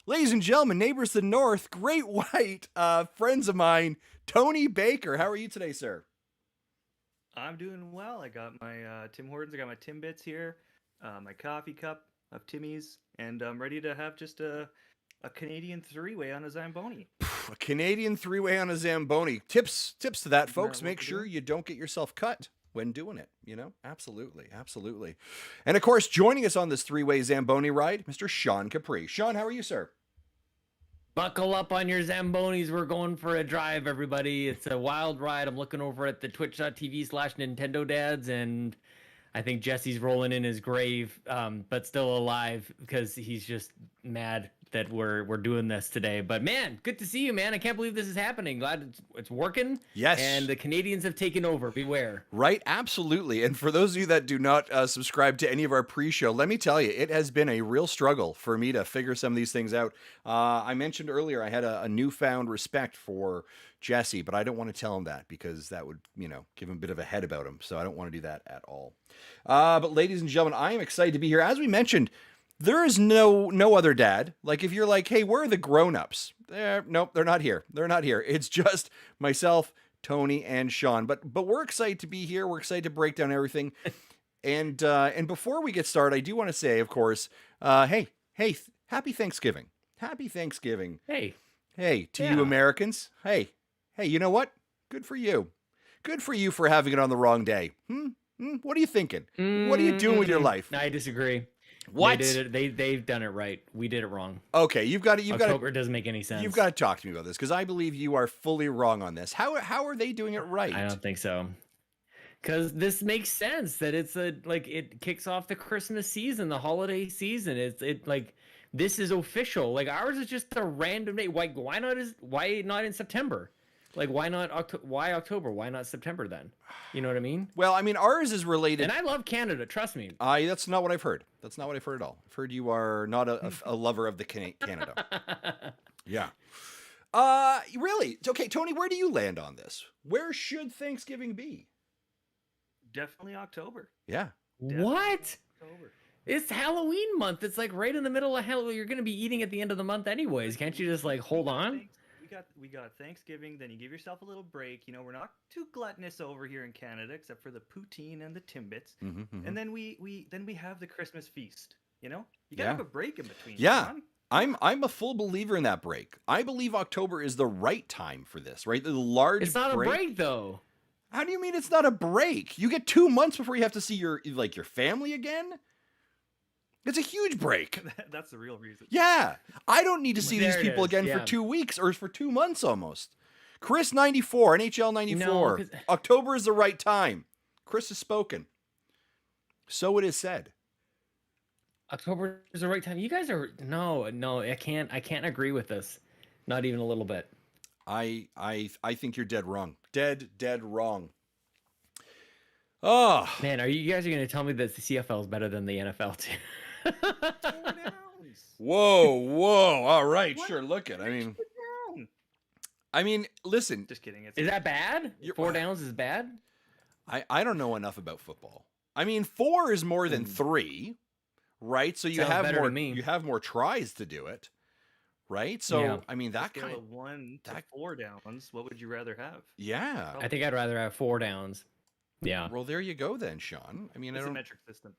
Ladies and gentlemen, neighbors to the north, great white friends of mine, Tony Baker. How are you today, sir? I'm doing well. I got my Tim Hortons, I got my Timbits here, my coffee cup of Timmy's, and I'm ready to have just a Canadian three-way on a Zamboni. A Canadian three-way on a Zamboni. Tips to that, Isn't folks. that Make what we're sure doing? you don't get yourself cut when doing it. Absolutely. And of course, joining us on this three-way Zamboni ride, Mr. Sean Capri. Sean, how are you, sir? Buckle up on your Zambonis. We're going for a drive, everybody. It's a wild ride. I'm looking over at the twitch.tv/NintendoDads, and I think Jesse's rolling in his grave, but still alive because he's just mad that we're doing this today. But man, good to see you, man. I can't believe this is happening. Glad it's working. Yes. And the Canadians have taken over. Beware. Right, absolutely. And for those of you that do not subscribe to any of our pre-show, let me tell you, it has been a real struggle for me to figure some of these things out. I mentioned earlier I had a newfound respect for Jesse, but I don't want to tell him that because that would, give him a bit of a head about him. So I don't want to do that at all. But ladies and gentlemen, I am excited to be here. As we mentioned, there is no other dad. Like if you're like, hey, where are the grown-ups? Nope, they're not here. They're not here. It's just myself, Tony, and Sean. But we're excited to be here. We're excited to break down everything. And before we get started, I do want to say, of course, hey, happy Thanksgiving. Happy Thanksgiving. Hey, to you Americans. Hey, you know what? Good for you. Good for you for having it on the wrong day. What are you thinking? What are you doing with your life? I disagree. What? They've done it right. We did it wrong. Okay, October doesn't make any sense. You've got to talk to me about this because I believe you are fully wrong on this. How are they doing it right? I don't think so. Because this makes sense that it's it kicks off the Christmas season, the holiday season. This is official. Like ours is just a random day. Why not in September? Like why not why October? Why not September then? You know what I mean? Well, I mean ours is related. And I love Canada. Trust me. That's not what I've heard. That's not what I've heard at all. I've heard you are not a lover of the Canada. Yeah. Really? Okay, Tony, where do you land on this? Where should Thanksgiving be? Definitely October. Yeah. Definitely What? October. It's Halloween month. It's like right in the middle of Halloween. You're going to be eating at the end of the month anyways. Can't you just like hold on? We got Thanksgiving, then you give yourself a little break. We're not too gluttonous over here in Canada, except for the poutine and the Timbits. And then we have the Christmas feast. You gotta have a break in between. Yeah. I'm a full believer in that break. I believe October is the right time for this, right? The large It's not a break though. How do you mean it's not a break? You get 2 months before you have to see your family again? It's a huge break. That's the real reason. Yeah. I don't need to see these There it people is, again for 2 weeks or for 2 months almost. Chris 94, NHL 94. No, October is the right time. Chris has spoken. So it is said. October is the right time. You guys are no. I can't agree with this. Not even a little bit. I think you're dead wrong. Dead wrong. Oh man, you guys going to tell me that the CFL is better than the NFL too? Whoa! All right, sure. Look it. I mean, listen. Just kidding. Is that bad? 4 downs is bad. I don't know enough about football. I mean, 4 is more than 3, right? So you Sounds have better more. to me. You have more tries to do it, right? So Yeah. I mean, that kind of 1 to 4 downs. What would you rather have? Yeah. I think I'd rather have 4 downs. Yeah. Well, there you go then, Sean. I mean, it's a metric system.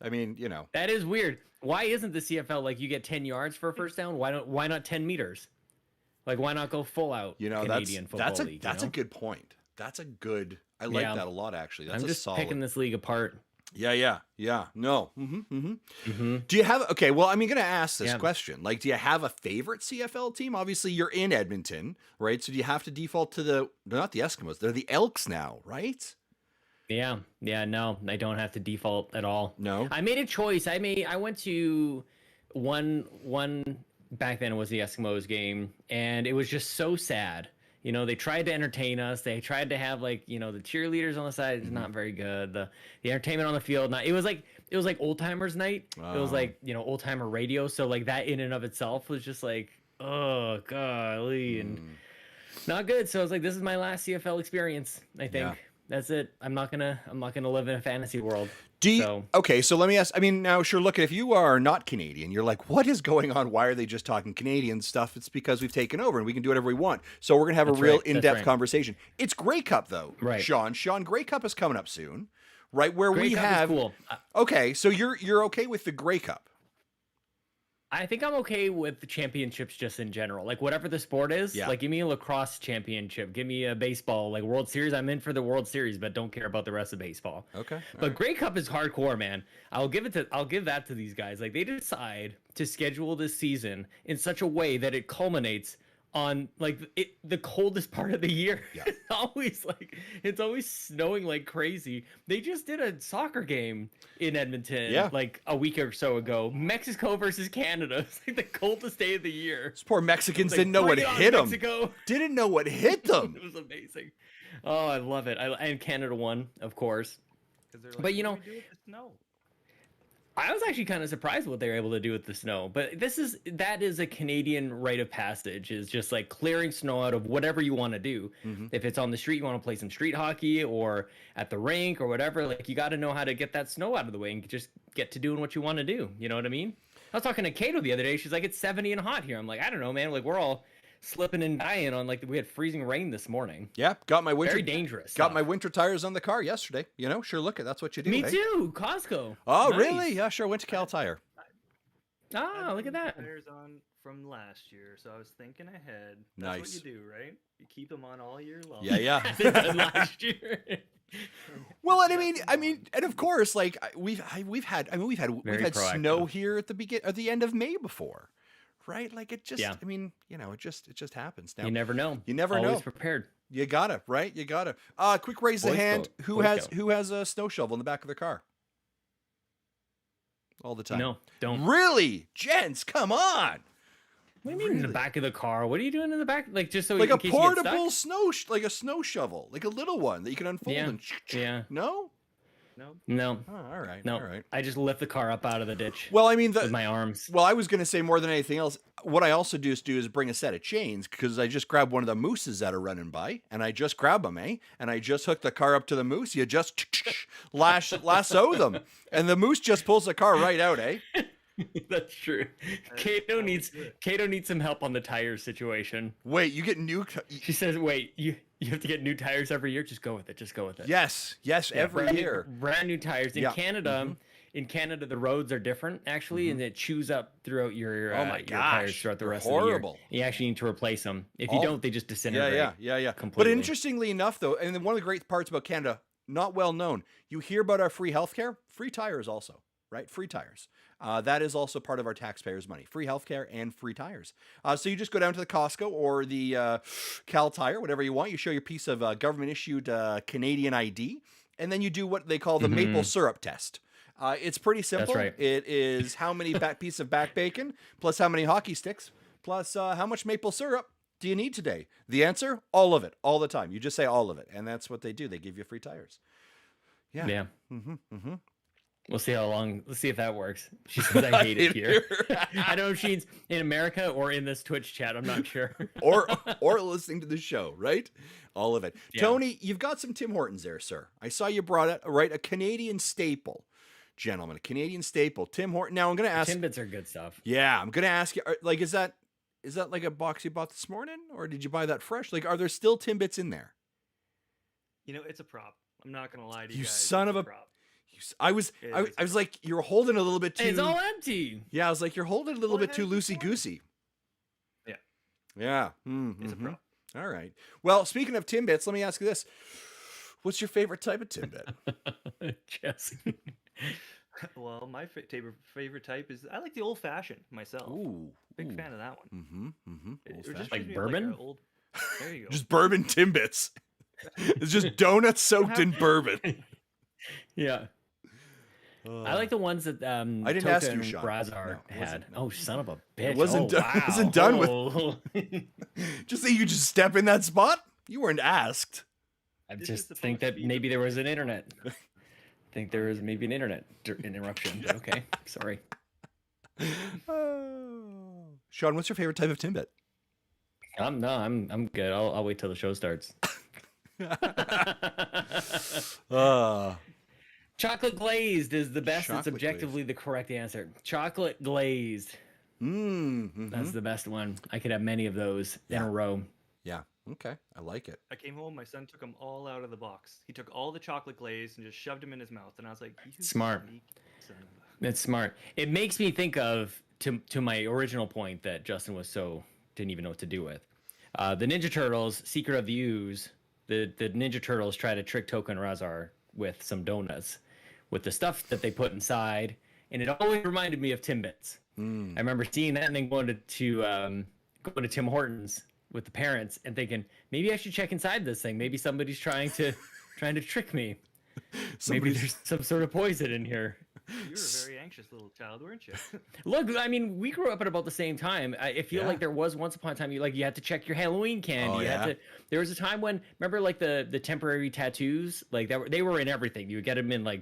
I mean, that is weird. Why isn't the CFL like you get 10 yards for a first down? Why not 10 meters? Like why not go full out? Canadian that's a good point. That's a good. I like that a lot actually. That's I'm just picking this league apart. Yeah. No. Do you have well? I'm going to ask this question. Like, do you have a favorite CFL team? Obviously, you're in Edmonton, right? So do you have to default to they're not the Eskimos, they're the Elks now, right? Yeah. No, I don't have to default at all. No, I made a choice. I went to one back then. It was the Eskimos game, and it was just so sad. They tried to entertain us. They tried to have the cheerleaders on the side. It's not very good. The entertainment on the field. It was like old timers night. It was like old timer radio. So that in and of itself was just oh golly and not good. So I was like, this is my last CFL experience. I think. That's it. I'm not gonna live in a fantasy world. Okay, so let me ask. I mean, now, sure, look, if you are not Canadian, you're like, what is going on? Why are they just talking Canadian stuff? It's because we've taken over and we can do whatever we want. So we're going to have a real in-depth conversation. It's Grey Cup, though, right? Sean, Grey Cup is coming up soon, right? Where Grey we Cup have. Is cool. Okay, so you're okay with the Grey Cup? I think I'm okay with the championships just in general. Like whatever the sport is, like give me a lacrosse championship, give me a baseball, like World Series. I'm in for the World Series, but don't care about the rest of baseball. Okay. But Grey Cup is hardcore, man. I'll give that to these guys. Like they decide to schedule this season in such a way that it culminates on like the coldest part of the year. Yeah. It's always snowing like crazy. They just did a soccer game in Edmonton like a week or so ago. Mexico versus Canada. It's like the coldest day of the year. Those poor Mexicans didn't know what hit them. Didn't know what hit them. It was amazing. Oh, I love it. And Canada won, of course. Like, but you know, what do we do with the snow? I was actually kind of surprised what they were able to do with the snow, but that is a Canadian rite of passage, is just like clearing snow out of whatever you want to do. Mm-hmm. If it's on the street, you want to play some street hockey or at the rink or whatever, like you got to know how to get that snow out of the way and just get to doing what you want to do. You know what I mean? I was talking to Kato the other day. She's like, it's 70 and hot here. I'm like, I don't know, man. Like we're all slipping and dying on we had freezing rain this morning. Yeah, got my winter. Very dangerous. Got my winter tires on the car yesterday. You know, sure. Look, that's what you do. Me too. Costco. Oh, nice. Really? Yeah, sure. Went to Cal Tire. Look at that. Tires on from last year, so I was thinking ahead. That's nice. What you do, right? You keep them on all year long. Yeah. Last year. Well, and I mean, and of course, like we've had snow here at the end of May before. Right? Like it just, I mean, you know, it just happens. Now, you never know. Always prepared. You gotta, right? You gotta. Quick raise the hand. Who has a snow shovel in the back of their car? All the time. No, don't. Really? Gents, come on. What do you mean in the back of the car? What are you doing in the back? Like just so like in a case portable you get stuck? like a snow shovel, like a little one that you can unfold and No? No. Oh, all right. No. All right. I just lift the car up out of the ditch. Well, I mean, with my arms. Well, I was going to say more than anything else, what I also do is bring a set of chains, because I just grab one of the mooses that are running by, and I just grab them, and I just hook the car up to the moose. You just lasso them, and the moose just pulls the car right out, eh? That's true. Kato needs some help on the tire situation. Wait, you get new. She says, "Wait, you have to get new tires every year. Just go with it. Yes, every year. Brand new tires in Canada. Mm-hmm. In Canada, the roads are different actually, and it chews up throughout your tires throughout the rest of the year. You actually need to replace them. If you don't, they just disintegrate. Yeah. Completely. But interestingly enough, though, and one of the great parts about Canada, not well known, you hear about our free healthcare, free tires also, right? Free tires. That is also part of our taxpayers' money. Free healthcare and free tires. So you just go down to the Costco or the Cal Tire, whatever you want. You show your piece of government-issued Canadian ID, and then you do what they call the maple syrup test. It's pretty simple. That's right. It is how many piece of back bacon plus how many hockey sticks plus how much maple syrup do you need today? The answer, all of it, all the time. You just say all of it, and that's what they do. They give you free tires. Yeah. Mm-hmm. We'll see Let's see if that works. She says I hate it here. I don't know if she's in America or in this Twitch chat. I'm not sure. or listening to the show, right? All of it. Yeah. Tony, you've got some Tim Hortons there, sir. I saw you brought it, right? A Canadian staple. Gentlemen, a Canadian staple. Tim Hortons. Now I'm going to ask. Timbits are good stuff. Yeah, I'm going to ask you, like, is that like a box you bought this morning, or did you buy that fresh? Like, are there still Timbits in there? You know, it's a prop. I'm not going to lie to you You guys. son of a prop. I was like, you're holding a little bit too. It's all empty. Yeah, I was like, you're holding a little bit too loosey goosey. Yeah. Mm-hmm. It's a pro. All right. Well, speaking of Timbits, let me ask you this: what's your favorite type of Timbit? Jesse. Well, my favorite type is I like the old fashioned myself. Big fan of that one. Like bourbon. There you go. Just bourbon Timbits. It's just donuts soaked in bourbon. Yeah. I like the ones that I didn't Toka ask you, and Sean. Brazar had. Oh, son of a bitch! It wasn't done with. Just that you just step in that spot. You weren't asked. I just think that maybe there was an internet. I think there was maybe an internet interruption. Okay, sorry. Sean, what's your favorite type of Timbit? I'm good. I'll wait till the show starts. uh, Chocolate glazed is the best. It's Chocolate objectively the correct answer. Chocolate glazed. That's the best one. I could have many of those in a row. Yeah. Okay. I like it. I came home, my son took them all out of the box. He took all the chocolate glaze and just shoved them in his mouth. And I was like, you Smart. son of a-" That's smart. It makes me think of to my original point that Justin was didn't even know what to do with. The Ninja Turtles, Secret of the Ooze. The Ninja Turtles try to trick Token Razar with some donuts, with the stuff that they put inside, and it always reminded me of Timbits. I remember seeing that and then going to Tim Hortons with the parents and thinking, maybe I should check inside this thing. Maybe somebody's trying to trick me. Maybe there's some sort of poison in here. You were a very anxious little child, weren't you? Look, I mean, we grew up at about the same time. I feel like there was once upon a time you had to check your Halloween candy. Oh, yeah? There was a time when, remember, like the temporary tattoos, like they were in everything. You would get them in like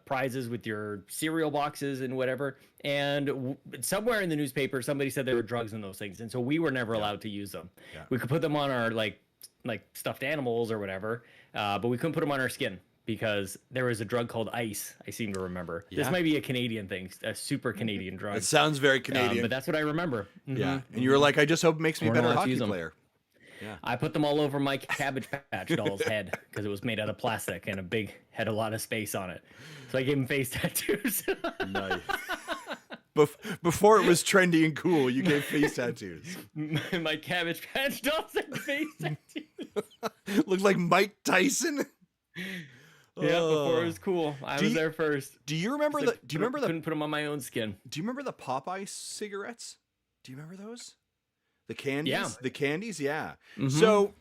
prizes with your cereal boxes and whatever. And somewhere in the newspaper, somebody said there were drugs in those things, and so we were never allowed to use them. Yeah. We could put them on our like stuffed animals or whatever, but we couldn't put them on our skin. Because there was a drug called ice, I seem to remember. Yeah. This might be a Canadian thing, a super Canadian drug. It sounds very Canadian. But that's what I remember. Yeah. And you were like, I just hope it makes me a better hockey player. Yeah. I put them all over my Cabbage Patch doll's head because it was made out of plastic and had a lot of space on it. So I gave him face tattoos. Nice. Before it was trendy and cool, you gave face tattoos. My Cabbage Patch dolls had face tattoos. Looked like Mike Tyson. Yeah, before it was cool. I was there first. Do you remember the? Do you remember the? Couldn't put them on my own skin. Do you remember the Popeye cigarettes? Do you remember those? The candies. Yeah. The candies. Yeah. So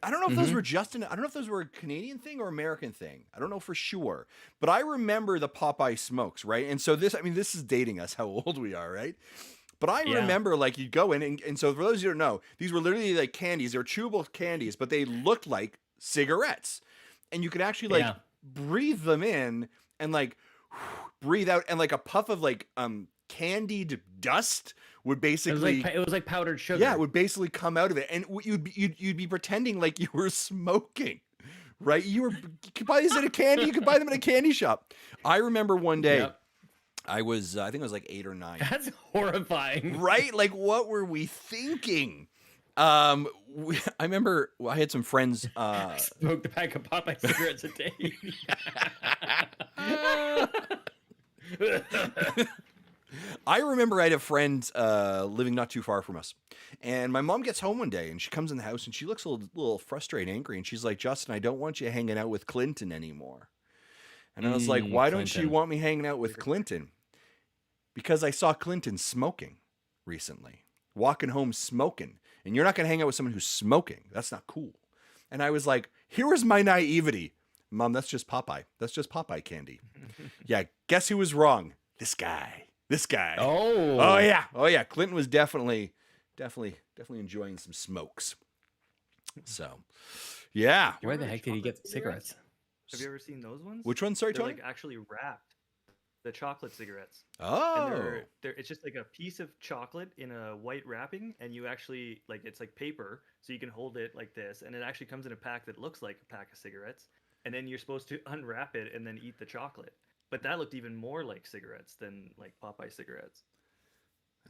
I don't know if those were I don't know if those were a Canadian thing or American thing. I don't know for sure. But I remember the Popeye smokes, right? And so this is dating us how old we are, right? But I remember like you'd go in and so for those of you who don't know, these were literally like candies. They were chewable candies, but they looked like cigarettes, and you could actually like breathe them in and like breathe out, and like a puff of like candied dust would basically it was like powdered sugar. Yeah, it would basically come out of it, and you'd be pretending like you were smoking, right? You could buy these at a candy. You could buy them at a candy shop. I remember one day. Yep. I think I was like 8 or 9. That's horrifying, right? Like, what were we thinking? I remember I had some friends. Smoked a pack of Popeye cigarettes a day. I remember I had a friend living not too far from us, and my mom gets home one day and she comes in the house and she looks a little frustrated, angry, and she's like, "Justin, I don't want you hanging out with Clinton anymore." And I was like, "Why don't you want me hanging out with Clinton?" Because I saw Clinton smoking recently, walking home smoking. And you're not going to hang out with someone who's smoking. That's not cool. And I was like, here was my naivety. Mom, that's just Popeye. That's just Popeye candy. Yeah, guess who was wrong? This guy. Oh yeah. Clinton was definitely enjoying some smokes. So, yeah. Where the heck did he get cigarettes? Have you ever seen those ones? Which ones? Sorry, They're Tony? like actually wrapped. The chocolate cigarettes. Oh. And it's just like a piece of chocolate in a white wrapping, and you actually it's like paper, so you can hold it like this, and it actually comes in a pack that looks like a pack of cigarettes, and then you're supposed to unwrap it and then eat the chocolate. But that looked even more like cigarettes than like Popeye cigarettes.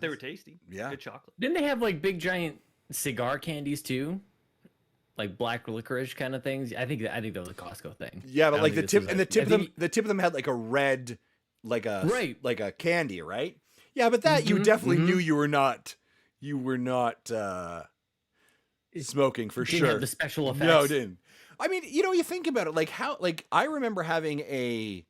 They were tasty. Yeah. Good chocolate. Didn't they have like big giant cigar candies too? Like black licorice kind of things? I think that was a Costco thing. Yeah, but like the tip of them had like a red, like a candy, right? Yeah, but that you definitely knew you were not smoking for didn't sure. Have the special effects. No, it didn't. I mean, you think about it, like I remember having a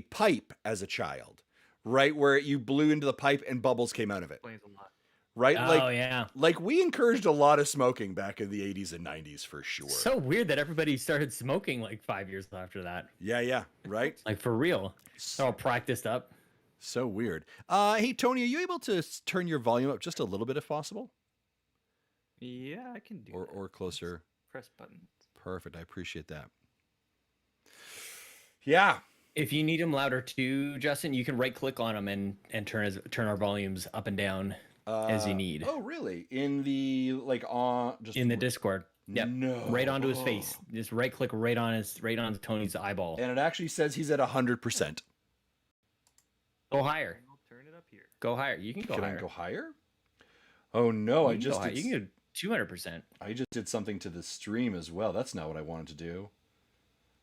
pipe as a child, right, where you blew into the pipe and bubbles came out of it. Explains a lot. Right? Oh, yeah. Like we encouraged a lot of smoking back in the 80s and 90s for sure. So weird that everybody started smoking like 5 years after that. Yeah, right? Like for real. They're all practiced up. So weird. Hey, Tony, are you able to turn your volume up just a little bit if possible? Yeah, I can do that. Or closer. Press button. Perfect. I appreciate that. Yeah. If you need them louder too, Justin, you can right-click on them and turn our volumes up and down as you need. Oh, really? In the just in the Discord. Yep. No. Right onto his face. Just right click right on Tony's eyeball. And it actually says he's at 100%. Go higher. I'll turn it up here. Go higher. You can go higher. Can I go higher? Oh no, you can go 200%. I just did something to the stream as well. That's not what I wanted to do.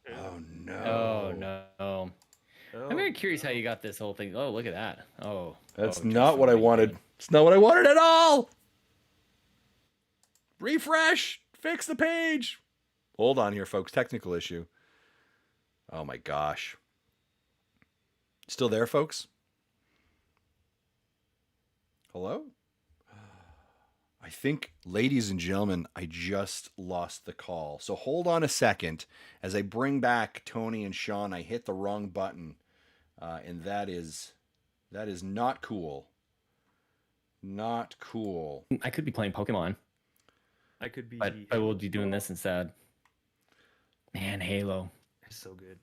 Oh no. Oh no. I'm very curious how you got this whole thing. Oh, look at that. Oh. That's not what I wanted. It's not what I wanted at all. Refresh. Fix the page. Hold on here, folks. Technical issue. Oh my gosh. Still there, folks? Hello? I think, ladies and gentlemen, I just lost the call. So hold on a second. As I bring back Tony and Sean, I hit the wrong button. And that is not cool. Not cool. I could be playing Pokemon. I could be. But I will be doing this instead. Man, Halo. It's so good.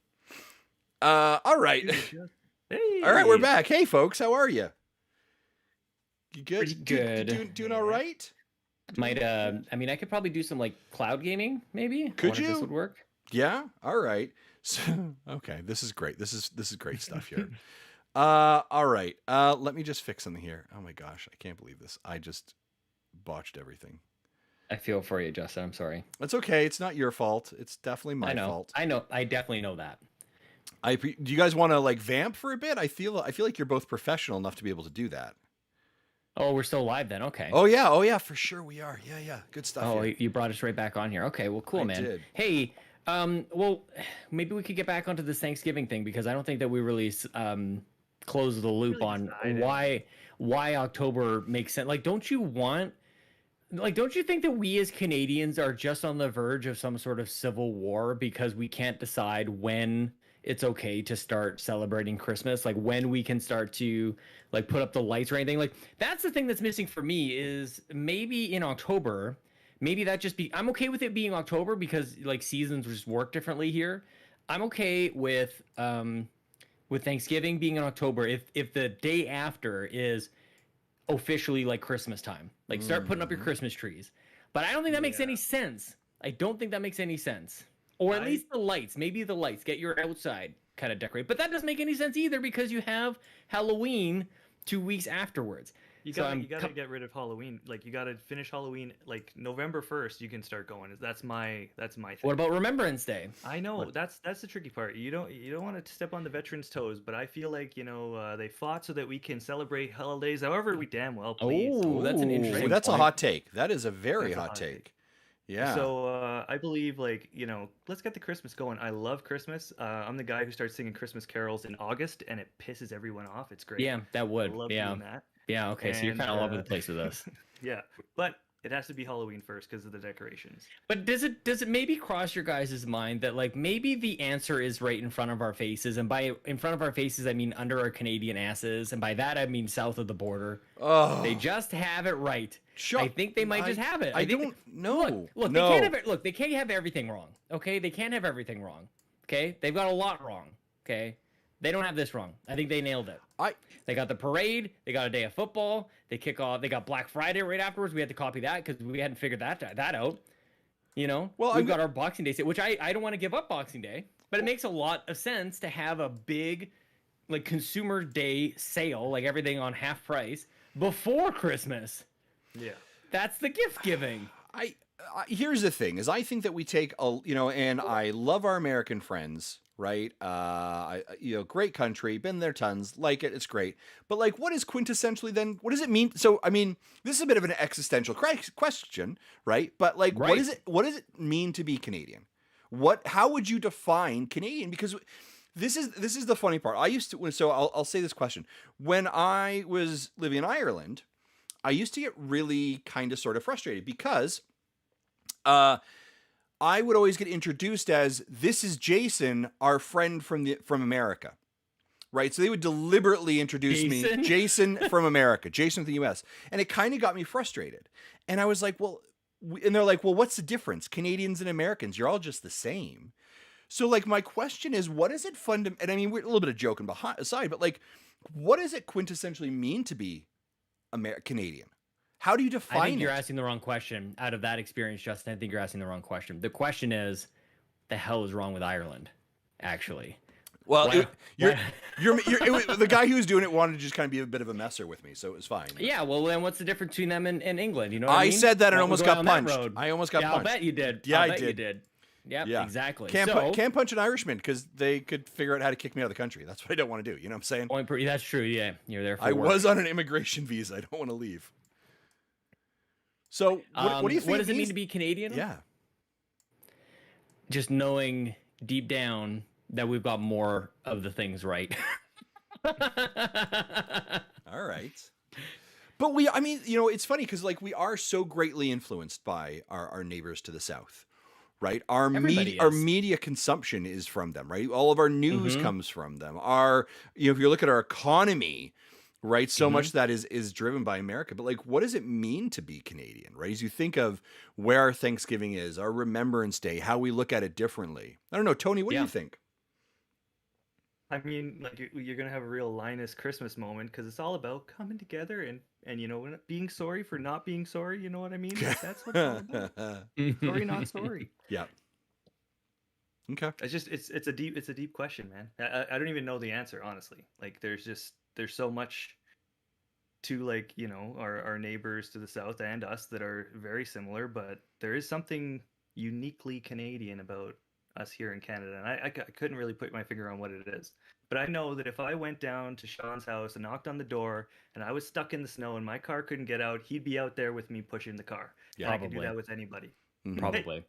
All right. Hey. All right, we're back. Hey, folks, how are you? You good? Pretty good. Doing all right? Might I mean I could probably do some like cloud gaming, maybe. Could I wonder if you? this would work. Yeah. All right. So, okay, this is great. This is great stuff here. All right. Let me just fix something here. Oh my gosh, I can't believe this. I just botched everything. I feel for you, Justin. I'm sorry. That's okay. It's not your fault. It's definitely my fault. I know. I definitely know that. Do you guys want to like vamp for a bit? I feel like you're both professional enough to be able to do that. Oh, we're still live then. Okay. Oh yeah, for sure we are. Yeah. Good stuff. Oh, here. you brought us right back on here. Okay, well, cool, I man. did. Hey, well, maybe we could get back onto this Thanksgiving thing because I don't think that we really closed the loop on why October makes sense. Like, don't you think that we as Canadians are just on the verge of some sort of civil war because we can't decide when it's okay to start celebrating Christmas, like when we can start to like put up the lights or anything? Like, that's the thing that's missing for me is maybe in October, maybe that just be, I'm okay with it being October because like seasons just work differently here. I'm okay with Thanksgiving being in October if the day after is officially like Christmas time. Like start putting up your Christmas trees. But I don't think that makes any sense. I don't think that makes any sense. Or at least the lights. Maybe the lights. Get your outside kind of decorate. But that doesn't make any sense either because you have Halloween 2 weeks afterwards. You gotta get rid of Halloween. Like you gotta finish Halloween like November 1st. You can start going. That's my thing. What about Remembrance Day? I know that's the tricky part. You don't want to step on the veterans' toes, but I feel like they fought so that we can celebrate holidays however we damn well please. Oh, that's an interesting. That's point. a hot take. That is a very hot take. Yeah. So I believe let's get the Christmas going. I love Christmas. I'm the guy who starts singing Christmas carols in August, and it pisses everyone off. It's great. Yeah, that would. I love doing that. Yeah, okay, so you're kind of all over the place with this. Yeah, but it has to be Halloween first because of the decorations. But does it maybe cross your guys' mind that like maybe the answer is right in front of our faces, and by in front of our faces I mean under our Canadian asses, and by that I mean south of the border. Oh, they just have it right. I think they might just have it. I don't know. Look, no. they can't have it. Look, they can't have everything wrong. Okay, they can't have everything wrong. Okay, they've got a lot wrong. Okay, they don't have this wrong. I think they nailed it. They got the parade. They got a day of football. They kick off. They got Black Friday right afterwards. We had to copy that because we hadn't figured that out. Well, we've got our Boxing Day, which I don't want to give up Boxing Day, but it makes a lot of sense to have a big, like Consumer Day sale, like everything on half price before Christmas. Yeah, that's the gift giving. Here's the thing: is I think that we take and I love our American friends. Right, great country, been there tons, like it, it's great. But like, what is quintessentially then? What does it mean? So, I mean, this is a bit of an existential question, right? But like, right. What does it mean to be Canadian? How would you define Canadian? Because this is the funny part. I'll say this question: when I was living in Ireland, I used to get really kind of sort of frustrated because, I would always get introduced as, this is Jason, our friend from America, right? So they would deliberately introduce me, Jason from America, Jason from the US. And it kind of got me frustrated. And I was like, and they're like, well, what's the difference? Canadians and Americans, you're all just the same. So like, my question is, what is it and I mean, we're a little bit of joking aside, but like, what does it quintessentially mean to be Canadian? How do you I define think you're it? asking the wrong question. Out of that experience, Justin, I think you're asking the wrong question. The question is, the hell is wrong with Ireland? Actually, Well, why? you're why the guy who was doing it wanted to just kind of be a bit of a messer with me, so it was fine. yeah, well, then what's the difference between them and England? You know what I I mean? said that and Why almost we got go down that punched. road? I almost got Yeah, punched. I'll bet you did. Yeah, I'll I bet you did. did. Yep, Yeah, exactly. Can't punch an Irishman because they could figure out how to kick me out of the country. That's what I don't want to do. You know what I'm saying? That's true. Yeah, you're there for I work. was on an immigration visa. I don't want to leave. So what do you think? What does it mean to be Canadian? Yeah. Just knowing deep down that we've got more of the things right. All right. But I mean, it's funny because like we are so greatly influenced by our neighbors to the south, right? Our media consumption is from them, right? All of our news comes from them. If you look at our economy, right? So much that is driven by America. But like, what does it mean to be Canadian, right? As you think of where our Thanksgiving is, our Remembrance Day, how we look at it differently. I don't know, Tony, what do you think? I mean, like you're gonna have a real Linus Christmas moment because it's all about coming together and being sorry for not being sorry. You know what I mean? Like, that's what it's all about. Sorry, not sorry. Yeah. Okay. It's a deep question, man. I don't even know the answer, honestly. Like there's so much to like our neighbors to the south and us that are very similar, but there is something uniquely Canadian about us here in Canada, and I couldn't really put my finger on what it is. But I know that if I went down to Sean's house and knocked on the door and I was stuck in the snow and my car couldn't get out, he'd be out there with me pushing the car. Yeah, I could do that with anybody. Probably.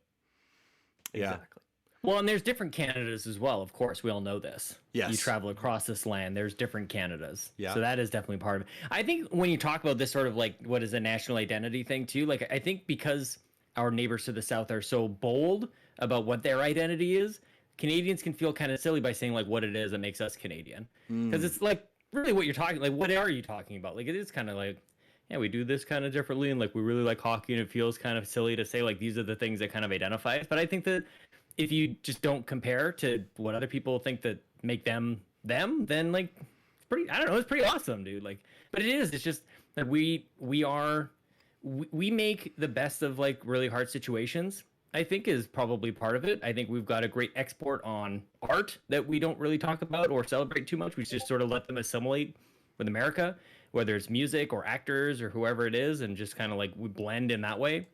Yeah. Exactly. Well, and there's different Canadas as well. Of course, we all know this. Yes. You travel across this land, there's different Canadas. Yeah. So that is definitely part of it. I think when you talk about this sort of like what is a national identity thing too, like I think because our neighbors to the south are so bold about what their identity is, Canadians can feel kind of silly by saying like what it is that makes us Canadian. Because it's like really what you're talking, like what are you talking about? Like it is kind of like, yeah, we do this kind of differently, and like we really like hockey, and it feels kind of silly to say like these are the things that kind of identify us. But I think that if you just don't compare to what other people think that make them, then like it's pretty, I don't know, it's pretty awesome, dude. Like, but it's just that we make the best of like really hard situations. I think is probably part of it. I think we've got a great export on art that we don't really talk about or celebrate too much. We just sort of let them assimilate with America, whether it's music or actors or whoever it is, and just kind of like we blend in that way.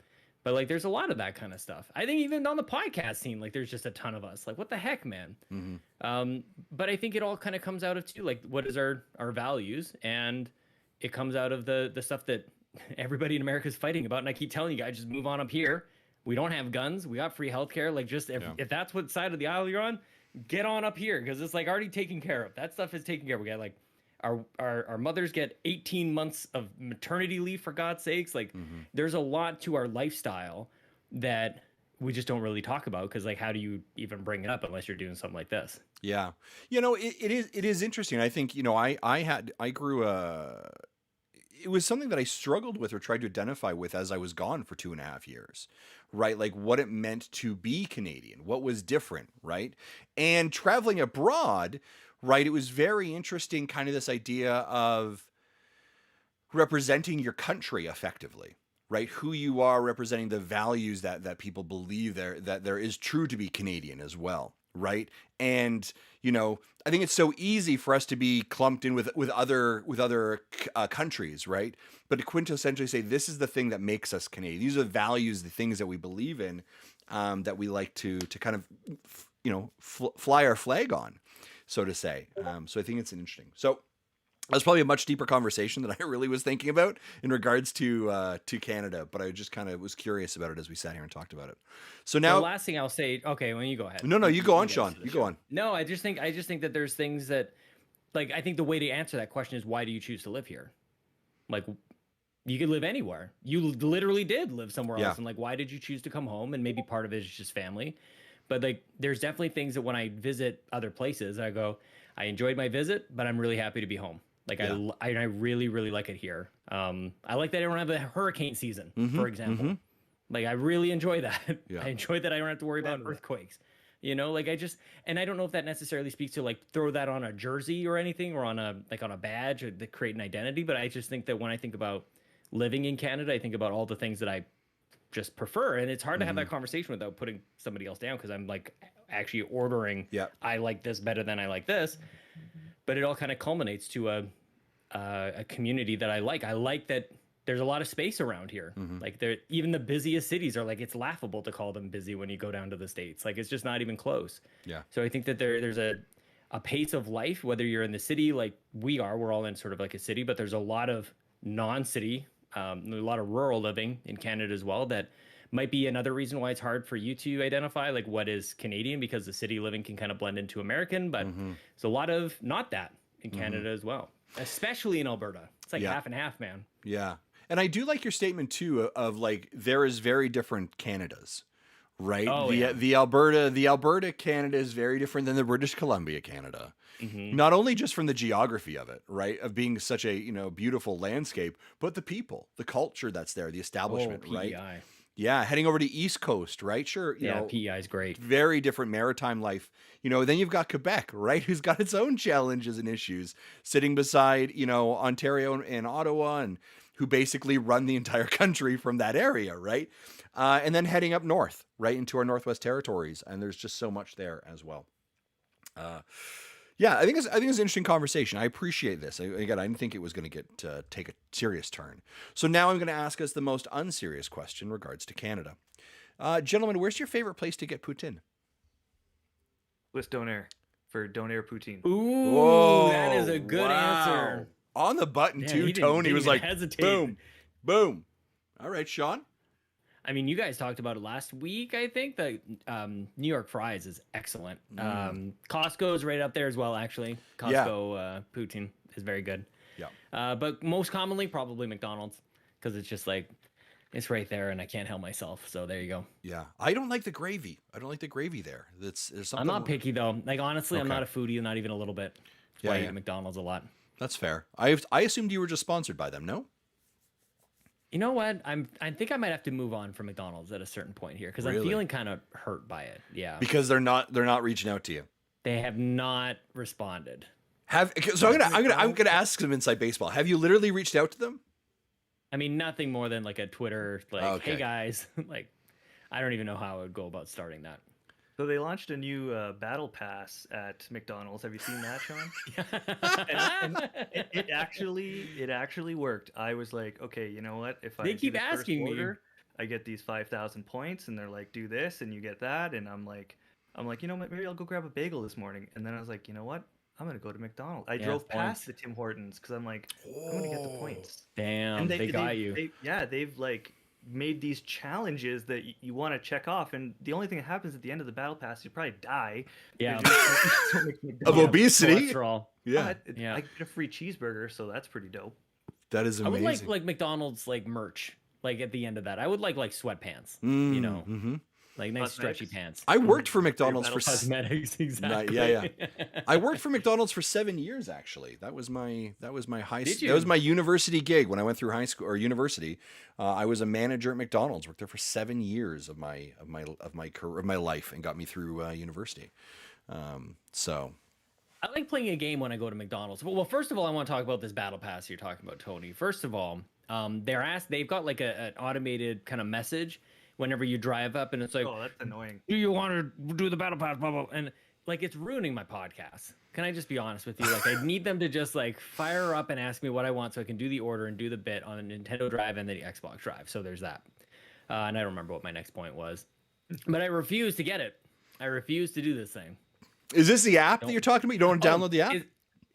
But like there's a lot of that kind of stuff. I think even on the podcast scene, like there's just a ton of us. Like what the heck, man? But I think it all kind of comes out of too, like what is our values, and it comes out of the stuff that everybody in America is fighting about. And I keep telling you guys, just move on up here. We don't have guns. We got free healthcare. Like just if that's what side of the aisle you're on, get on up here because it's like already taken care of. That stuff is taken care of. We got like our mothers get 18 months of maternity leave for God's sakes. Like there's a lot to our lifestyle that we just don't really talk about because like how do you even bring it up unless you're doing something like this? Yeah. It is interesting. I think, I grew it was something that I struggled with or tried to identify with as I was gone for 2.5 years, right? Like what it meant to be Canadian, what was different, right? And traveling abroad, right? It was very interesting, kind of this idea of representing your country effectively, right? Who you are, representing the values that people believe that there is true to be Canadian as well, right? And I think it's so easy for us to be clumped in with other countries, right? But to quintessentially say this is the thing that makes us Canadian. These are the values, the things that we believe in, that we like to kind of fly our flag on, so to say. So I think it's interesting. So that's probably a much deeper conversation than I really was thinking about in regards to Canada, but I just kind of was curious about it as we sat here and talked about it. So now, the last thing I'll say, okay, when you go ahead. No, you go on, Sean. You go on. No, I just think that there's things that, like, I think the way to answer that question is why do you choose to live here? Like, you could live anywhere. You literally did live somewhere else, and like, why did you choose to come home? And maybe part of it is just family, but like, there's definitely things that when I visit other places, I go, I enjoyed my visit, but I'm really happy to be home. Like I really, really like it here. I like that I don't have a hurricane season, for example. Like I really enjoy that. Yeah. I enjoy that I don't have to worry about earthquakes. Like and I don't know if that necessarily speaks to like throw that on a jersey or anything or on a badge or to create an identity. But I just think that when I think about living in Canada. I think about all the things that I just prefer, and it's hard to have that conversation without putting somebody else down, because I'm like actually ordering. Yeah, I like this better than I like this, but it all kind of culminates to a community that I like. I like that there's a lot of space around here. Like even the busiest cities are like, it's laughable to call them busy when you go down to the States. Like it's just not even close. Yeah. So I think that there's a pace of life, whether you're in the city like we're all in sort of like a city, but there's a lot of non-city, a lot of rural living in Canada as well. That might be another reason why it's hard for you to identify like what is Canadian, because the city living can kind of blend into American, but there's a lot of not that in Canada as well, especially in Alberta. It's like half and half, man. Yeah. And I do like your statement too of like, there is very different Canadas, right? Oh, the Alberta Canada is very different than the British Columbia Canada. Not only just from the geography of it, right? Of being such a, beautiful landscape, but the people, the culture that's there, the establishment, right? Yeah. Heading over to East Coast, right? Sure. PEI is great. Very different maritime life. Then you've got Quebec, right? Who's got its own challenges and issues, sitting beside, Ontario and Ottawa, and who basically run the entire country from that area, right? And then heading up north, right, into our Northwest Territories, and there's just so much there as well. I think it's an interesting conversation. I appreciate this. I didn't think it was going to take a serious turn. So now I'm going to ask us the most unserious question in regards to Canada. Gentlemen, where's your favorite place to get poutine? Swiss Donair for Donair poutine. Ooh, whoa, that is a good answer. On the button too, Tony was like, hesitate. boom, boom. All right, Sean. I mean, you guys talked about it last week. I think that New York fries is excellent. Costco is right up there as well, actually. Costco poutine is very good. Yeah. But most commonly, probably McDonald's, because it's just like, it's right there, and I can't help myself. So there you go. Yeah, I don't like the gravy. there. There's something. I'm not picky though. Like honestly, I'm not a foodie, not even a little bit. That's why I eat McDonald's a lot. That's fair. I assumed you were just sponsored by them. No. You know what? I think I might have to move on from McDonald's at a certain point here, because I'm feeling kind of hurt by it. Yeah. Because they're not reaching out to you. They have not responded. So I'm gonna ask some inside baseball. Have you literally reached out to them? I mean, nothing more than like a Twitter, like, hey guys, like, I don't even know how I would go about starting that. So they launched a new battle pass at McDonald's. Have you seen that, Sean? and it actually worked. I was like, okay, you know what? If I keep asking me, I get these 5,000 points, and they're like, do this, and you get that, and I'm like, you know what? Maybe I'll go grab a bagel this morning. And then I was like, you know what? I'm gonna go to McDonald's. I drove past the Tim Hortons because I'm like, I'm gonna get the points. Damn, and they got you. They've like made these challenges that you want to check off, and the only thing that happens at the end of the battle pass, you probably die. Yeah, of obesity. Yeah, I get a free cheeseburger, so that's pretty dope. That is amazing. I would like McDonald's like merch. Like at the end of that, I would like sweatpants. Like nice stretchy pants. I worked for McDonald's for cosmetics, exactly. Yeah. I worked for McDonald's for 7 years actually. That was my university gig when I went through high school or university. I was a manager at McDonald's. Worked there for 7 years of my career, of my life, and got me through university. So I like playing a game when I go to McDonald's. Well, first of all, I want to talk about this battle pass you're talking about, Tony. First of all, they've got like an automated kind of message whenever you drive up, and it's like, oh, that's annoying. Do you want to do the battle pass? Blah, blah. And like, it's ruining my podcast. Can I just be honest with you? Like, I need them to just like fire up and ask me what I want so I can do the order and do the bit on a Nintendo Drive and the Xbox Drive. So there's that. And I don't remember what my next point was, but I refuse to get it. I refuse to do this thing. Is this the app that you're talking about? You don't want to download the app?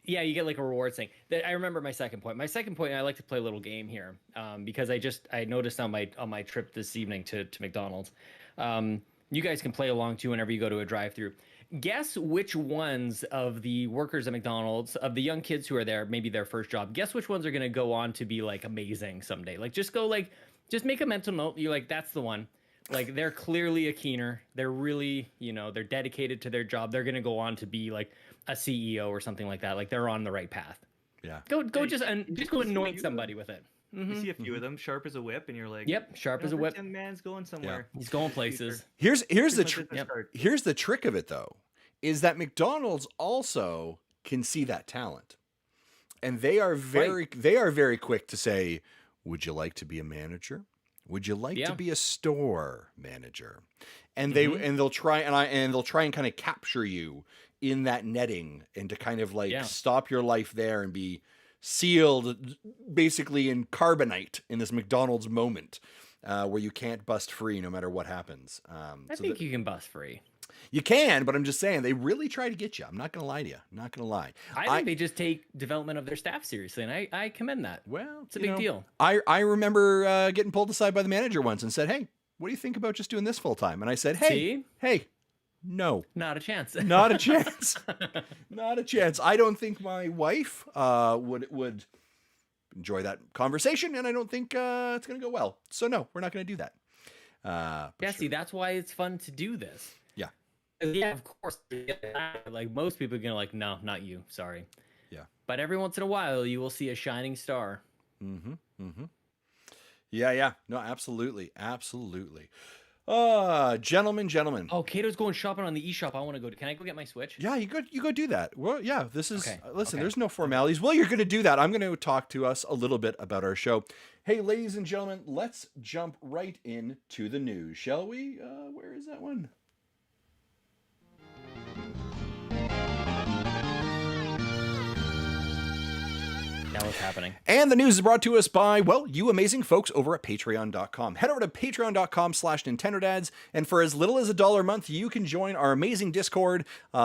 Yeah, you get like a rewards thing. I remember my second point. My second point, I like to play a little game here because I noticed on my trip this evening to McDonald's. You guys can play along too whenever you go to a drive-through. Guess which ones of the workers at McDonald's, of the young kids who are there, maybe their first job, guess which ones are going to go on to be like amazing someday. Like just make a mental note. You're like, that's the one. Like they're clearly a keener. They're really, they're dedicated to their job. They're going to go on to be like a CEO or something like that. Like they're on the right path. Yeah. Go just go anoint somebody with it. You see a few of them sharp as a whip, and you're like, yep, sharp as a whip. Young man's going somewhere. Yeah. He's going places. Here's the trick of it though, is that McDonald's also can see that talent, and they are very quick to say, Would you like to be a manager? Would you like to Yeah. be a store manager? And they'll try and kind of capture you in that netting and to kind of like stop your life there and be sealed basically in carbonite in this McDonald's moment where you can't bust free no matter what happens. I think you can bust free. You can, but I'm just saying they really try to get you. I'm not going to lie to you. I'm not going to lie. I think they just take development of their staff seriously, and I commend that. Well, it's a big deal. I remember getting pulled aside by the manager once and said, "Hey, what do you think about just doing this full time?" And I said, "Hey, no, not a chance. Not a chance. Not a chance. I don't think my wife would enjoy that conversation, and I don't think it's going to go well. So no, we're not going to do that." See, that's why it's fun to do this. Yeah, of course. Like most people are gonna like, no, not you. Sorry. Yeah. But every once in a while, you will see a shining star. Yeah. No, absolutely. Gentlemen. Oh, Kato's going shopping on the eShop. I want to go. Can I go get my Switch? Yeah, you go do that. Well, yeah, this is, listen, there's no formalities. Well, you're going to do that. I'm going to talk to us a little bit about our show. Hey, ladies and gentlemen, let's jump right into the news, shall we? Where is that one? Now what's happening? And the news is brought to us by, well, you amazing folks over at patreon.com. Head over to patreon.com/NintendoDads, and for as little as $1 a month, you can join our amazing Discord,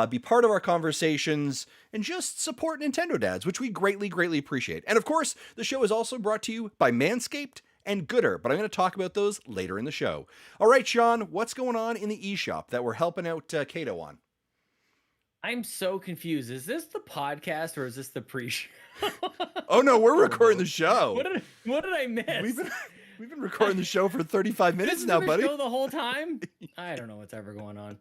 be part of our conversations, and just support Nintendo Dads, which we greatly, greatly appreciate. And of course, the show is also brought to you by Manscaped and Gooder, but I'm going to talk about those later in the show. All right, Sean, what's going on in the eShop that we're helping out Kato on? I'm so confused. Is this the podcast or is this the pre-show? Oh no, we're recording the show. What did I miss? We've been recording the show for 35 minutes now, buddy. Show the whole time? I don't know what's ever going on.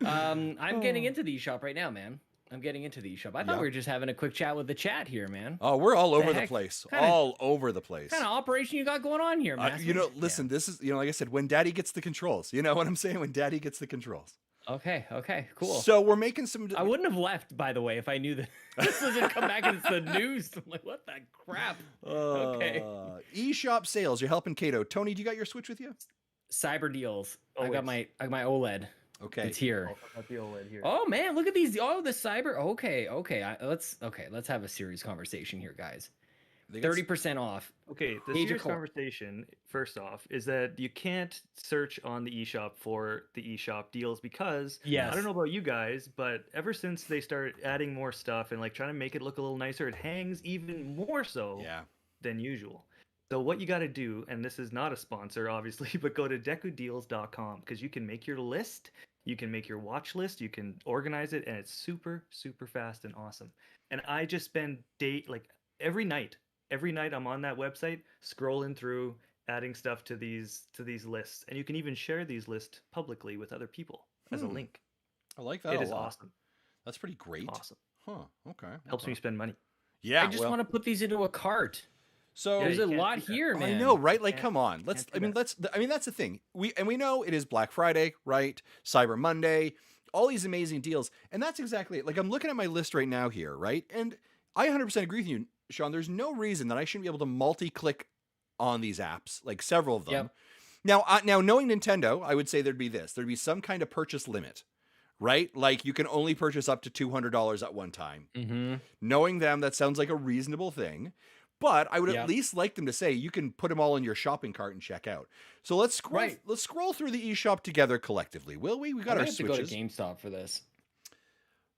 I'm getting into the eShop right now, man. I'm getting into the eShop. I thought we were just having a quick chat with the chat here, man. Oh, we're all over the place. All over the place. What kind of operation you got going on here, man? Listen, this is, like I said, when Daddy gets the controls. You know what I'm saying? When Daddy gets the controls. Okay, cool. So we're making some... I wouldn't have left, by the way, if I knew that this doesn't come back and it's the news. I'm like, what the crap? Okay. eShop sales. You're helping Kato. Tony, do you got your Switch with you? Cyber deals. I got my OLED. Okay. It's here. I got the OLED here. Oh man, look at these. Oh, the cyber. Okay. Let's have a serious conversation here, guys. 30% off. Okay, the serious conversation, first off, is that you can't search on the eShop for the eShop deals because, I don't know about you guys, but ever since they started adding more stuff and like trying to make it look a little nicer, it hangs even more so than usual. So what you got to do, and this is not a sponsor, obviously, but go to DekuDeals.com because you can make your list, you can make your watch list, you can organize it, and it's super, super fast and awesome. And I just spend every night I'm on that website scrolling through, adding stuff to these lists, and you can even share these lists publicly with other people as a link. I like that. It is awesome. That's pretty great. Awesome. Huh. Okay. Helps me spend money. Yeah. I just want to put these into a cart. So there's a lot here, man. I know, right? Like, come on. That's the thing. We know it is Black Friday, right? Cyber Monday, all these amazing deals, and that's exactly it. Like, I'm looking at my list right now here, right? And I 100% agree with you, Sean. There's no reason that I shouldn't be able to multi-click on these apps, like several of them. Yep. Now, knowing Nintendo, I would say there'd be some kind of purchase limit, right? Like you can only purchase up to $200 at one time. Mm-hmm. Knowing them, that sounds like a reasonable thing. But I would at least like them to say you can put them all in your shopping cart and check out. So let's scroll. Let's scroll through the eShop together collectively, will we? We got our Switches. To go to GameStop for this.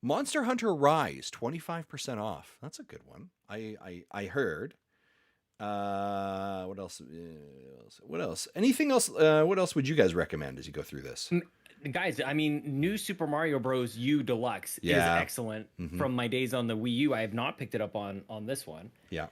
Monster Hunter Rise, 25% off. That's a good one. I heard. What else? What else? Anything else? What else would you guys recommend as you go through this? Guys, I mean, New Super Mario Bros. U Deluxe is excellent. Mm-hmm. From my days on the Wii U, I have not picked it up on this one. Yeah.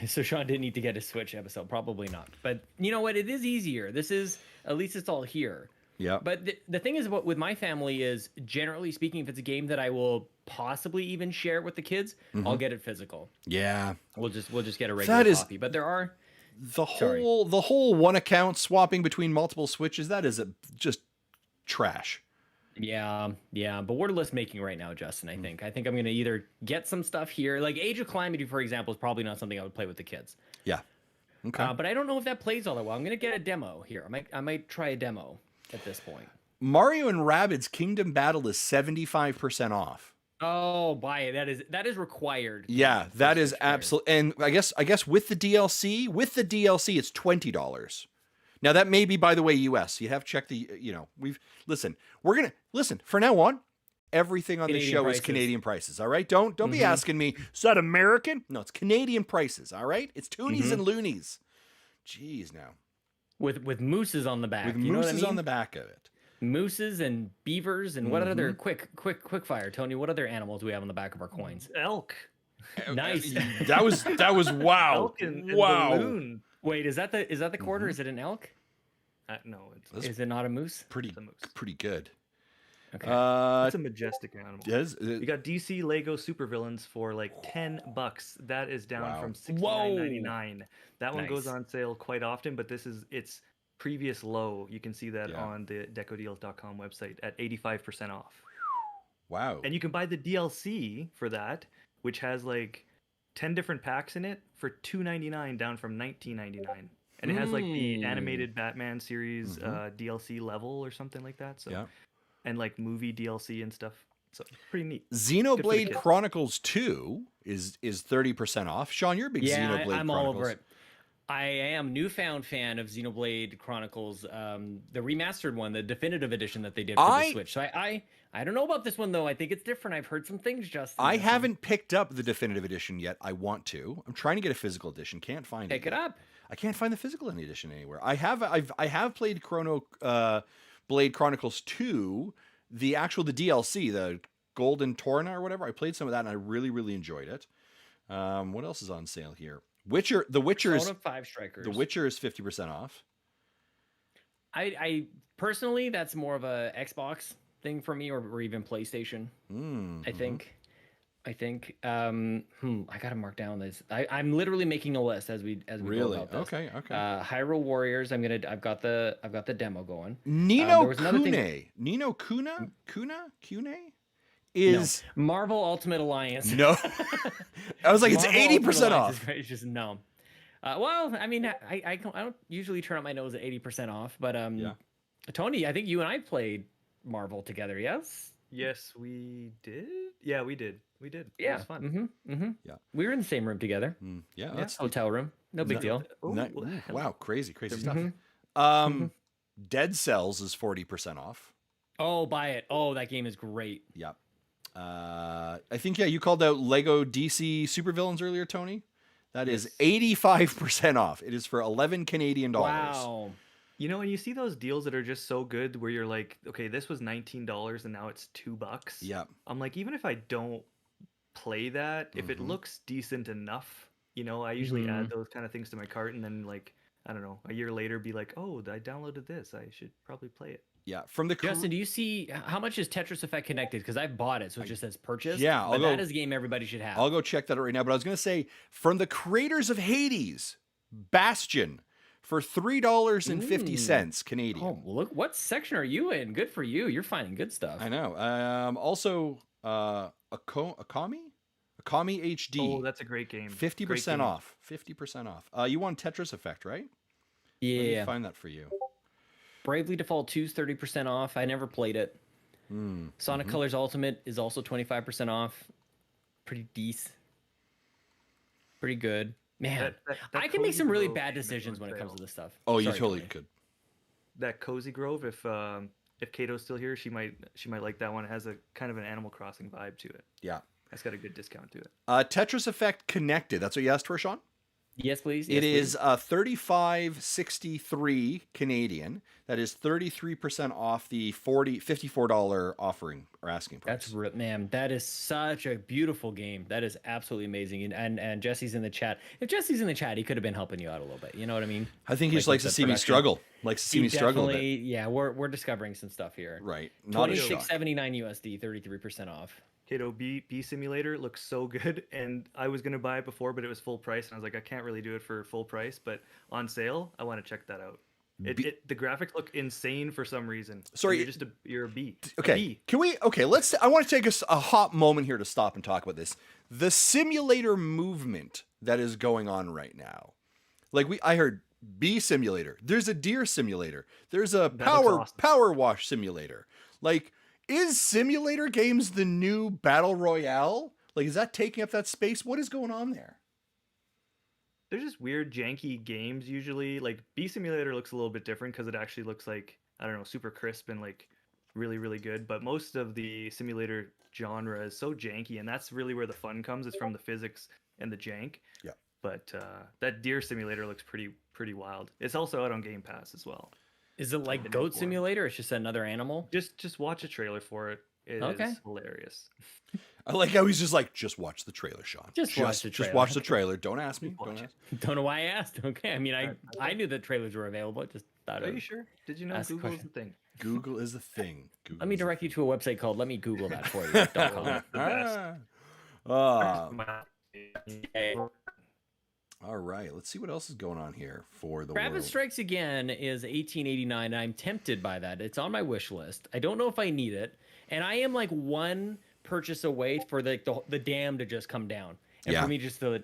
So Sean didn't need to get a Switch episode. Probably not. But you know what? It is easier. This is, at least it's all here. Yeah. But the thing is about with my family is, generally speaking, if it's a game that I will possibly even share with the kids, I'll get it physical. Yeah. We'll just get a regular copy. But there are the whole one account swapping between multiple Switches. That is just trash. Yeah. But we're list making right now, Justin. I think I'm going to either get some stuff here, like Age of Calamity, for example, is probably not something I would play with the kids. Yeah. Okay. But I don't know if that plays all that well. I'm gonna get a demo here. I might try a demo at this point. Mario and Rabbids Kingdom Battle is 75% off. Oh, buy it. That is required. Yeah, that is absolutely. And I guess with the DLC, it's $20. Now that may be, by the way, US. You have to check the. We're gonna listen from now on. Everything on Canadian this show prices. is Canadian prices. All right, don't be asking me, is that American? No, it's Canadian prices. All right, it's toonies and loonies. Jeez, now With mooses on the back. with you know mooses what I mean? on the back of it. Mooses and beavers and what other quick fire, Tony? What other animals do we have on the back of our coins? Elk. Nice. That was wow. Elk and wow. balloon. Wait, is that the quarter? Is it an elk? No, Is it not a moose? Pretty a moose. pretty good. Okay. It's a majestic animal. Yes. You got DC Lego supervillains for like $10. That is down Wow. from $69.99. That one goes Nice. on sale quite often, but this is its previous low. You can see that Yeah. on the decodeals.com website at 85% off. Wow. And you can buy the DLC for that, which has like 10 different packs in it for $2.99 down from $19.99. And it has like the animated Batman series DLC level or something like that. So Yeah. and like movie DLC and stuff. So pretty neat. Xenoblade kids. Chronicles 2 is 30% off. Sean, you're a big Xenoblade I'm Chronicles. all over it. I am newfound fan of Xenoblade Chronicles, the remastered one, the definitive edition that they did for the Switch. So I don't know about this one though. I think it's different. I've heard some things, Justin. I haven't picked up the definitive edition yet. I want to. I'm trying to get a physical edition. Can't find Pick it yet. up. I can't find the physical edition anywhere. I have played Blade Chronicles 2, the DLC, the Golden Torna or whatever. I played some of that and I really, really enjoyed it. What else is on sale here? The Witcher is Persona 5 Strikers. The Witcher is 50% off. I personally, that's more of a Xbox thing for me, or even PlayStation. I think. I gotta mark down this. I'm literally making a list as we go Really? about this. Okay. Hyrule Warriors. I've got the demo going. Nino there was another thing- Kune. Nino Kune is Marvel Ultimate Alliance. no. I was like, it's Marvel 80% Ultimate Alliance off. is great. It's just no. Well, I mean, I don't usually turn up my nose at 80% off, but Yeah. Tony, I think you and I played Marvel together. Yes. Yes, we did. Yeah, we did. We did. It Yeah. was fun. Yeah. We were in the same room together. Yeah, that's Hotel room. No big deal. wow, crazy stuff. Mm-hmm. Dead Cells is 40% off. Oh, buy it. Oh, that game is great. Yep. I think you called out Lego DC Supervillains earlier, Tony. That is 85% off. It is for 11 Canadian dollars. Wow. You know, when you see those deals that are just so good, where you're like, okay, this was $19 and now it's $2. Yep. I'm like, even if I don't play that, if it looks decent enough, I usually add those kind of things to my cart, and then like, I don't know, a year later, be like, oh, I downloaded this. I should probably play it. Yeah. From the Justin, do you see how much is Tetris Effect connected? Because I bought it, so it just says purchase. Yeah, but that is a game everybody should have. I'll go check that out right now. But I was going to say, from the creators of Hades, Bastion, for $3.50 Canadian. Oh, well, look, what section are you in? Good for you. You're finding good stuff. I know. Also, Akami HD. Oh, that's a great game. 50% off. 50% off. You want Tetris Effect, right? Let me Yeah. find that for you. Bravely Default 2 is 30% off. I never played it. Sonic Colors Ultimate is also 25% off. Pretty decent. Pretty good. Man, That I can make Cozy some really Grove bad game is decisions on when it comes sale. to this stuff. Oh, you Sorry, totally Tony. could. That Cozy Grove, if Kato's still here, she might like that one. It has a kind of an Animal Crossing vibe to it. Yeah. That's got a good discount to it. Tetris Effect Connected. That's what you asked for, Sean? Yes, please. It Yes, is $35.63 Canadian. That is 33% off the $54 offering or asking price. That's man, that is such a beautiful game. That is absolutely amazing. And Jesse's in the chat. If Jesse's in the chat, he could have been helping you out a little bit. You know what I mean? I think he just likes to see me struggle. Likes to see me struggle a bit. Yeah, we're discovering some stuff here. Right. Not a shock. $26.79 USD, 33% off. Kato Bee Simulator looks so good, and I was gonna buy it before, but it was full price, and I was like, I can't really do it for full price, but on sale, I want to check that out. The graphics look insane for some reason. Sorry, you're a bee. Okay. A bee. Can we? Okay. I want to take a hot moment here to stop and talk about this. The simulator movement that is going on right now. Like I heard bee simulator. There's a deer simulator. There's a That looks awesome. power wash simulator. Like, is simulator games the new battle royale? Like, is that taking up that space? What is going on there? They're just weird, janky games usually. Like Bee Simulator looks a little bit different because it actually looks like, I don't know, super crisp and like really, really good. But most of the simulator genre is so janky, and that's really where the fun comes. It's from the physics and the jank. Yeah. But that Deer Simulator looks pretty wild. It's also out on Game Pass as well. Is it like Goat Simulator? It's just another animal. Just watch a trailer for it. It is hilarious. I like how he's just like, just watch the trailer, Sean. Just watch the trailer. Just watch the trailer. Don't ask me. Don't know why I asked. Okay, I mean, I knew the trailers were available. Just thought. Are you sure? Did you know Google is the thing? Google is the thing. Let me direct you to a website called "Let me Google that for you." All right, let's see what else is going on here for the Rabbids world. Strikes Again is $18.89, and I'm tempted by that. It's on my wish list. I don't know if I need it, and I am like one purchase away for the dam to just come down, and for me just to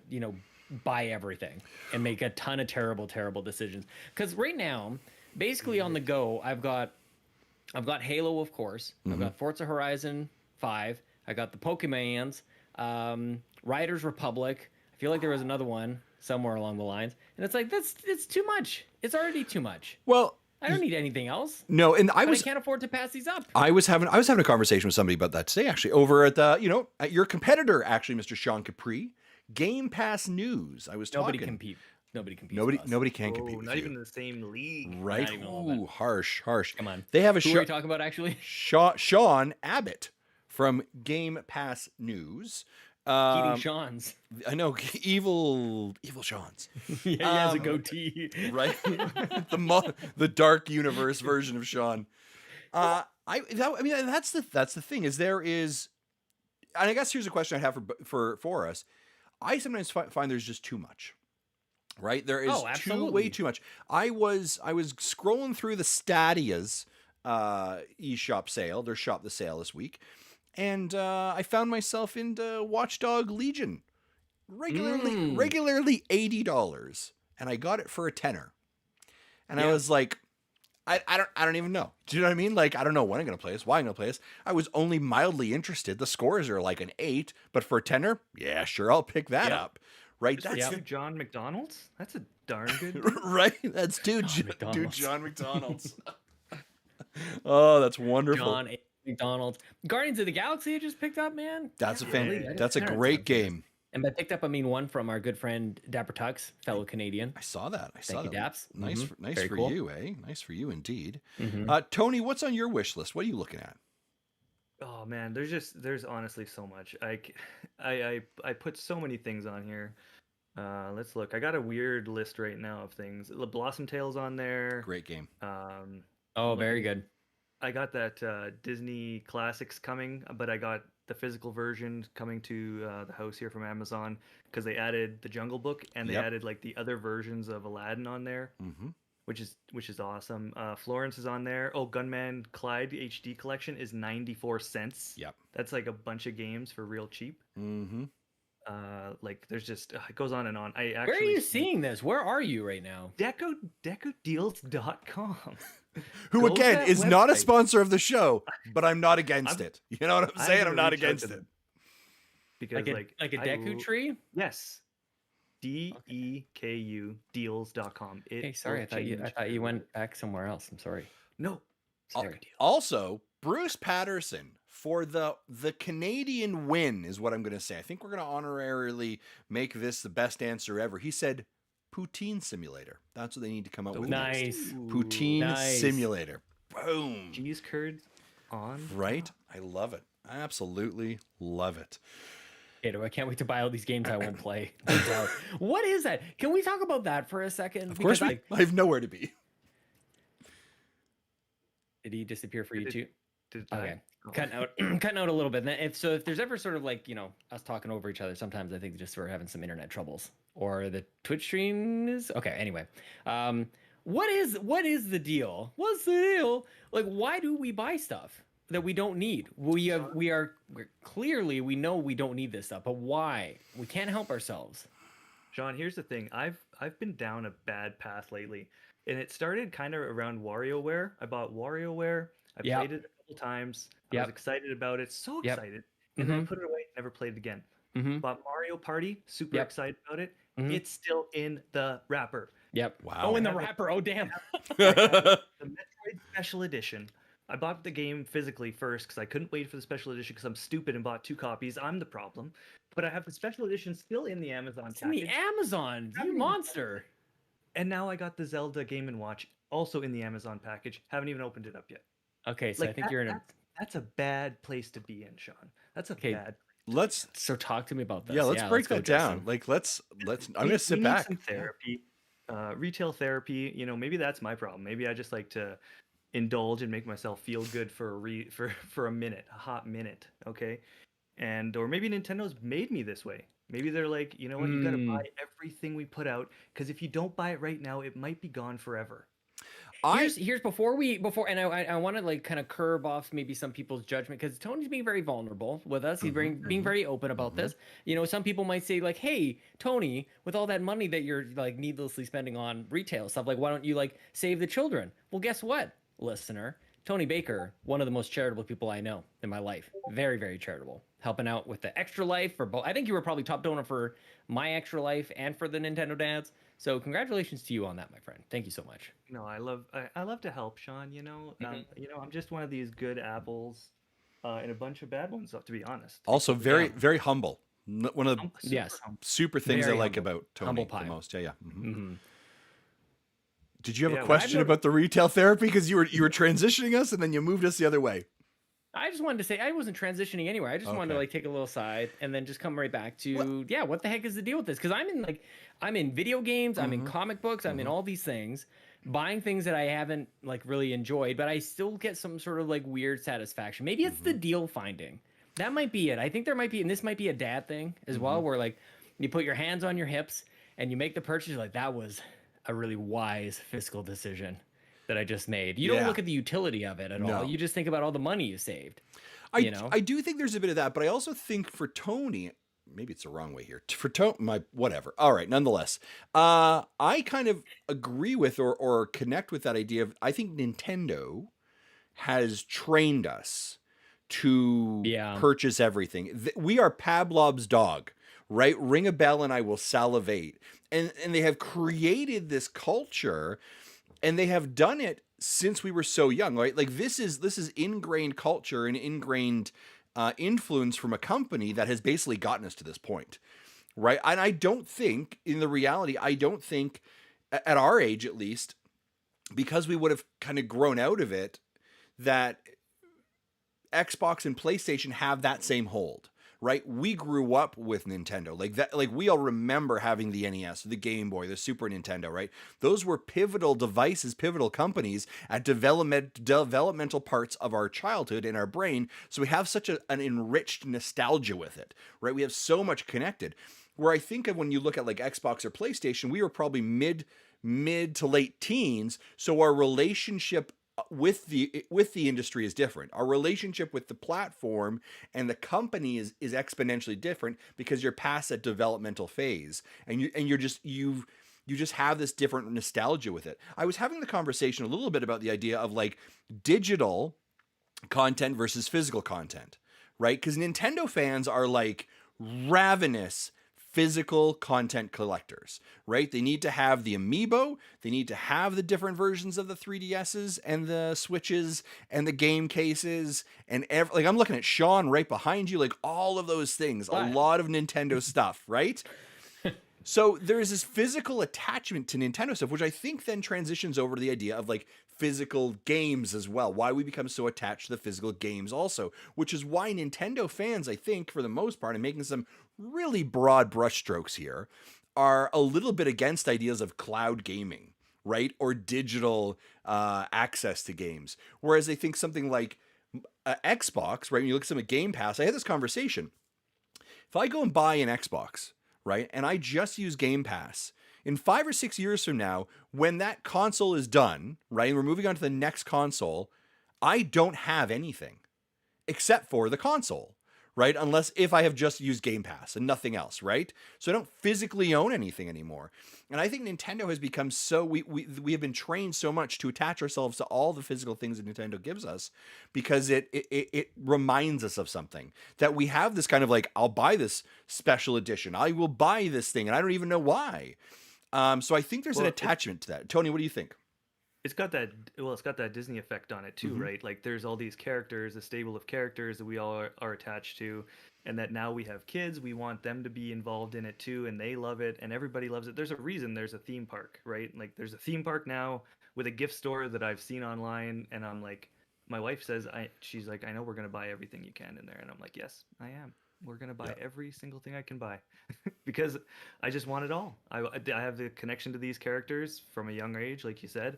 buy everything and make a ton of terrible decisions. Because right now, basically on the go, I've got Halo, of course. I've got Forza Horizon 5. I got the Pokemons, Riders Republic. I feel like there was another one somewhere along the lines, and it's like it's too much. It's already too much. Well, I don't need anything else. No, and I can't afford to pass these up. I was having a conversation with somebody about that today, actually, over at the at your competitor, actually, Mr. Sean Capri, Game Pass News. I was talking. Nobody competes. Nobody can compete. Not even in the same league. Right? Ooh, harsh. Come on. They have a Who are we talking about actually? Sean Abbott from Game Pass News. Eating Sean's. I know, evil Sean's. Yeah, he has a goatee. Right? the dark universe version of Sean. I mean that's the thing is there is, and I guess here's a question I have for us. I sometimes find there's just too much. Right? There is way too much. I was scrolling through the Stadia's eShop sale, their shop the sale this week. And I found myself into Watchdog Legion, regularly $80, and I got it for a tenner. And I was like, I don't even know. Do you know what I mean? Like, I don't know when I'm gonna play this, why I'm gonna play this. I was only mildly interested. The scores are like an 8, but for a tenner, yeah, sure, I'll pick that up. Right? That's two John McDonald's. That's a darn good deal. Right? That's John McDonald's. Oh, that's wonderful. John McDonald's. Guardians of the Galaxy I just picked up, man. That's that's a great game. And by picked up, I mean one from our good friend Dapper Tux, fellow Canadian. I saw that. Thank you, Daps. Nice for cool. you, eh? Nice for you indeed. Tony, what's on your wish list? What are you looking at? Oh man, there's honestly so much. I put so many things on here. Let's look. I got a weird list right now of things. The Blossom Tale's on there. Great game. Very good. I got that Disney Classics coming, but I got the physical version coming to the house here from Amazon because they added the Jungle Book and they added like the other versions of Aladdin on there, which is awesome. Florence is on there. Oh, Gunman Clyde HD collection is 94 cents. Yep, that's like a bunch of games for real cheap. Like there's just it goes on and on. Where are you seeing this? Where are you right now? DecoDeals.com. Who again is not a sponsor of the show, but I'm not against it. You know what I'm saying? I'm not against it. Because like a Deku tree? Yes. DEKU deals.com. Hey, sorry, I thought you went back somewhere else. I'm sorry. No. Also, Bruce Patterson for the Canadian win is what I'm going to say. I think we're going to honorarily make this the best answer ever. He said Poutine Simulator. That's what they need to come up with. Nice. Poutine Simulator. Boom. Cheese curds on. Right? I love it. I absolutely love it. I can't wait to buy all these games I won't play. What is that? Can we talk about that for a second? Of course, I have nowhere to be. Did he disappear for you too? Okay. Cutting out a little bit. If there's ever sort of like, us talking over each other, sometimes I think just we're having some internet troubles or the Twitch stream is okay. Anyway, what is the deal? What's the deal? Like, why do we buy stuff that we don't need? We know we don't need this stuff, but why? We can't help ourselves. Sean, here's the thing. I've been down a bad path lately, and it started kind of around WarioWare. I bought WarioWare. I Yep. played it a couple times. I was Yep. excited about it, so Yep. excited, and then I put it away, never played it again. Mm-hmm. Bought Mario Party, super Yep. excited about it. Mhm. It's still in the wrapper. Yep. Wow. Oh, in the I have it. wrapper. Oh, damn. I have the Metroid Special Edition. I bought the game physically first because I couldn't wait for the special edition because I'm stupid and bought 2 copies. I'm the problem. But I have the special edition still in the Amazon It's in the package. Amazon. You Haven't- monster. And now I got the Zelda Game & Watch also in the Amazon package. Haven't even opened it up yet. Okay, so I think you're in a. That's a bad place to be in, Sean. That's a Okay. bad. Let's So talk to me about this. let's break go, that down. Justin. Like let's I'm We- gonna sit we need back. Some therapy, retail therapy. You know, maybe that's my problem. Maybe I just like to indulge and make myself feel good for a minute, a hot minute. Okay, or maybe Nintendo's made me this way. Maybe they're like, you know what, you gotta buy everything we put out because if you don't buy it right now, it might be gone forever. Here's before and I want to like kind of curb off maybe some people's judgment because Tony's being very vulnerable with us. He's being very open about this. You know, some people might say like, "Hey, Tony, with all that money that you're like needlessly spending on retail stuff, like why don't you like save the children?" Well, guess what, listener? Tony Baker, one of the most charitable people I know in my life. Very, very charitable. Helping out with the Extra Life for both. I think you were probably top donor for my Extra Life and for the Nintendo Dads. So congratulations to you on that, my friend. Thank you so much. No, I love to help, Sean. You know, I'm just one of these good apples, and a bunch of bad ones, to be honest. Also very very humble. One of the Yes. super things Very I like humble. about Tony Humble the pie. most. Yeah. Mm-hmm. Did you have Yeah, a well, question about the retail therapy? Because you were transitioning us and then you moved us the other way. I just wanted to say I wasn't transitioning anywhere. I just wanted to Okay. like take a little side and then just come right back to what the heck is the deal with this? Because I'm in video games, I'm in comic books, I'm in all these things, buying things that I haven't like really enjoyed, but I still get some sort of like weird satisfaction. Maybe it's the deal finding. That might be it. I think there might be, and this might be a dad thing as well, where like you put your hands on your hips and you make the purchase. You're like, that was a really wise fiscal decision that I just made. You don't look at the utility of it at all. You just think about all the money you saved. I do think there's a bit of that, but I also think for Tony, maybe it's the wrong way here. For Tony, whatever. All right, nonetheless, I kind of agree with or connect with that idea of I think Nintendo has trained us to purchase everything. We are Pavlov's dog, right? Ring a bell and I will salivate. And they have created this culture, and they have done it since we were so young, right? Like this is ingrained culture and ingrained influence from a company that has basically gotten us to this point, right? And I don't think, in the reality, at our age at least, because we would have kind of grown out of it, that Xbox and PlayStation have that same hold. Right, we grew up with Nintendo, like that. Like we all remember having the NES, the Game Boy, the Super Nintendo. Right, those were pivotal devices, pivotal companies at developmental parts of our childhood and our brain. So we have such an enriched nostalgia with it. Right, we have so much connected. Where I think of when you look at like Xbox or PlayStation, we were probably mid to late teens. So our relationship with the industry is different. Our relationship with the platform and the company is exponentially different because you're past that developmental phase, and you just have this different nostalgia with it. I was having the conversation a little bit about the idea of like digital content versus physical content, right? Because Nintendo fans are like ravenous physical content collectors, right? They need to have the amiibo, they need to have the different versions of the 3DSs and the Switches and the game cases and like I'm looking at Sean right behind you, like all of those things, a lot of Nintendo stuff, right? So there's this physical attachment to Nintendo stuff, which I think then transitions over to the idea of like physical games as well. Why we become so attached to the physical games also, which is why Nintendo fans, I think, for the most part, and making some really broad brushstrokes here, are a little bit against ideas of cloud gaming, right? Or digital access to games. Whereas I think something like Xbox, right? When you look at some of Game Pass, I had this conversation. If I go and buy an Xbox, right, and I just use Game Pass, in 5 or 6 years from now, when that console is done, right, and we're moving on to the next console, I don't have anything except for the console, right? Unless if I have just used Game Pass and nothing else, right? So I don't physically own anything anymore. And I think Nintendo has become so we have been trained so much to attach ourselves to all the physical things that Nintendo gives us because it reminds us of something that we have this kind of like, I'll buy this special edition. I will buy this thing and I don't even know why. So I think there's an attachment to that. Tony, what do you think? It's got that Disney effect on it too, right? Like there's all these characters, a stable of characters that we all are attached to, and that now we have kids, we want them to be involved in it too, and they love it, and everybody loves it. There's a reason there's a theme park, right? Like there's a theme park now with a gift store that I've seen online, and I'm like, my wife says, she's like, I know we're gonna buy everything you can in there, and I'm like, yes, I am. We're gonna buy every single thing I can buy because I just want it all. I have the connection to these characters from a young age, like you said.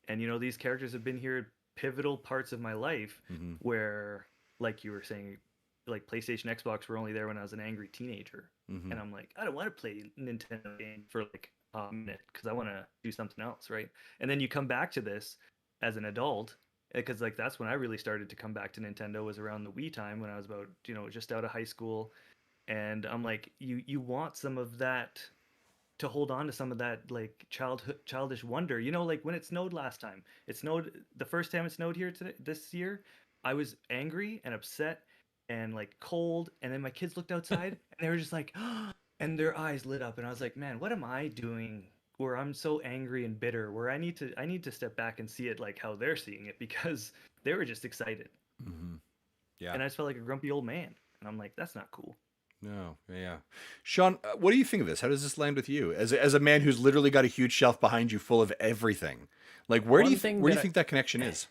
And, these characters have been here at pivotal parts of my life where, like you were saying, like PlayStation, Xbox were only there when I was an angry teenager. And I'm like, I don't want to play Nintendo game for like a minute because I want to do something else, right? And then you come back to this as an adult because like that's when I really started to come back to Nintendo was around the Wii time when I was about, just out of high school. And I'm like, you want some of that to hold on to some of that like childish wonder, like when it snowed last time. It snowed the first time it snowed here this year. I was angry and upset and like cold, and then my kids looked outside and they were just like, and their eyes lit up, and I was like, man, what am I doing? Where I'm so angry and bitter, where I need to step back and see it like how they're seeing it because they were just excited. Yeah, and I just felt like a grumpy old man, and I'm like, that's not cool. No, yeah. Sean, what do you think of this? How does this land with you as a man who's literally got a huge shelf behind you full of everything? Like, where do you think that connection is?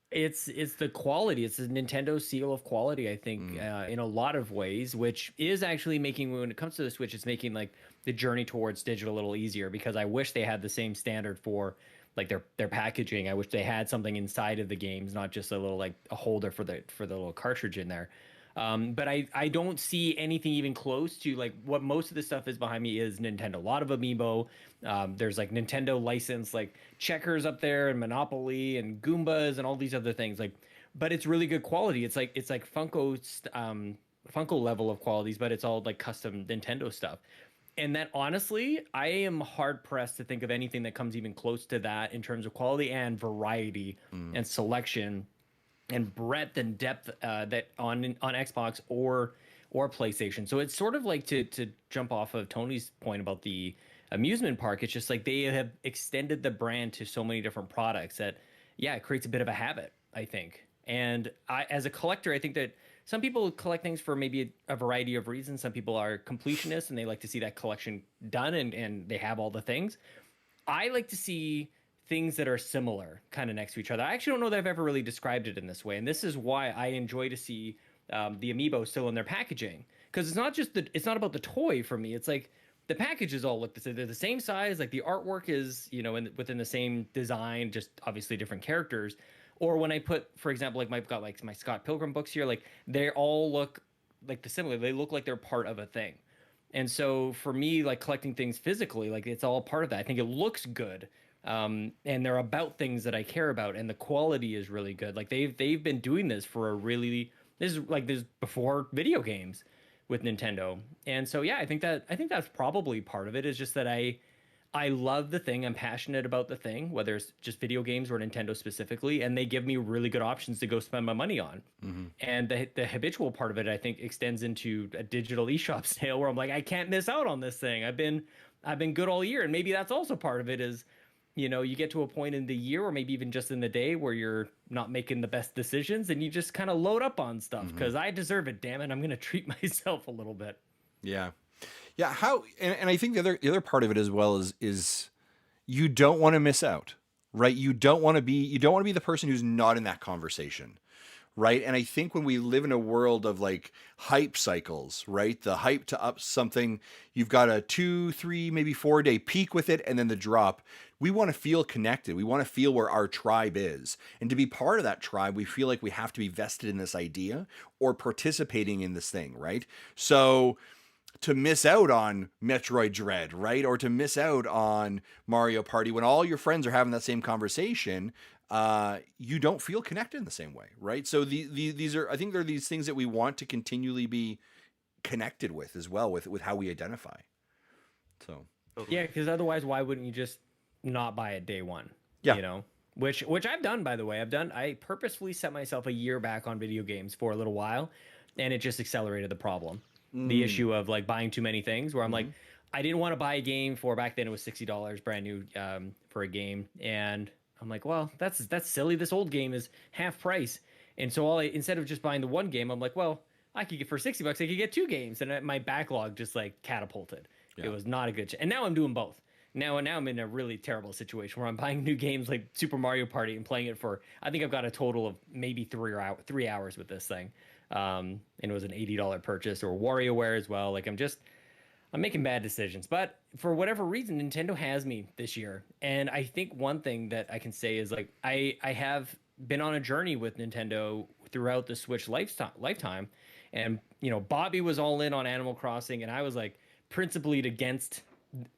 It's the quality. It's the Nintendo seal of quality, I think, in a lot of ways, which is actually making, when it comes to the Switch, it's making like the journey towards digital a little easier because I wish they had the same standard for like their packaging. I wish they had something inside of the games, not just a little like a holder for the little cartridge in there. But I don't see anything even close to like what most of the stuff is behind me is Nintendo. A lot of Amiibo. There's like Nintendo licensed like checkers up there and Monopoly and Goombas and all these other things. Like, but it's really good quality. It's like Funko level of qualities, but it's all like custom Nintendo stuff. And that honestly, I am hard pressed to think of anything that comes even close to that in terms of quality and variety and selection and breadth and depth that on Xbox or PlayStation. So it's sort of like to jump off of Tony's point about the amusement park. It's just like they have extended the brand to so many different products that, yeah, it creates a bit of a habit, I think. And I, as a collector, I think that some people collect things for maybe a variety of reasons. Some people are completionists and they like to see that collection done and they have all the things. I like to see things that are similar kind of next to each other. I actually don't know that I've ever really described it in this way. And this is why I enjoy to see the Amiibo still in their packaging. Because it's not about the toy for me. It's like the packages all look the same. They're the same size. Like the artwork is, within the same design, just obviously different characters. Or when I put, for example, like I've got like my Scott Pilgrim books here, like they all look like similar. They look like they're part of a thing. And so for me, like collecting things physically, like it's all part of that. I think it looks good. And they're about things that I care about, and the quality is really good. Like they've been doing this for this is before video games with Nintendo. And so yeah, I think that's probably part of it, is just that I love the thing. I'm passionate about the thing, whether it's just video games or Nintendo specifically, and they give me really good options to go spend my money on. And the habitual part of it, I think, extends into a digital eShop sale where I'm like, I can't miss out on this thing. I've been good all year, and maybe that's also part of it is, you get to a point in the year or maybe even just in the day where you're not making the best decisions and you just kind of load up on stuff because I deserve it. Damn it. I'm going to treat myself a little bit. Yeah. Yeah. And I think the other part of it as well is you don't want to miss out, right? You don't want to be the person who's not in that conversation. Right. And I think when we live in a world of like hype cycles, right? The hype to up something, you've got a 2, 3, maybe 4 day peak with it and then the drop. We want to feel connected. We want to feel where our tribe is. And to be part of that tribe, we feel like we have to be vested in this idea or participating in this thing, right? So to miss out on Metroid Dread, right? Or to miss out on Mario Party when all your friends are having that same conversation, you don't feel connected in the same way, right? So these are, I think they're these things that we want to continually be connected with as well, with how we identify. So yeah, because otherwise, why wouldn't you just not buy it day one? Yeah. You know, which I've done, by the way. I purposefully set myself a year back on video games for a little while, and it just accelerated the problem. The issue of like buying too many things, where I'm like, I didn't want to buy a game for, back then it was $60 brand new for a game, and I'm like, well, that's silly. This old game is half price, and so instead of just buying the one game, I'm like, well, I could get for $60, I could get 2 games, and my backlog just like catapulted. Yeah. It was not a good and now I'm doing both. Now I'm in a really terrible situation where I'm buying new games like Super Mario Party and playing it for, I think I've got a total of maybe 3 hours with this thing. And it was an $80 purchase, or WarioWare as well. Like I'm making bad decisions, but for whatever reason, Nintendo has me this year. And I think one thing that I can say is like, I have been on a journey with Nintendo throughout the Switch lifetime. And, you know, Bobby was all in on Animal Crossing, and I was like principally against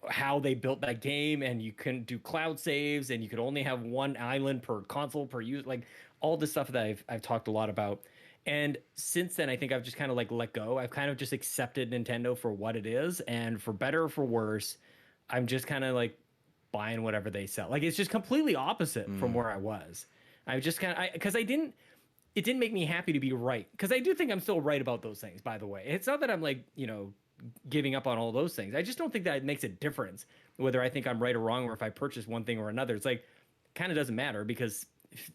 how they built that game, and you couldn't do cloud saves, and you could only have one island per console per use, like all the stuff that I've talked a lot about. And since then, I think I've just kind of like let go. I've kind of just accepted Nintendo for what it is, and for better or for worse, I'm just kind of like buying whatever they sell. Like it's just completely opposite from where I was. I just kind of, because it didn't make me happy to be right, because I do think I'm still right about those things, by the way. It's not that I'm like, you know, giving up on all those things. I just don't think that it makes a difference whether I think I'm right or wrong, or if I purchase one thing or another. It's like, kind of doesn't matter, because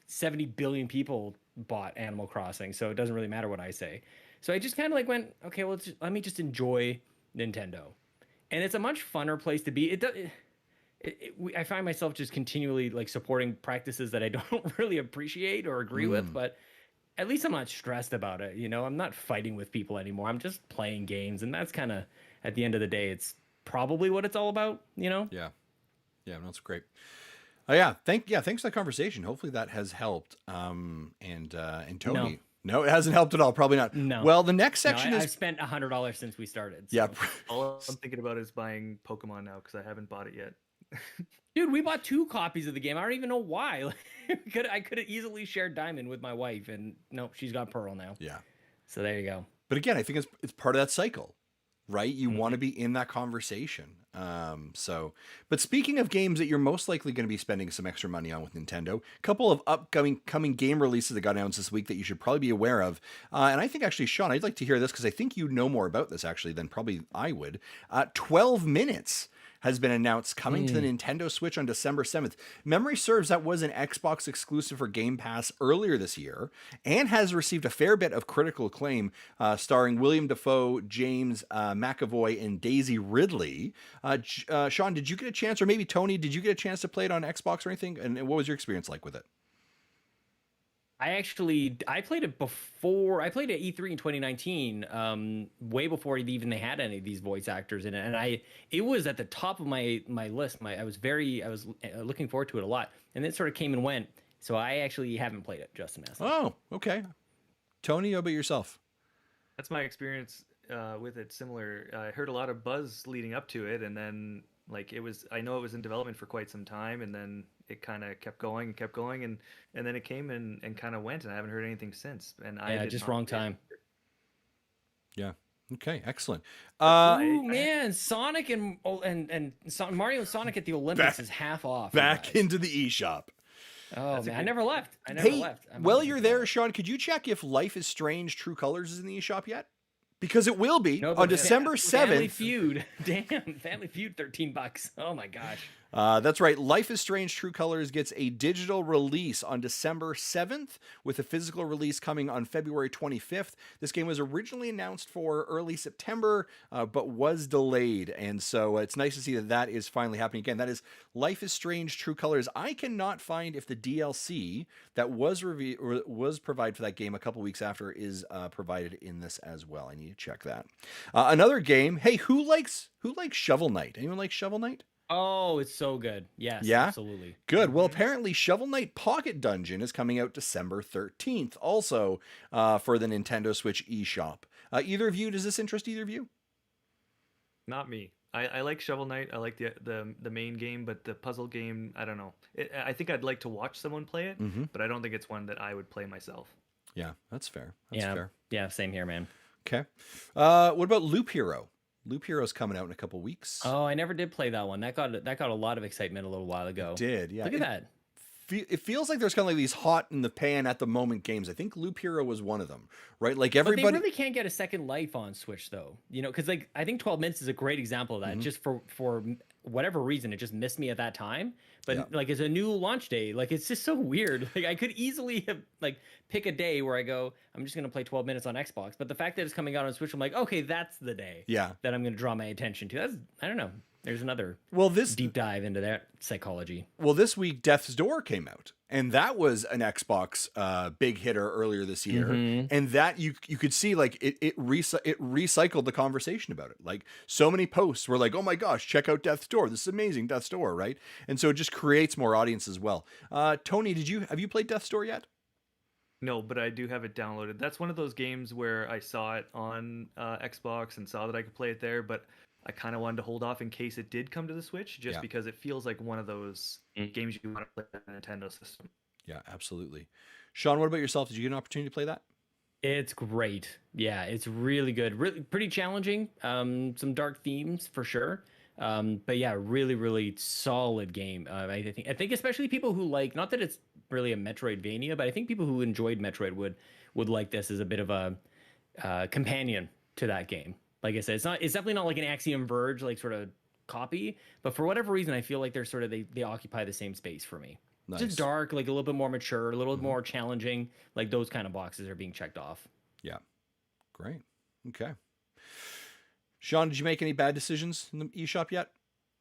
70 billion people bought Animal Crossing, so it doesn't really matter what I say. So I just kind of like went, okay, well, let me just enjoy Nintendo. And it's a much funner place to be. I find myself just continually like supporting practices that I don't really appreciate or agree with, but at least I'm not stressed about it. You know, I'm not fighting with people anymore. I'm just playing games, and that's kind of, at the end of the day, it's probably what it's all about, you know? Yeah. Yeah, that's great. Thanks for that conversation. Hopefully that has helped. And Tony. No, it hasn't helped at all. Probably not. No. Well, the next section is... I've spent $100 since we started. So. Yeah. All I'm thinking about is buying Pokemon now, because I haven't bought it yet. Dude, we bought 2 copies of the game. I don't even know why. I could have easily shared Diamond with my wife, and no, she's got Pearl now. Yeah. So there you go. But again, I think it's part of that cycle, right? You want to be in that conversation. But speaking of games that you're most likely going to be spending some extra money on with Nintendo, a couple of coming game releases that got announced this week that you should probably be aware of. And I think actually, Sean, I'd like to hear this, because I think you know more about this actually than probably I would. 12 Minutes has been announced, coming to the Nintendo Switch on December 7th. Memory serves, that was an Xbox exclusive for Game Pass earlier this year, and has received a fair bit of critical acclaim, starring William Dafoe, James McAvoy, and Daisy Ridley. Sean, did you get a chance, or maybe Tony, did you get a chance to play it on Xbox or anything? And what was your experience like with it? I played it before. I played it at E3 in 2019, way before they had any of these voice actors in it, and it was at the top of my list. I was looking forward to it a lot, and then it sort of came and went. So I actually haven't played it, Justin. Oh, okay. Tony, how about yourself? That's my experience with it. Similar. I heard a lot of buzz leading up to it, and then like I know it was in development for quite some time, and then it kind of kept going, and then it came and kind of went, and I haven't heard anything since. And just wrong time. Yeah. Okay. Excellent. Man, Sonic and Mario and Sonic at the Olympics is half off. Back into the eShop. Oh man, I never left. Well, you're there, Sean. Could you check if Life is Strange: True Colors is in the eShop yet? Because it will be on December 7th. Family Feud. Damn, Family Feud, $13. Oh my gosh. That's right. Life is Strange True Colors gets a digital release on December 7th, with a physical release coming on February 25th. This game was originally announced for early September, but was delayed. And so it's nice to see that is finally happening again. That is Life is Strange True Colors. I cannot find if the DLC that was provided for that game a couple weeks after is provided in this as well. I need to check that. Another game. Hey, who likes Shovel Knight? Anyone like Shovel Knight? Oh, it's so good. Yes, yeah? Absolutely. Good. Well, apparently Shovel Knight Pocket Dungeon is coming out December 13th, also for the Nintendo Switch eShop. Does this interest either of you? Not me. I like Shovel Knight. I like the main game, but the puzzle game, I don't know. I think I'd like to watch someone play it, but I don't think it's one that I would play myself. Yeah, that's fair. That's fair. Yeah, same here, man. Okay. What about Loop Hero? Loop Hero's coming out in a couple weeks. Oh, I never did play that one. That got a lot of excitement a little while ago. It did, yeah. Look at that. It feels like there's kind of like these hot in the pan at the moment games. I think Loop Hero was one of them, right? Like everybody. But they really can't get a second life on Switch though, you know, because like I think 12 Minutes is a great example of that. Just for whatever reason, it just missed me at that time. But like as a new launch day, like it's just so weird. Like I could easily have like pick a day where I go, I'm just gonna play 12 Minutes on Xbox. But the fact that it's coming out on Switch, I'm like, okay, that's the day. That I'm gonna draw my attention to. That's I don't know. There's another deep dive into that psychology. Well, this week Death's Door came out, and that was an Xbox big hitter earlier this year. And that you could see like it recycled the conversation about it. Like so many posts were like, "Oh my gosh, check out Death's Door! This is amazing, Death's Door!" Right? And so it just creates more audience as well. Tony, have you played Death's Door yet? No, but I do have it downloaded. That's one of those games where I saw it on Xbox and saw that I could play it there, but I kind of wanted to hold off in case it did come to the Switch, just because it feels like one of those games you want to play on a Nintendo system. Yeah, absolutely. Sean, what about yourself? Did you get an opportunity to play that? It's great. Yeah, it's really good. Really pretty challenging. Some dark themes for sure. But yeah, really, really solid game. I think especially people who like, not that it's really a Metroidvania, but I think people who enjoyed Metroid would like this as a bit of a companion to that game. Like I said, it's definitely not like an Axiom Verge like sort of copy, but for whatever reason, I feel like they're sort of they occupy the same space for me. Nice. Just dark, like a little bit more mature, a little more challenging. Like those kind of boxes are being checked off. Yeah, great. Okay. Sean, did you make any bad decisions in the eShop yet?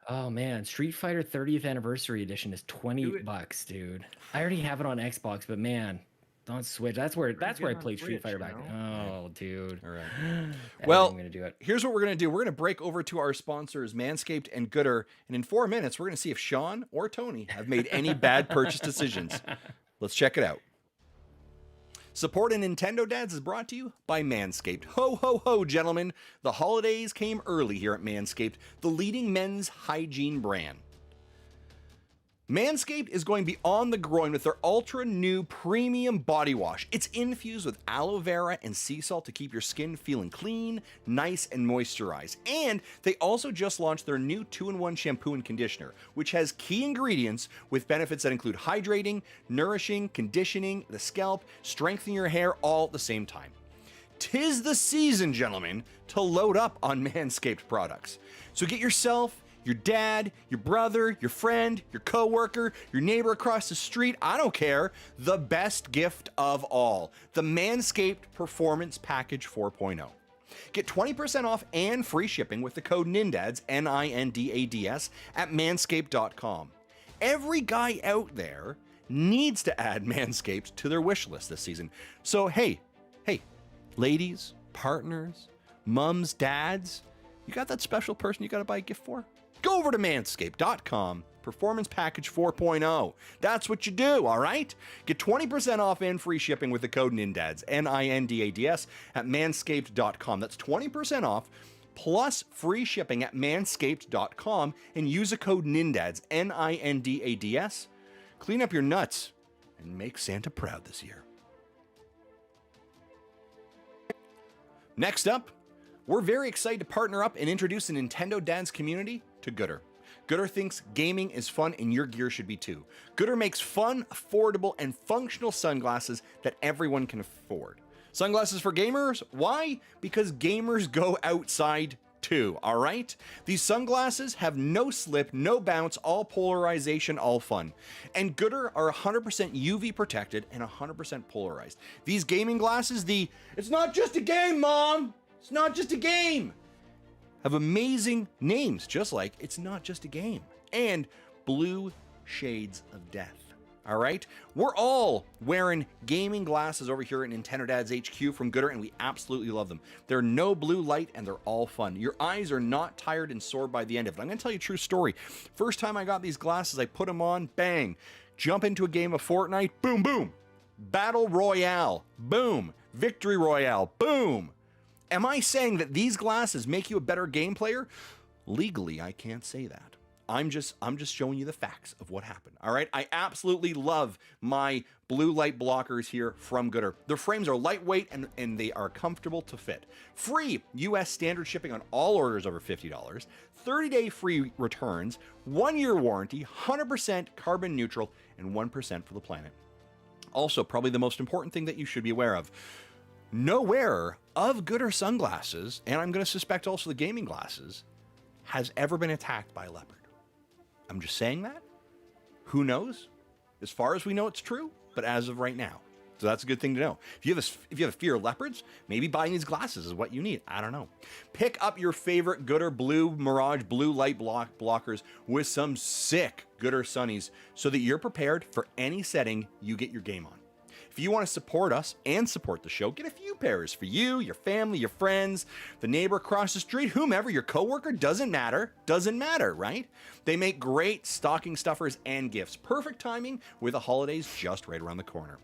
Oh man, Street Fighter 30th Anniversary Edition is $20, dude. I already have it on Xbox, but man, on Switch. That's where I played Street Fighter back then. Oh, dude. All right. Well, I'm gonna do it. Here's what we're gonna do. We're gonna break over to our sponsors, Manscaped and Gooder, and in 4 minutes, we're gonna see if Sean or Tony have made any bad purchase decisions. Let's check it out. Support in Nintendo Dads is brought to you by Manscaped. Ho, ho, ho, gentlemen. The holidays came early here at Manscaped, the leading men's hygiene brand. Manscaped is going to be on the groin with their ultra new premium body wash. It's infused with aloe vera and sea salt to keep your skin feeling clean, nice, and moisturized. And they also just launched their new 2-in-1 shampoo and conditioner, which has key ingredients with benefits that include hydrating, nourishing, conditioning the scalp, strengthening your hair all at the same time. 'Tis the season, gentlemen, to load up on Manscaped products. So get yourself, your dad, your brother, your friend, your coworker, your neighbor across the street, I don't care, the best gift of all, the Manscaped Performance Package 4.0. Get 20% off and free shipping with the code NINDADS, NINDADS, at manscaped.com. Every guy out there needs to add Manscaped to their wish list this season. So hey, ladies, partners, mums, dads, you got that special person you got to buy a gift for? Go over to manscaped.com, Performance Package 4.0. That's what you do, all right? Get 20% off and free shipping with the code NINDADS, NINDADS, at manscaped.com. That's 20% off plus free shipping at manscaped.com and use the code NINDADS, NINDADS. Clean up your nuts and make Santa proud this year. Next up, we're very excited to partner up and introduce the Nintendo Dads community to Gooder. Gooder thinks gaming is fun and your gear should be too. Gooder makes fun, affordable, and functional sunglasses that everyone can afford. Sunglasses for gamers? Why? Because gamers go outside too, all right? These sunglasses have no slip, no bounce, all polarization, all fun. And Gooder are 100% UV protected and 100% polarized. These gaming glasses, it's not just a game, Mom! It's not just a game! Have amazing names, just like It's Not Just a Game. And Blue Shades of Death. All right? We're all wearing gaming glasses over here at Nintendo Dads HQ from Gooder, and we absolutely love them. They're no blue light, and they're all fun. Your eyes are not tired and sore by the end of it. I'm going to tell you a true story. First time I got these glasses, I put them on, bang. Jump into a game of Fortnite, boom, boom. Battle Royale, boom. Victory Royale, boom. Am I saying that these glasses make you a better game player? Legally, I can't say that. I'm just showing you the facts of what happened. All right. I absolutely love my blue light blockers here from Gooder. Their frames are lightweight and they are comfortable to fit. Free US standard shipping on all orders over $50, 30-day free returns, 1-year warranty, 100% carbon neutral, and 1% for the planet. Also, probably the most important thing that you should be aware of. No wearer of Gooder sunglasses, and I'm going to suspect also the gaming glasses, has ever been attacked by a leopard. I'm just saying that. Who knows? As far as we know, it's true, but as of right now. So that's a good thing to know. If you have a fear of leopards, maybe buying these glasses is what you need. I don't know. Pick up your favorite Gooder Blue Mirage blue light blockers with some sick Gooder Sunnies so that you're prepared for any setting you get your game on. If you want to support us and support the show, get a few pairs for you, your family, your friends, the neighbor across the street, whomever, your coworker, doesn't matter, right? They make great stocking stuffers and gifts. Perfect timing with the holidays just right around the corner.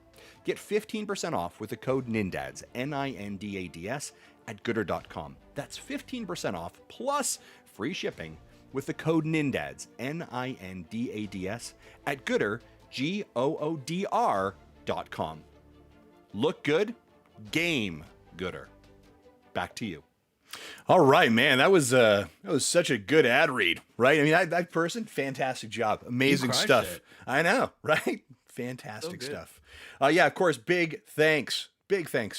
Get 15% off with the code NINDADS, NINDADS, at Gooder.com. That's 15% off plus free shipping with the code NINDADS, NINDADS, at Gooder, GOODR.com. Look good, game gooder. Back to you. All right, man. That was such a good ad read, right? I mean, that person, fantastic job, amazing stuff. I know, right? Fantastic stuff. Yeah, of course. Big thanks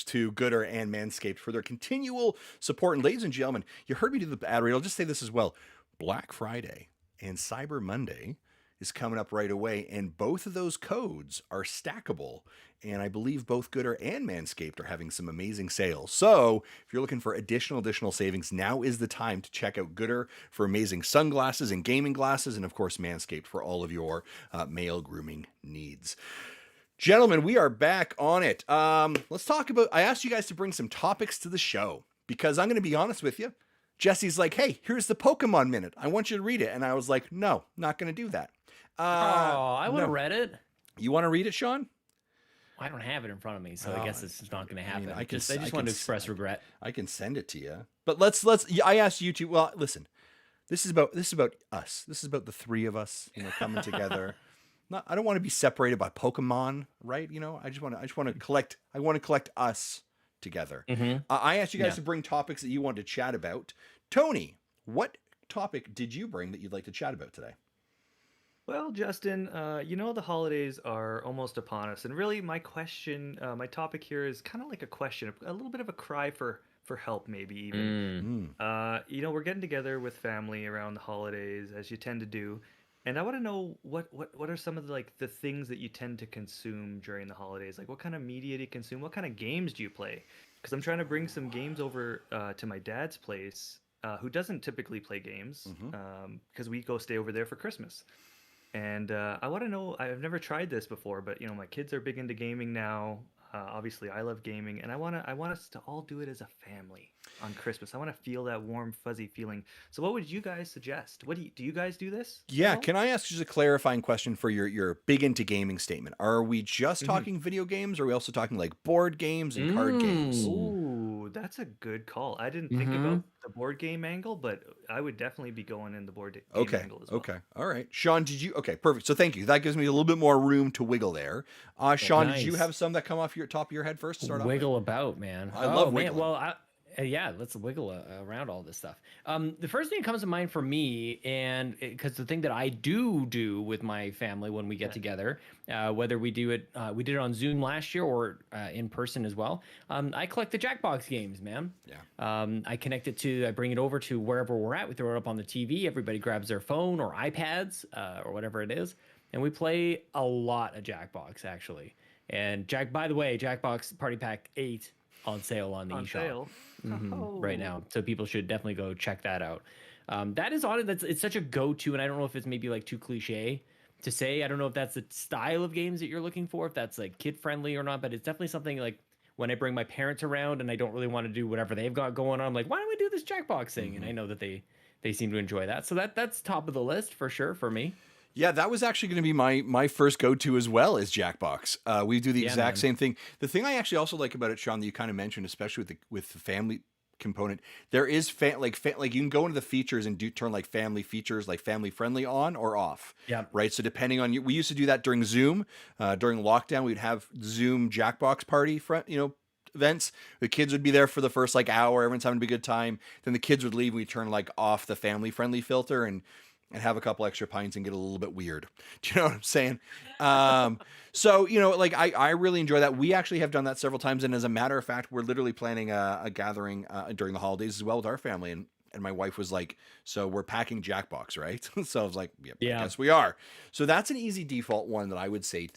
to Gooder and Manscaped for their continual support. And ladies and gentlemen, you heard me do the ad read. I'll just say this as well. Black Friday and Cyber Monday is coming up right away, and both of those codes are stackable, and I believe both Gooder and Manscaped are having some amazing sales. So if you're looking for additional savings, now is the time to check out Gooder for amazing sunglasses and gaming glasses, and of course Manscaped for all of your male grooming needs. Gentlemen, we are back on it. Let's talk about, I asked you guys to bring some topics to the show, because I'm going to be honest with you. Jesse's like, hey, here's the Pokemon Minute. I want you to read it. And I was like, no, not going to do that. I would have read it. You want to read it, Sean? I don't have it in front of me, so I guess it's not going to happen. I just I want to express regret. I can send it to you. But let's. I asked you to. Well, listen. This is about us. This is about the three of us, coming together. I don't want to be separated by Pokemon, right? I just want to collect. I want to collect us together. Mm-hmm. I asked you guys to bring topics that you wanted to chat about. Tony, what topic did you bring that you'd like to chat about today? Well, Justin, the holidays are almost upon us, and really, my topic here is kind of like a question, a little bit of a cry for help, maybe even. We're getting together with family around the holidays, as you tend to do, and I want to know what are some of the things that you tend to consume during the holidays? Like, what kind of media do you consume? What kind of games do you play? Because I'm trying to bring some games over to my dad's place, who doesn't typically play games, because we go stay over there for Christmas. And I want to know, I've never tried this before, but my kids are big into gaming now. Obviously, I love gaming, and I want us to all do it as a family on Christmas. I want to feel that warm, fuzzy feeling. So, what would you guys suggest? What do you guys do this? Yeah, can I ask just a clarifying question for your big into gaming statement? Are we just talking video games, or are we also talking like board games and card games? Ooh, that's a good call. I didn't think about the board game angle, but I would definitely be going in the board game angle as well. Okay, all right. Sean, okay, perfect. So thank you. That gives me a little bit more room to wiggle there. Sean, did you have some that come off your top of your head first to start wiggle off with? About, man. I love wiggling. Well, yeah, let's wiggle around all this stuff. The first thing that comes to mind for me, and because the thing that I do with my family when we get together, whether we do it, we did it on Zoom last year or in person as well. I collect the Jackbox games, man. Yeah. I bring it over to wherever we're at. We throw it up on the TV. Everybody grabs their phone or iPads or whatever it is, and we play a lot of Jackbox actually. And by the way, Jackbox Party Pack 8 on sale on the eShop right now, so people should definitely go check that out. That is on it. It's such a go-to, and I don't know if it's maybe like too cliche to say. I don't know if that's the style of games that you're looking for, if that's like kid friendly or not, but it's definitely something like when I bring my parents around and I don't really want to do whatever they've got going on, I'm like, why don't we do this Jackbox thing? And I know that they seem to enjoy that, so that's top of the list for sure for me. Yeah, that was actually going to be my first go-to as well as Jackbox. We do the exact same thing. The thing I actually also like about it, Sean, that you kind of mentioned, especially with the family component. There is like you can go into the features and turn like family features, like family friendly, on or off. Yeah. Right. So depending on you, we used to do that during Zoom. During lockdown, we'd have Zoom Jackbox party events. The kids would be there for the first like hour. Everyone's having a good time. Then the kids would leave. We turn like off the family friendly filter and have a couple extra pints and get a little bit weird. Do you know what I'm saying? So, like I really enjoy that. We actually have done that several times. And as a matter of fact, we're literally planning a gathering during the holidays as well with our family. And my wife was like, so we're packing Jackbox, right? So I was like, yep, yeah, I guess we are. So that's an easy default one that I would say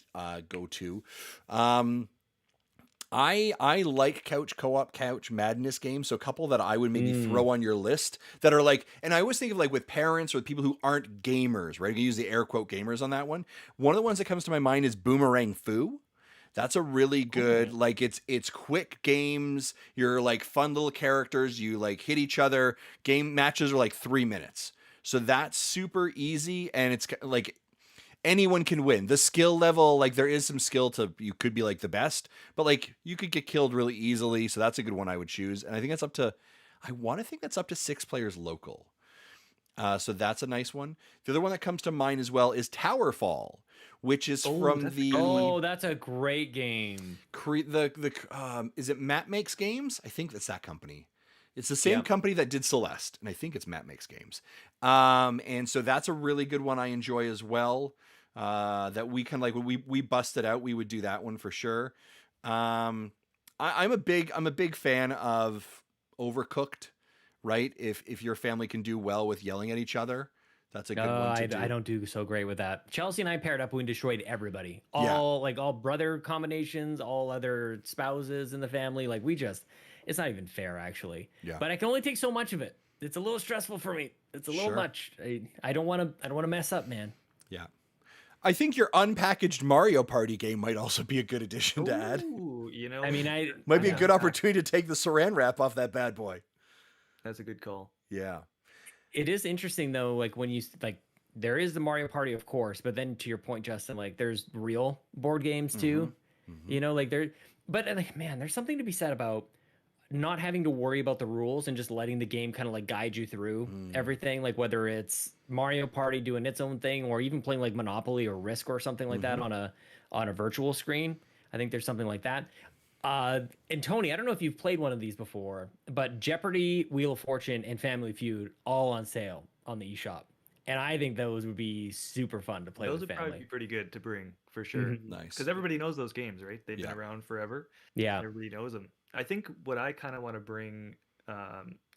go to. I like couch madness games. So a couple that I would maybe throw on your list that are like, and I always think of like with parents or people who aren't gamers, right? I can use the air quote gamers on that one. One of the ones that comes to my mind is Boomerang Foo. That's a really good, like it's quick games. You're like fun little characters. You like hit each other. Game matches are like 3 minutes. So that's super easy. And it's like, anyone can win. The skill level, like there is some skill to, you could be like the best, but like you could get killed really easily. So that's a good one I would choose. And I think that's up to, I want to think that's up to 6 players local. So that's a nice one. The other one that comes to mind as well is Towerfall, which is from the. Oh, that's a great game. Is it Matt Makes Games? I think that's that company. It's the same company that did Celeste, and I think it's Matt Makes Games. And so that's a really good one I enjoy as well. That we can like when we busted out, we would do that one for sure. I'm a big fan of Overcooked, right? If your family can do well with yelling at each other, that's a good one to do. I don't do so great with that. Chelsea and I paired up and we destroyed everybody. All brother combinations, all other spouses in the family. Like it's not even fair actually. Yeah. But I can only take so much of it. It's a little stressful for me. It's a little much. I don't want to mess up, man. Yeah. I think your unpackaged Mario Party game might also be a good addition to add. I mean, might be a good opportunity to take the saran wrap off that bad boy. That's a good call. Yeah. It is interesting though, like when you like, there is the Mario Party, of course, but then to your point, Justin, like there's real board games too. Like but like, man, there's something to be said about not having to worry about the rules and just letting the game kind of like guide you through everything, like whether it's Mario Party doing its own thing or even playing like Monopoly or Risk or something like that on a virtual screen. I think there's something like that. And Tony, I don't know if you've played one of these before, but Jeopardy, Wheel of Fortune, and Family Feud all on sale on the eShop. And I think those would be super fun to play with family. Those would probably be pretty good to bring for sure. Nice. Because everybody knows those games, right? They've been around forever. Yeah. Everybody knows them. I think what I kind of want to bring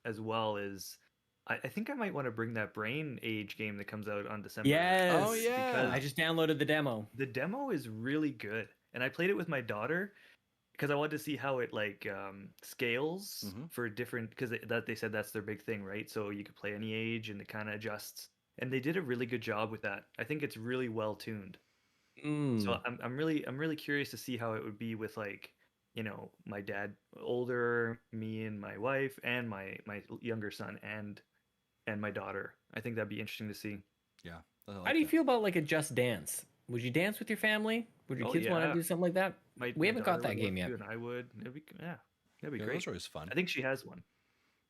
as well is I think I might want to bring that Brain Age game that comes out on December. Yes. Oh, yeah. Because I just downloaded the demo. The demo is really good. And I played it with my daughter because I wanted to see how it like scales for different, because they said that's their big thing, right? So you could play any age and it kind of adjusts. And they did a really good job with that. I think it's really well tuned. So I'm really curious to see how it would be with like, my dad older, me and my wife, and my younger son and my daughter. I think that'd be interesting to see. Yeah. How do you feel about like a Just Dance? Would you dance with your family? Would your kids want to do something like that? We haven't got that game yet. And I would. That'd be great. Those are always fun. I think she has one.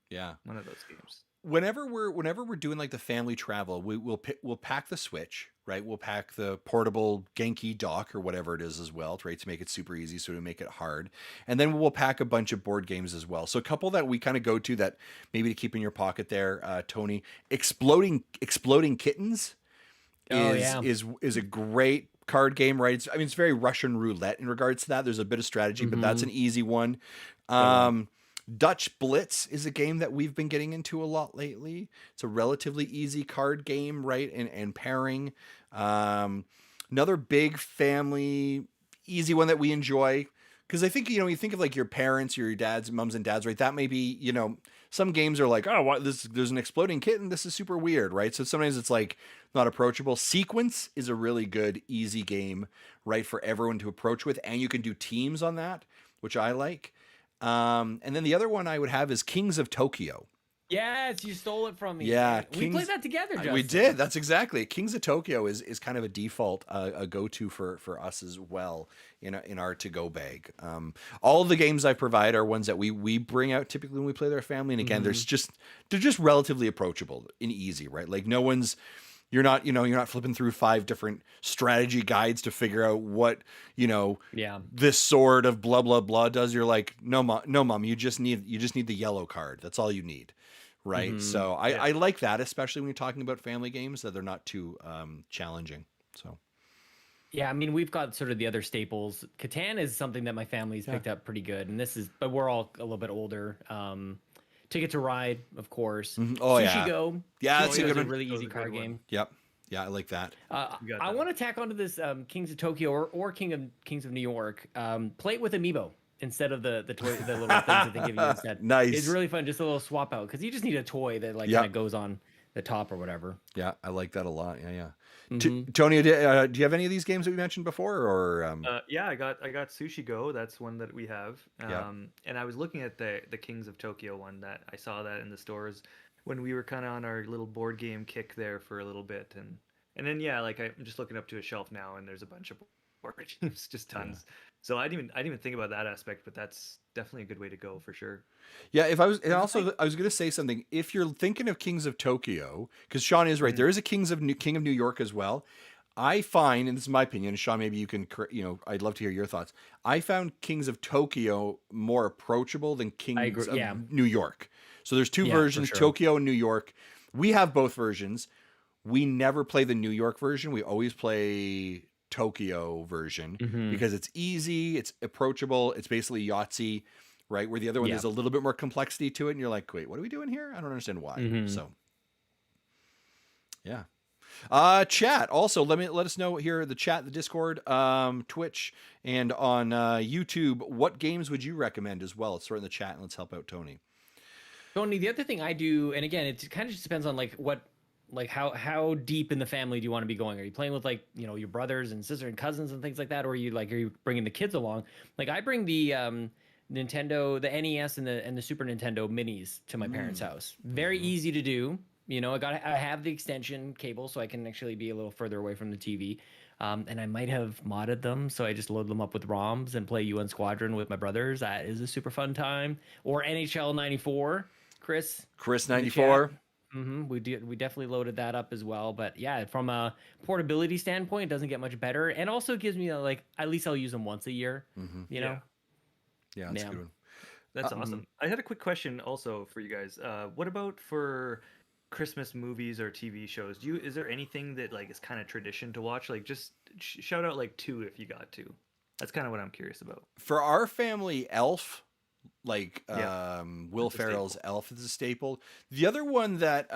Yeah. One of those games. Whenever we're doing like the family travel, we'll pack the Switch, right? We'll pack the portable Genki dock or whatever it is as well, right? To make it super easy, so to make it hard. And then we'll pack a bunch of board games as well. So a couple that we kind of go to that maybe to keep in your pocket there, Tony. Exploding Kittens is a great card game, right? It's very Russian roulette in regards to that. There's a bit of strategy, but that's an easy one. Dutch Blitz is a game that we've been getting into a lot lately. It's a relatively easy card game, right? And pairing. Another big family, easy one that we enjoy. Because I think, you think of like your parents, your dads, mums and dads, right? That may be, some games are like, oh, there's an exploding kitten. This is super weird, right? So sometimes it's like not approachable. Sequence is a really good, easy game, right? For everyone to approach with. And you can do teams on that, which I like. And then the other one I would have is Kings of Tokyo. Yes, you stole it from me. Yeah, We played that together, Justin. we did. That's exactly it. Kings of Tokyo is kind of a default a go-to for us as well in our to-go bag. All of the games I provide are ones that we bring out typically when we play with our family. And again, they're just relatively approachable and easy, right? Like you're not flipping through 5 different strategy guides to figure out what, this sword of blah, blah, blah does. You're like, no, mom, you just need the yellow card. That's all you need. Right. So I like that, especially when you're talking about family games, that they're not too challenging. So. Yeah, I mean, we've got sort of the other staples. Catan is something that my family's picked up pretty good. And but we're all a little bit older. Ticket to Ride, of course. Oh, Sushi Go. Yeah, that's a good a one. really easy card game. Yep. Yeah, I like that. I want to tack onto this Kings of Tokyo or Kings of New York. Play it with Amiibo instead of the toy, the little things that they give you instead. Nice. It's really fun, just a little swap out, because you just need a toy that kind of goes on the top or whatever. Yeah, I like that a lot. Yeah. Mm-hmm. Tony, do you have any of these games that we mentioned before, or? Yeah, I got Sushi Go. That's one that we have. And I was looking at the Kings of Tokyo one that I saw that in the stores when we were kind of on our little board game kick there for a little bit, and then I'm just looking up to a shelf now, and there's a bunch of board games, just tons. Yeah. So I didn't even think about that aspect, but that's definitely a good way to go for sure. Yeah, I was going to say something. If you're thinking of Kings of Tokyo, because Sean is right, there is a King of New York as well. I find, and this is my opinion, Sean, maybe you can, I'd love to hear your thoughts. I found Kings of Tokyo more approachable than Kings of New York. So there's 2 versions, sure. Tokyo and New York. We have both versions. We never play the New York version. We always play Tokyo version because it's easy, it's approachable, it's basically Yahtzee, right? Where the other one there's a little bit more complexity to it, and you're like, wait, what are we doing here? I don't understand why. So, yeah. Chat also, let us know here in the chat, the Discord, Twitch, and on YouTube. What games would you recommend as well? Let's throw it in the chat and let's help out Tony. Tony, the other thing I do, and again, it kind of just depends on how deep in the family do you want to be going? Are you playing with your brothers and sisters and cousins and things like that, or are you bringing the kids along? I bring the Nintendo, the NES, and the Super Nintendo minis to my parents' house. Very easy to do. I have the extension cable, so I can actually be a little further away from the TV. And I might have modded them, so I just load them up with ROMs and play UN Squadron with my brothers. That is a super fun time. Or NHL 94, Chris 94. We definitely loaded that up as well. But yeah, from a portability standpoint, it doesn't get much better, and also gives me at least I'll use them once a year. Yeah, that's a good one. That's awesome. I had a quick question also for you guys. What about for Christmas movies or TV shows? Is there anything that is kind of tradition to watch? Just shout out 2 if you got to. That's kind of what I'm curious about. For our family, Elf. Will Ferrell's Elf is a staple. The other one that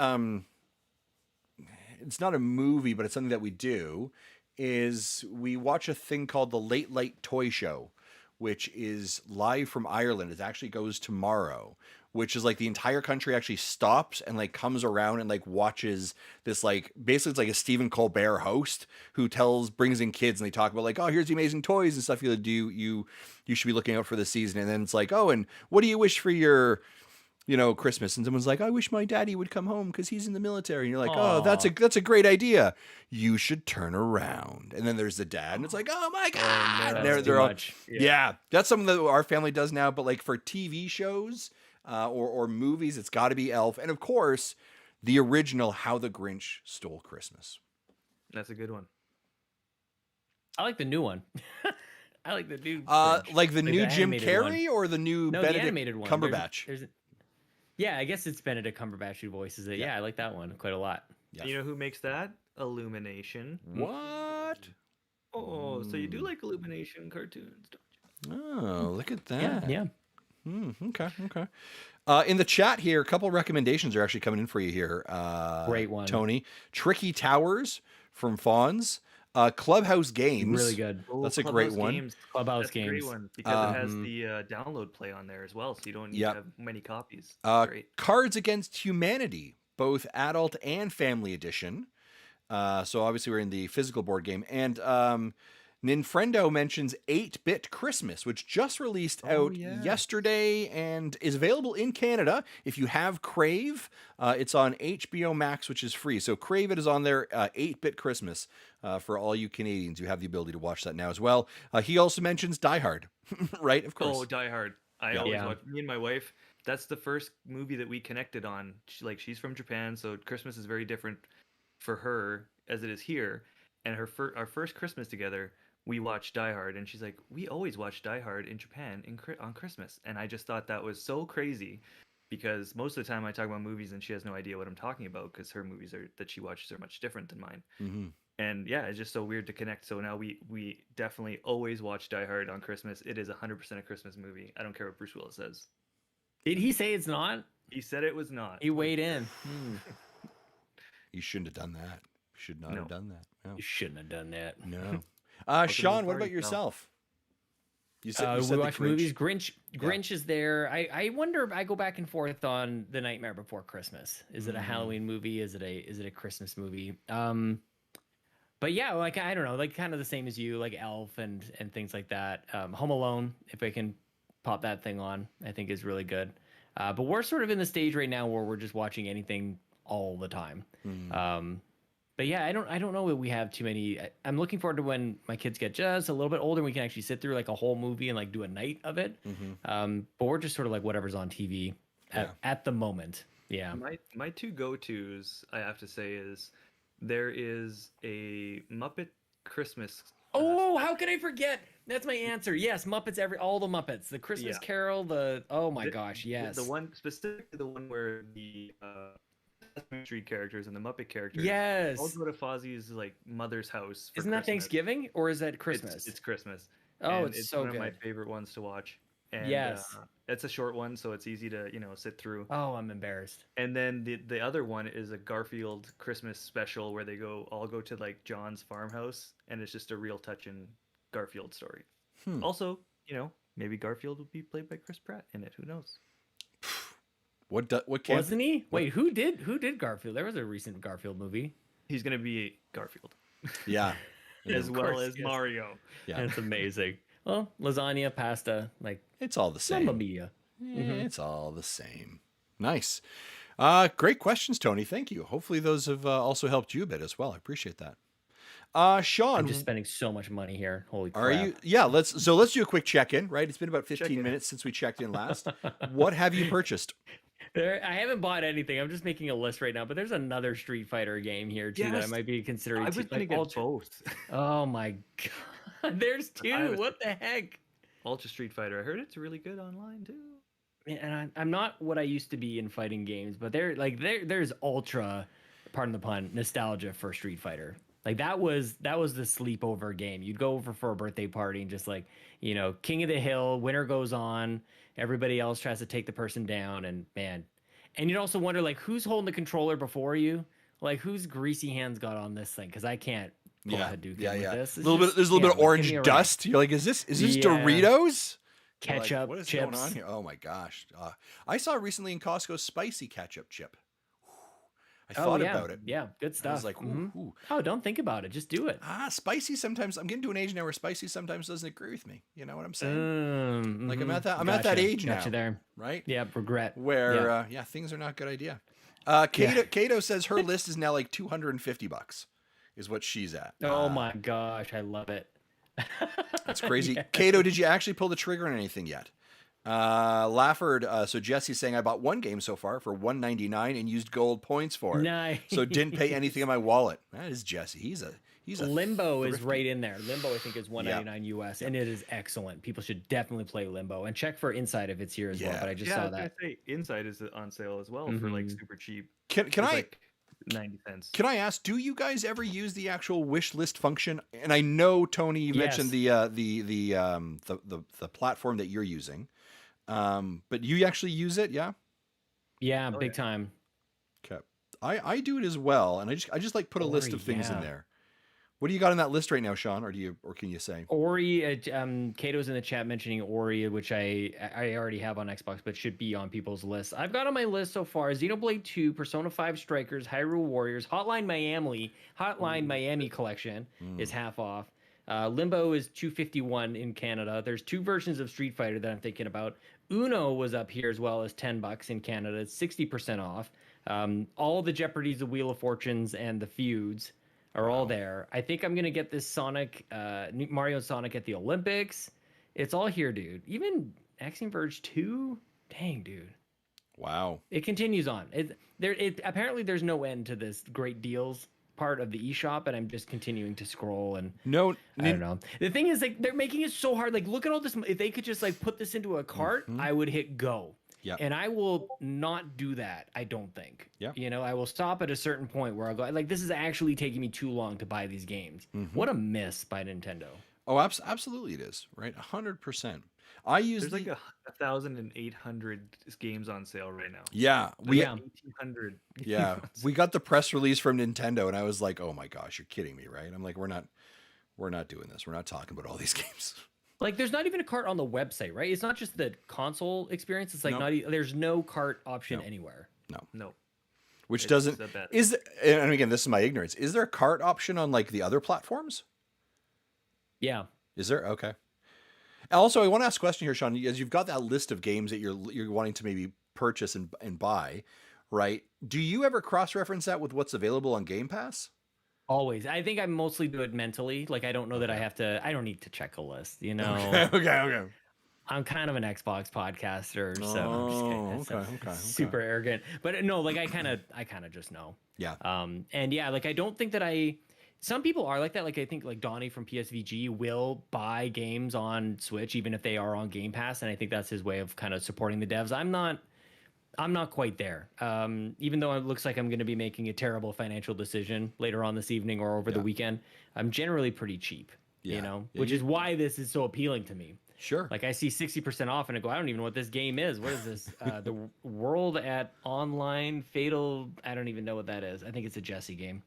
it's not a movie, but it's something that we do, is we watch a thing called the Late Late Toy Show, which is live from Ireland. It actually goes tomorrow, which is the entire country actually stops and comes around and watches this, basically it's like a Stephen Colbert host who brings in kids, and they talk about oh, here's the amazing toys and stuff you should be looking out for this season. And then it's oh, and what do you wish for your Christmas? And someone's I wish my daddy would come home because he's in the military. And you're oh, that's a great idea. You should turn around. And then there's the dad, and it's oh my God. No, they're all, that's something that our family does now. But for TV shows, or movies, it's got to be Elf, and of course, the original How the Grinch Stole Christmas. That's a good one. I like the new one. I like the new. The new Jim Carrey one. Or the new Benedict the animated one. Cumberbatch. I guess it's Benedict Cumberbatch who voices it. Yeah, I like that one quite a lot. Yeah. You know who makes that? Illumination. What? Oh, so you do like Illumination cartoons, don't you? Oh, look at that. Yeah. Okay. In the chat here, a couple recommendations are actually coming in for you here. Great one, Tony. Tricky Towers from Fawns. Clubhouse Games. Really good. That's a great one. Clubhouse Games. Great one because it has the download play on there as well, so you don't need to have many copies. Great. Cards Against Humanity, both adult and family edition. So obviously we're in the physical board game, and Ninfrendo mentions 8-Bit Christmas, which just released out yesterday and is available in Canada. If you have Crave, it's on HBO Max, which is free. So Crave it is on there, 8-Bit Christmas. For all you Canadians, you have the ability to watch that now as well. He also mentions Die Hard, right? Of course. Oh, Die Hard. I always watch. Me and my wife, that's the first movie that we connected on. She's from Japan, so Christmas is very different for her as it is here. And our first Christmas together, we watched Die Hard, and she's like, "We always watch Die Hard in Japan on Christmas." And I just thought that was so crazy, because most of the time I talk about movies and she has no idea what I'm talking about, because her movies that she watches are much different than mine. Mm-hmm. And yeah, it's just so weird to connect. So now we definitely always watch Die Hard on Christmas. It is 100% a Christmas movie. I don't care what Bruce Willis says. Did he say it's not? He said it was not. He weighed in. You shouldn't have done that. You should not have done that. No. You shouldn't have done that. No. Sean, what about yourself? You said we watch movies. Grinch is there. I wonder. I go back and forth on The Nightmare Before Christmas. Is it a Halloween movie? Is it a Christmas movie? But yeah, like I don't know, like kind of the same as you, like Elf and things like that. Home Alone, if I can pop that thing on, I think is really good. But we're sort of in the stage right now where we're just watching anything all the time. But yeah, I don't know that we have too many. I'm looking forward to when my kids get just a little bit older, and we can actually sit through like a whole movie and like do a night of it. But we're just sort of like whatever's on TV at the moment. Yeah. My two go-tos, I have to say, is there is a Muppet Christmas. Oh, how could I forget? That's my answer. Yes, Muppets. All the Muppets. The Christmas Carol. Oh my gosh, yes. The one specifically, the one where the Sesame Street characters and the Muppet characters. Yes. All go to Fozzie's like mother's house. Isn't that Thanksgiving or is that Christmas? It's Christmas. Oh, and it's so one good. of my favorite ones to watch. And, yes. It's a short one, so it's easy to sit through. Oh, I'm embarrassed. And then the other one is a Garfield Christmas special where they all go to like John's farmhouse, and it's just a real touching Garfield story. Also, maybe Garfield would be played by Chris Pratt in it. Who knows? What wasn't he? Wait, who did Garfield? There was a recent Garfield movie. He's gonna be Garfield. Yeah. As well as Mario. Yeah, that's amazing. Well, lasagna, pasta, like it's all the same. Mamma mia. It's all the same. Nice. Great questions, Tony. Thank you. Hopefully those have also helped you a bit as well. I appreciate that. Sean, I'm just spending so much money here. Holy crap. Are you? Yeah, let's do a quick check-in, right? It's been about 15 minutes since we checked in last. What have you purchased? I haven't bought anything. I'm just making a list right now, but there's another Street Fighter game here too that I might be considering. I was going to get both. Oh my god. There's two. What the heck? Ultra Street Fighter. I heard it's really good online too. And I'm not what I used to be in fighting games, but there's ultra, pardon the pun, nostalgia for Street Fighter. Like that was the sleepover game. You'd go over for a birthday party and just like, King of the Hill, winner goes on, everybody else tries to take the person down, and you'd also wonder like who's holding the controller before you? Like whose greasy hands got on this thing? Because I can't pull a Hadouken with this. There's a little bit of orange dust. You're like, is this Doritos? Ketchup, what is chips. going on here? Oh my gosh. I saw recently in Costco spicy ketchup chip. I thought about it. Yeah, good stuff. I was like, ooh. Oh, don't think about it. Just do it. Spicy sometimes. I'm getting to an age now where spicy sometimes doesn't agree with me. You know what I'm saying? Like I'm at that age now. Gotcha there. Right? Yeah, regret. Where things are not a good idea. Kato says her list is now like $250 is what she's at. Oh my gosh, I love it. That's crazy. Yes. Kato, did you actually pull the trigger on anything yet? Lafford, so Jesse's saying I bought one game so far for $1.99 and used gold points for it. Nice. So didn't pay anything in my wallet. That is Jesse. He's a Limbo is right in there. Limbo I think is $1.99 US, and it is excellent. People should definitely play Limbo and check for Inside if it's here as well. But I just saw that. Inside is on sale as well for like super cheap. Can I like 90 cents. Can I ask, do you guys ever use the actual wish list function? And I know Tony, you mentioned the platform that you're using. But you actually use it, yeah? Yeah, big time. Okay. I do it as well, and I just like put a list of things in there. What do you got on that list right now, Sean? Or can you say? Ori, Kato's in the chat mentioning Ori, which I already have on Xbox, but should be on people's lists. I've got on my list so far Xenoblade 2, Persona 5 Strikers, Hyrule Warriors, Hotline Miami Collection is half off. Limbo is $251 in Canada. There's two versions of Street Fighter that I'm thinking about. Uno was up here as well as $10 in Canada. It's 60% off. All the Jeopardies, the Wheel of Fortunes, and the Feuds are all there. I think I'm gonna get this Mario and Sonic at the Olympics. It's all here, dude. Even Axiom Verge 2. Dang, dude. Wow. It continues on. Apparently there's no end to this great deals part of the eShop, and I'm just continuing to scroll and I don't know. The thing is, like, they're making it so hard. Like, look at all this. If they could just like put this into a cart, I would hit go. Yeah. And I will not do that, I don't think. Yeah. You know, I will stop at a certain point where I'll go, like, this is actually taking me too long to buy these games. What a miss by Nintendo. Oh, absolutely it is, right? 100%. I use There's like 1,800 games on sale right now. Yeah, we have 1,800. Yeah, we got the press release from Nintendo, and I was like, "Oh my gosh, you're kidding me, right?" I'm like, "We're not doing this. We're not talking about all these games." Like, there's not even a cart on the website, right? It's not just the console experience. It's like there's no cart option anywhere. No. Which doesn't and again, this is my ignorance. Is there a cart option on like the other platforms? Yeah. Is there? Okay. Also, I want to ask a question here, Sean. As you've got that list of games that you're wanting to maybe purchase and buy, right? Do you ever cross-reference that with what's available on Game Pass? Always. I think I mostly do it mentally. Like, I don't know that I don't need to check a list, you know? Okay. I'm kind of an Xbox podcaster, so I'm just kidding. Okay. Super arrogant. But no, like, I kind of just know. Yeah. And yeah, like, I don't think that some people are like that. Like, I think like Donnie from PSVG will buy games on Switch even if they are on Game Pass, and I think that's his way of kind of supporting the devs. I'm not quite there. Even though it looks like I'm going to be making a terrible financial decision later on this evening or over the weekend, I'm generally pretty cheap, you know, which is why this is so appealing to me. Sure. Like, I see 60% off and I go, I don't even know what this game is. What is this? The World at Online Fatal. I don't even know what that is. I think it's a Jesse game.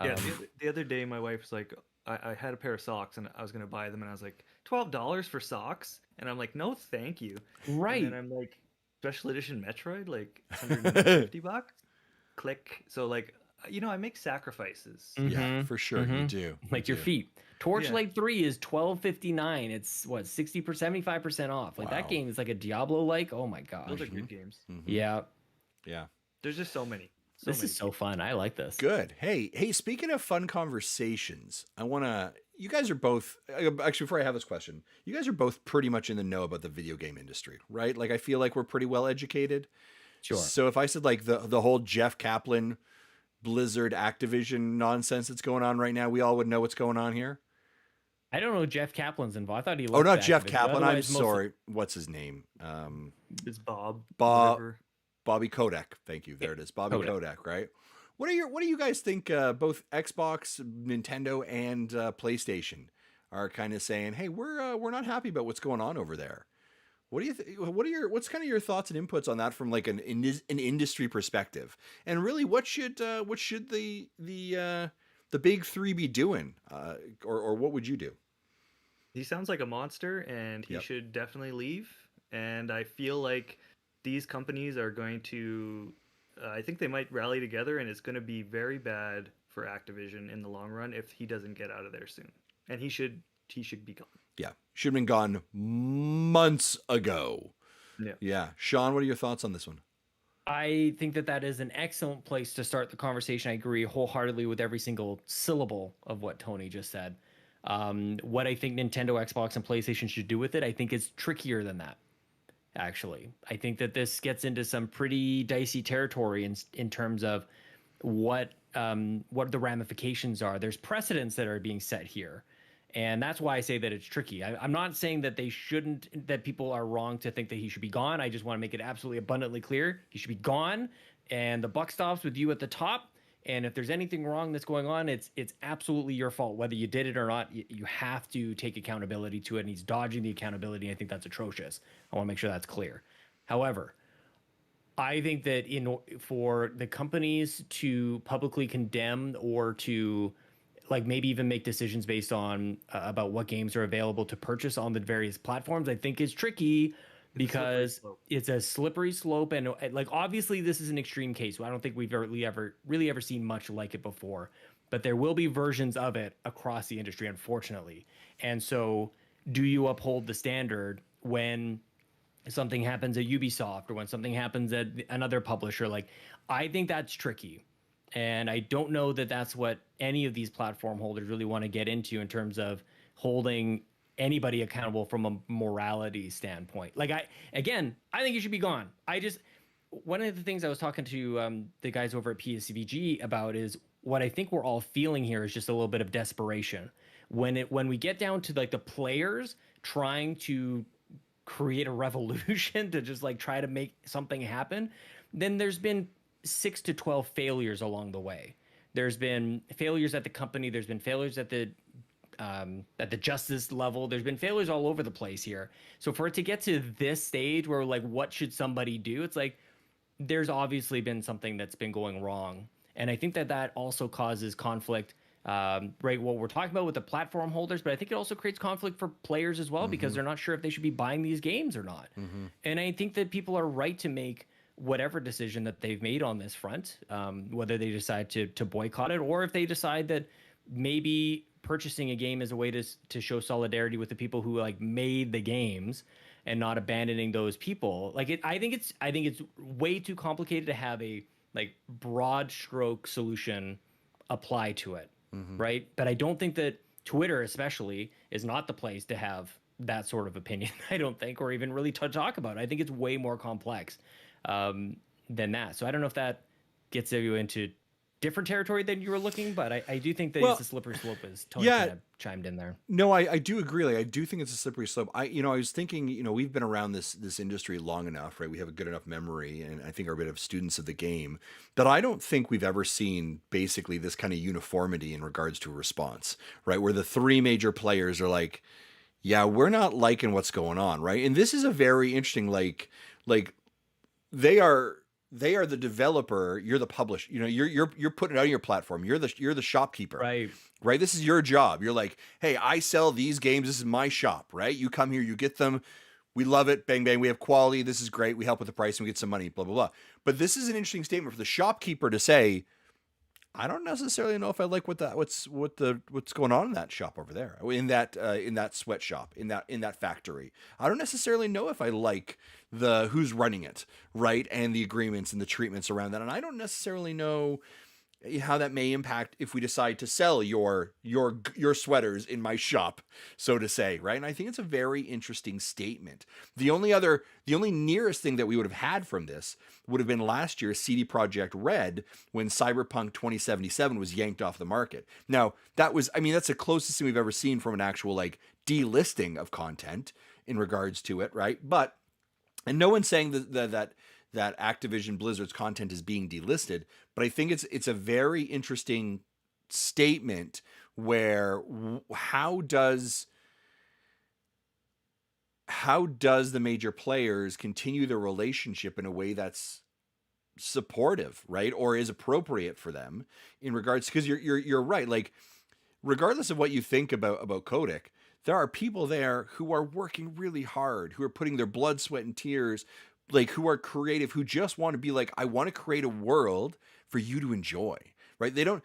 Yeah, the other day my wife was like, I had a pair of socks and I was gonna buy them, and I was like, $12 for socks, and I'm like, no, thank you. Right. And then I'm like, special edition Metroid, like $150. Click. So like, you know, I make sacrifices. Yeah, for sure you do. Like your feet. Torchlight 3 is $12.59. It's what, 75% off. Like, that game is like a Diablo-like. Oh my gosh. Those are good games. Yeah. There's just so many. This is so fun. I like this. Good. Hey, speaking of fun conversations, you guys are both, actually, before I have this question, you guys are both pretty much in the know about the video game industry, right? Like, I feel like we're pretty well educated. Sure. So if I said like the whole Jeff Kaplan, Blizzard, Activision nonsense that's going on right now, we all would know what's going on here. I don't know Jeff Kaplan's involved. I thought he. Oh, not Jeff Kaplan. I'm sorry. What's his name? It's Bob. Bobby Kotick. Thank you. There it is. Bobby Kotick, right? What do you guys think? Both Xbox, Nintendo, and PlayStation are kind of saying, "Hey, we're not happy about what's going on over there." What do you think? What's kind of your thoughts and inputs on that from like an industry perspective? And really, what should the big three be doing, or what would you do? He sounds like a monster, and he should definitely leave. And I feel like these companies are going to, I think they might rally together, and it's going to be very bad for Activision in the long run if he doesn't get out of there soon. And he should be gone. Yeah, should have been gone months ago. Yeah. Sean, what are your thoughts on this one? I think that is an excellent place to start the conversation. I agree wholeheartedly with every single syllable of what Tony just said. What I think Nintendo, Xbox, and PlayStation should do with it, I think is trickier than that. Actually, I think that this gets into some pretty dicey territory in terms of what the ramifications are. There's precedents that are being set here, and that's why I say that it's tricky. I'm not saying that that people are wrong to think that he should be gone. I just want to make it absolutely abundantly clear he should be gone, and the buck stops with you at the top. And if there's anything wrong that's going on, it's absolutely your fault. Whether you did it or not, you have to take accountability to it. And he's dodging the accountability. I think that's atrocious. I want to make sure that's clear. However, I think that for the companies to publicly condemn or to like maybe even make decisions based on about what games are available to purchase on the various platforms, I think is tricky. Because it's a slippery slope, and like obviously this is an extreme case. I don't think we've really ever seen much like it before. but there will be versions of it across the industry, unfortunately. And so, do you uphold the standard when something happens at Ubisoft or when something happens at another publisher? Like, I think that's tricky. And I don't know that that's what any of these platform holders really want to get into in terms of holding anybody accountable from a morality standpoint. Like, I think you should be gone. One of the things I was talking to the guys over at PSVG about is what I think we're all feeling here is just a little bit of desperation. When we get down to like the players trying to create a revolution to just like try to make something happen, then there's been 6 to 12 failures along the way. There's been failures at the company. There's been failures at the justice level. There's been failures all over the place here. So for it to get to this stage where like, what should somebody do? It's like, there's obviously been something that's been going wrong. And I think that also causes conflict, right? What we're talking about with the platform holders, but I think it also creates conflict for players as well, because they're not sure if they should be buying these games or not. And I think that people are right to make whatever decision that they've made on this front, whether they decide to boycott it, or if they decide that maybe purchasing a game is a way to show solidarity with the people who like made the games and not abandoning those people. Like I think it's way too complicated to have a like broad stroke solution apply to it, right? But I don't think that Twitter especially is not the place to have that sort of opinion, I don't think, or even really to talk about it. I think it's way more complex than that. So I don't know if that gets you into different territory than you were looking, but I do think that it's a slippery slope, as Tony kind of chimed in there. No, I do agree. Like, I do think it's a slippery slope. I was thinking, we've been around this industry long enough, right? We have a good enough memory, and I think are a bit of students of the game, that I don't think we've ever seen basically this kind of uniformity in regards to a response, right? Where the three major players are like, yeah, we're not liking what's going on, right? And this is a very interesting, like they are the developer, you're the publisher. You're putting it out on your platform. You're the shopkeeper. Right? This is your job. You're like, hey, I sell these games. This is my shop, right? You come here, you get them. We love it. Bang, bang. We have quality. This is great. We help with the price and we get some money, blah, blah, blah. But this is an interesting statement for the shopkeeper to say, I don't necessarily know if I like what's going on in that shop over there, in that sweatshop, in that factory. I don't necessarily know if I like the who's running it, right, and the agreements and the treatments around that, and I don't necessarily know how that may impact if we decide to sell your sweaters in my shop, so to say, right? And I think it's a very interesting statement. The only nearest thing that we would have had from this would have been last year's CD Projekt Red when Cyberpunk 2077 was yanked off the market. Now, that's the closest thing we've ever seen from an actual like delisting of content in regards to it, right? And no one's saying that Activision Blizzard's content is being delisted, but I think it's a very interesting statement where how does the major players continue their relationship in a way that's supportive, right, or is appropriate for them in regards, because you're right, like regardless of what you think about Kotick, there are people there who are working really hard, who are putting their blood, sweat, and tears, like who are creative, who just want to be like, I want to create a world for you to enjoy, right? They don't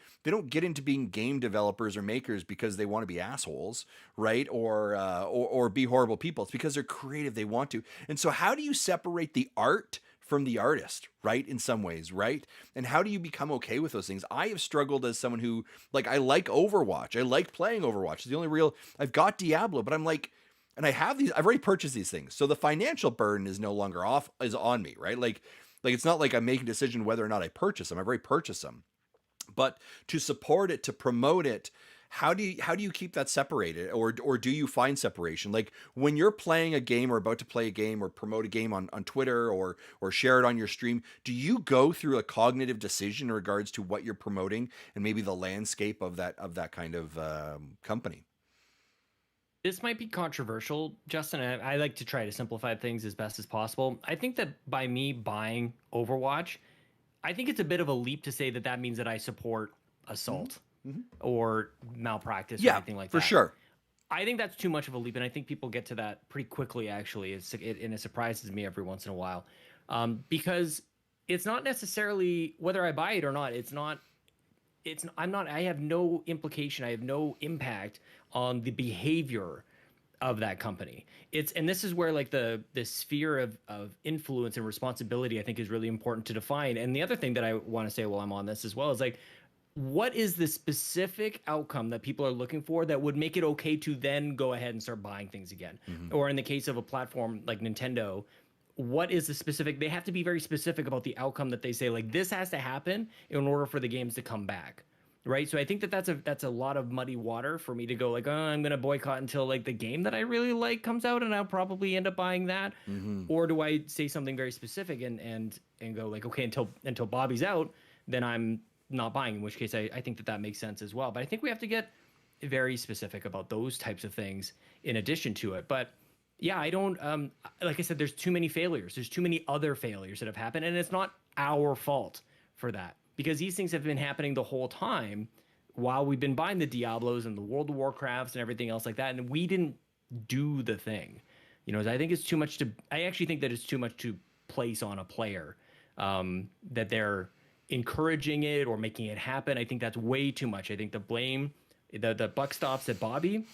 get into being game developers or makers because they want to be assholes, right? Or be horrible people. It's because they're creative. They want to. And so how do you separate the art from the artist, right? In some ways, right? And how do you become okay with those things? I have struggled as someone who, like, I like Overwatch. I like playing Overwatch. It's the only real, I've got Diablo, but I'm like, and I have these, I've already purchased these things. So the financial burden is no longer is on me, right? Like it's not like I'm making a decision whether or not I purchase them. I've already purchased them. But to support it, to promote it, how do you keep that separated, or do you find separation? Like when you're playing a game or about to play a game or promote a game on Twitter or share it on your stream, do you go through a cognitive decision in regards to what you're promoting and maybe the landscape of that kind of company? This might be controversial, Justin. I like to try to simplify things as best as possible. I think that by me buying Overwatch, I think it's a bit of a leap to say that means that I support assault or malpractice or anything like that. For sure. I think that's too much of a leap, and I think people get to that pretty quickly, actually. And it surprises me every once in a while. Because it's not necessarily whether I buy it or not. It's I have no implication, I have no impact on the behavior of that company. And this is where like the sphere of influence and responsibility I think is really important to define. And the other thing that I want to say while I'm on this as well is like, what is the specific outcome that people are looking for that would make it okay to then go ahead and start buying things again? Or in the case of a platform like Nintendo, what is the specific? They have to be very specific about the outcome that they say, like, this has to happen in order for the games to come back, right? So I think that that's a lot of muddy water for me to go like, oh, I'm gonna boycott until like the game that I really like comes out, and I'll probably end up buying that. Or do I say something very specific and go like, okay, until Bobby's out, then I'm not buying, in which case I think that makes sense as well. But I think we have to get very specific about those types of things in addition to it. But yeah, I don't like I said, there's too many failures. There's too many other failures that have happened, and it's not our fault for that, because these things have been happening the whole time while we've been buying the Diablos and the World of Warcrafts and everything else like that, and we didn't do the thing. I think it's too much to. I actually think that it's too much to place on a player, that they're encouraging it or making it happen. I think that's way too much. I think the buck stops at Bobby,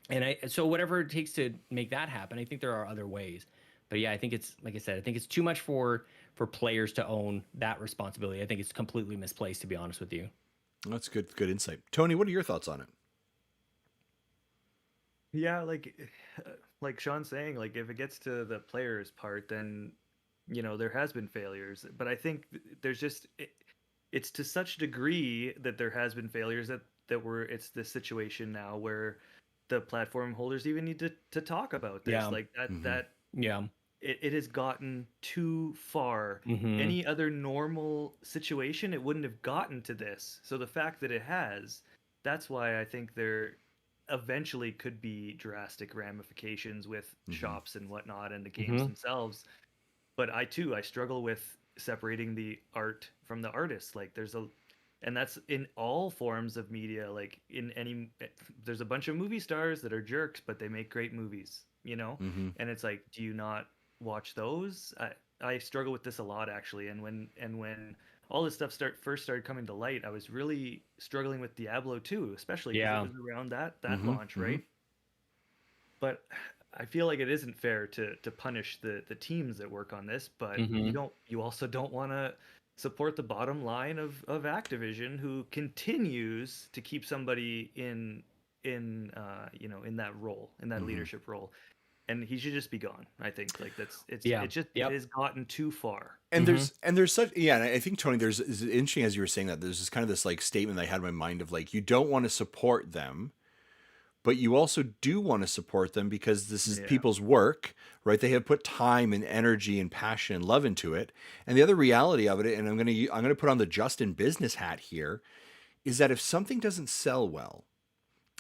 and so whatever it takes to make that happen, I think there are other ways. But yeah, I think it's, like I said, I think it's too much for players to own that responsibility. I think it's completely misplaced, to be honest with you. That's good insight. Tony, what are your thoughts on it? Yeah, like Sean's saying, like if it gets to the player's part, then there has been failures. But I think there's just it's to such degree that there has been failures that it's this situation now where the platform holders even need to talk about this. Like that it has gotten too far. Any other normal situation, it wouldn't have gotten to this. So the fact that it has, that's why I think there eventually could be drastic ramifications with shops and whatnot and the games themselves. But I struggle with separating the art from the artist. Like and that's in all forms of media. Like there's a bunch of movie stars that are jerks, but they make great movies, And it's like, do you not watch those? I struggle with this a lot, actually. And when all this stuff first started coming to light, I was really struggling with Diablo 2, especially because it was around that launch, right? But I feel like it isn't fair to punish the teams that work on this, but you also don't want to support the bottom line of Activision, who continues to keep somebody in that role, in that leadership role. And he should just be gone. I think it has gotten too far. And there's such, and I think, Tony, it's interesting as you were saying that there's this kind of this like statement that I had in my mind of like, you don't want to support them, but you also do want to support them because this is people's work, right? They have put time and energy and passion and love into it. And the other reality of it, and I'm going to put on the Justin business hat here, is that if something doesn't sell well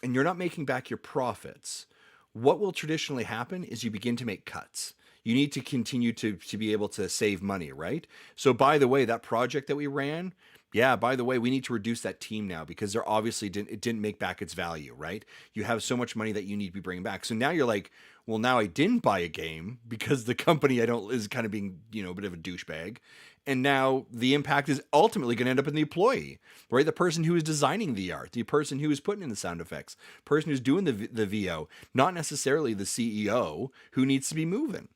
and you're not making back your profits, what will traditionally happen is you begin to make cuts. You need to continue to be able to save money, right? So by the way, that project that we ran, by the way, we need to reduce that team now because they're obviously it didn't make back its value, right? You have so much money that you need to be bringing back. So now you're like, well, now I didn't buy a game because the company is kind of being, a bit of a douchebag. And now the impact is ultimately going to end up in the employee, right? The person who is designing the art, the person who is putting in the sound effects, person who's doing the VO, not necessarily the CEO who needs to be moving,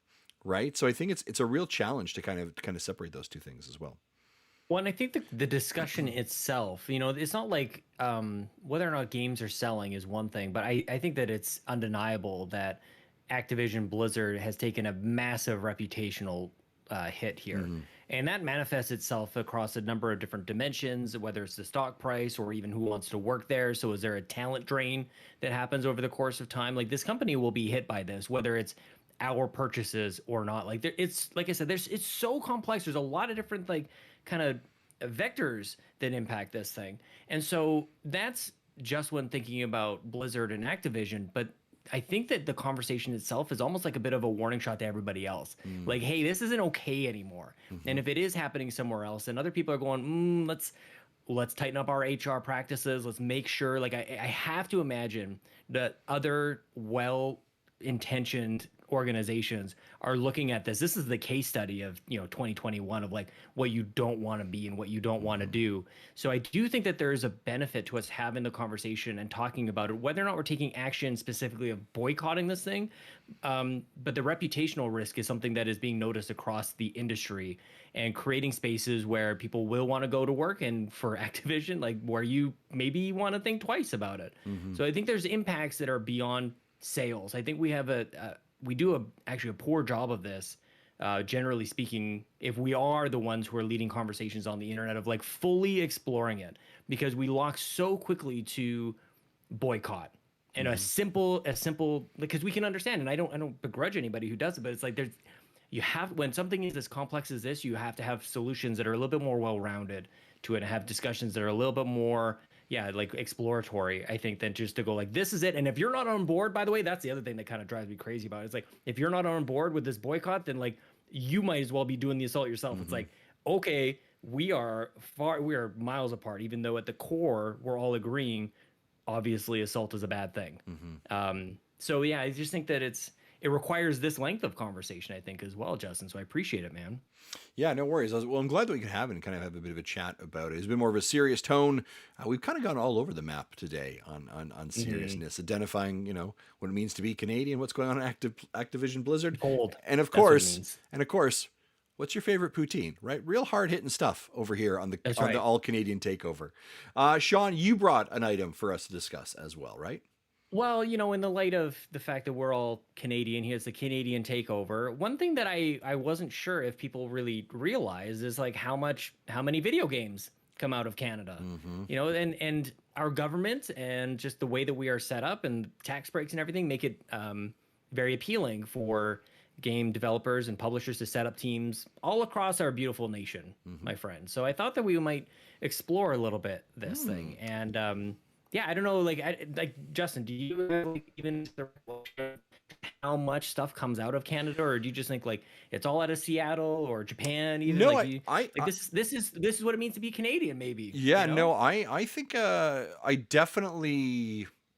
right? So I think it's a real challenge to kind of separate those two things as well. Well, and I think the discussion itself, it's not like whether or not games are selling is one thing, but I think that it's undeniable that Activision Blizzard has taken a massive reputational hit here. And that manifests itself across a number of different dimensions, whether it's the stock price or even who wants to work there. So is there a talent drain that happens over the course of time? Like, this company will be hit by this, whether it's our purchases or not. Like, it's like I said, it's so complex. There's a lot of different kind of vectors that impact this thing. And so that's just when thinking about Blizzard and Activision. But I think that the conversation itself is almost like a bit of a warning shot to everybody else. Like, hey, this isn't okay anymore. And if it is happening somewhere else, and other people are going, let's tighten up our HR practices. Let's make sure, I have to imagine that other well-intentioned organizations are looking at this. This is the case study of 2021 of like what you don't want to be and what you don't want to do. So I do think that there is a benefit to us having the conversation and talking about it, whether or not we're taking action specifically of boycotting this thing. But the reputational risk is something that is being noticed across the industry, and creating spaces where people will want to go to work, and for Activision, like where you maybe want to think twice about it. So I think there's impacts that are beyond sales. I think we have actually a poor job of this, generally speaking, if we are the ones who are leading conversations on the internet of like fully exploring it, because we lock so quickly to boycott. And a simple, because we can understand, and I don't begrudge anybody who does it, but it's like when something is as complex as this, you have to have solutions that are a little bit more well-rounded to it, and have discussions that are a little bit more, like exploratory, I think, than just to go like, this is it. And if you're not on board, by the way, that's the other thing that kind of drives me crazy about it. It's like, if you're not on board with this boycott, then like you might as well be doing the assault yourself. It's like, okay, we are miles apart, even though at the core we're all agreeing, obviously assault is a bad thing. So yeah, I just think that it requires this length of conversation, I think, as well, Justin. So I appreciate it, man. Yeah, no worries. Well, I'm glad that we can have it and kind of have a bit of a chat about it. It's been more of a serious tone. We've kind of gone all over the map today on seriousness, identifying, what it means to be Canadian, what's going on in Activision Blizzard. Cold. And of course, what's your favorite poutine, right? Real hard hitting stuff over here on the all Canadian takeover. Sean, you brought an item for us to discuss as well, right? Well, in the light of the fact that we're all Canadian, here's the Canadian takeover. One thing that I wasn't sure if people really realize is like how many video games come out of Canada, and our government and just the way that we are set up and tax breaks and everything make it very appealing for game developers and publishers to set up teams all across our beautiful nation, my friend. So I thought that we might explore a little bit this thing. And I don't know, like Justin, do you have even how much stuff comes out of Canada, or do you just think like it's all out of Seattle or Japan? Even? No, this is what it means to be Canadian, maybe. Yeah, no, I think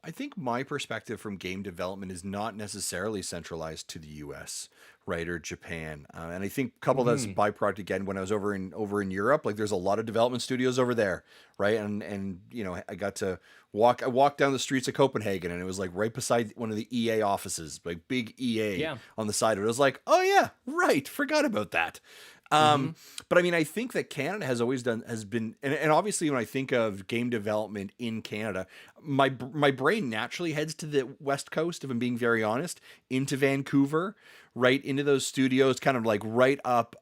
I think my perspective from game development is not necessarily centralized to the U.S., right, or Japan, and I think couple that's a byproduct again when I was over in Europe. Like, there's a lot of development studios over there, right, and I got to walk down the streets of Copenhagen, and it was like right beside one of the EA offices, like big EA on the side of it. I was like, oh yeah, right, forgot about that. But I mean, I think that Canada has been, and obviously when I think of game development in Canada, my brain naturally heads to the West Coast, if I'm being very honest, into Vancouver, right into those studios, kind of like right up,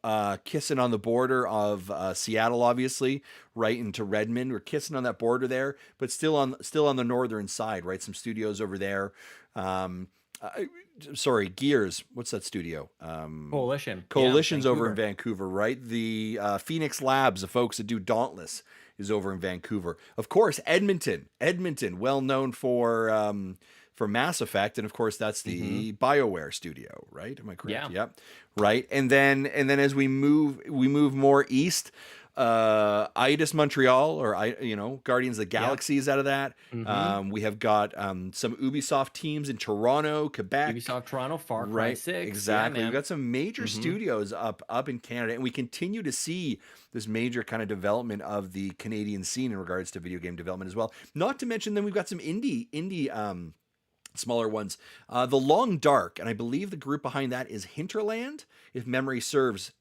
kissing on the border of Seattle, obviously, right into Redmond. We're kissing on that border there, but still on the northern side, right? Some studios over there. Sorry, Gears. What's that studio? Coalition's over in Vancouver, right? The Phoenix Labs, the folks that do Dauntless, is over in Vancouver. Of course, Edmonton, well known for Mass Effect, and of course that's the BioWare studio, right? Am I correct? Yeah. Yep. Right. And then as we move more east. Eidos Montreal, or Guardians of the Galaxy is out of that. We have got some Ubisoft teams in Toronto, Quebec. Ubisoft Toronto, Far Cry 6. Exactly. Yeah, We've got some major studios up in Canada, and we continue to see this major kind of development of the Canadian scene in regards to video game development as well. Not to mention, then we've got some indie smaller ones. The Long Dark, and I believe the group behind that is Hinterland, if memory serves.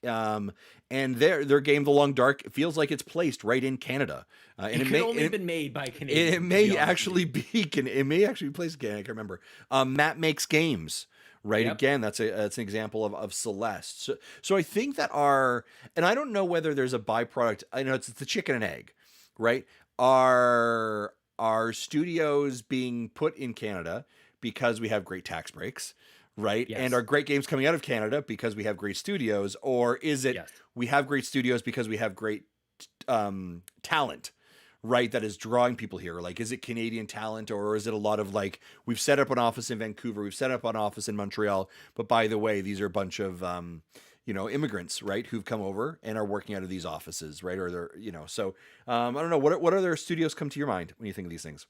And their game, The Long Dark, feels like it's placed right in Canada. And it could only have been made by Canadians. It may actually be placed in Canada. I can't remember. Matt Makes Games. Right. Yep. Again, that's an example of Celeste. So I think that and I don't know whether there's a byproduct. I know it's the chicken and egg, right? Are studios being put in Canada because we have great tax breaks, right? Yes. And are great games coming out of Canada because we have great studios? Or is it we have great studios because we have great talent, right, that is drawing people here? Like, is it Canadian talent, or is it a lot of like, we've set up an office in Vancouver, we've set up an office in Montreal, but by the way, these are a bunch of immigrants, right, who've come over and are working out of these offices, right? Or they're, so I don't know, what other studios come to your mind when you think of these things?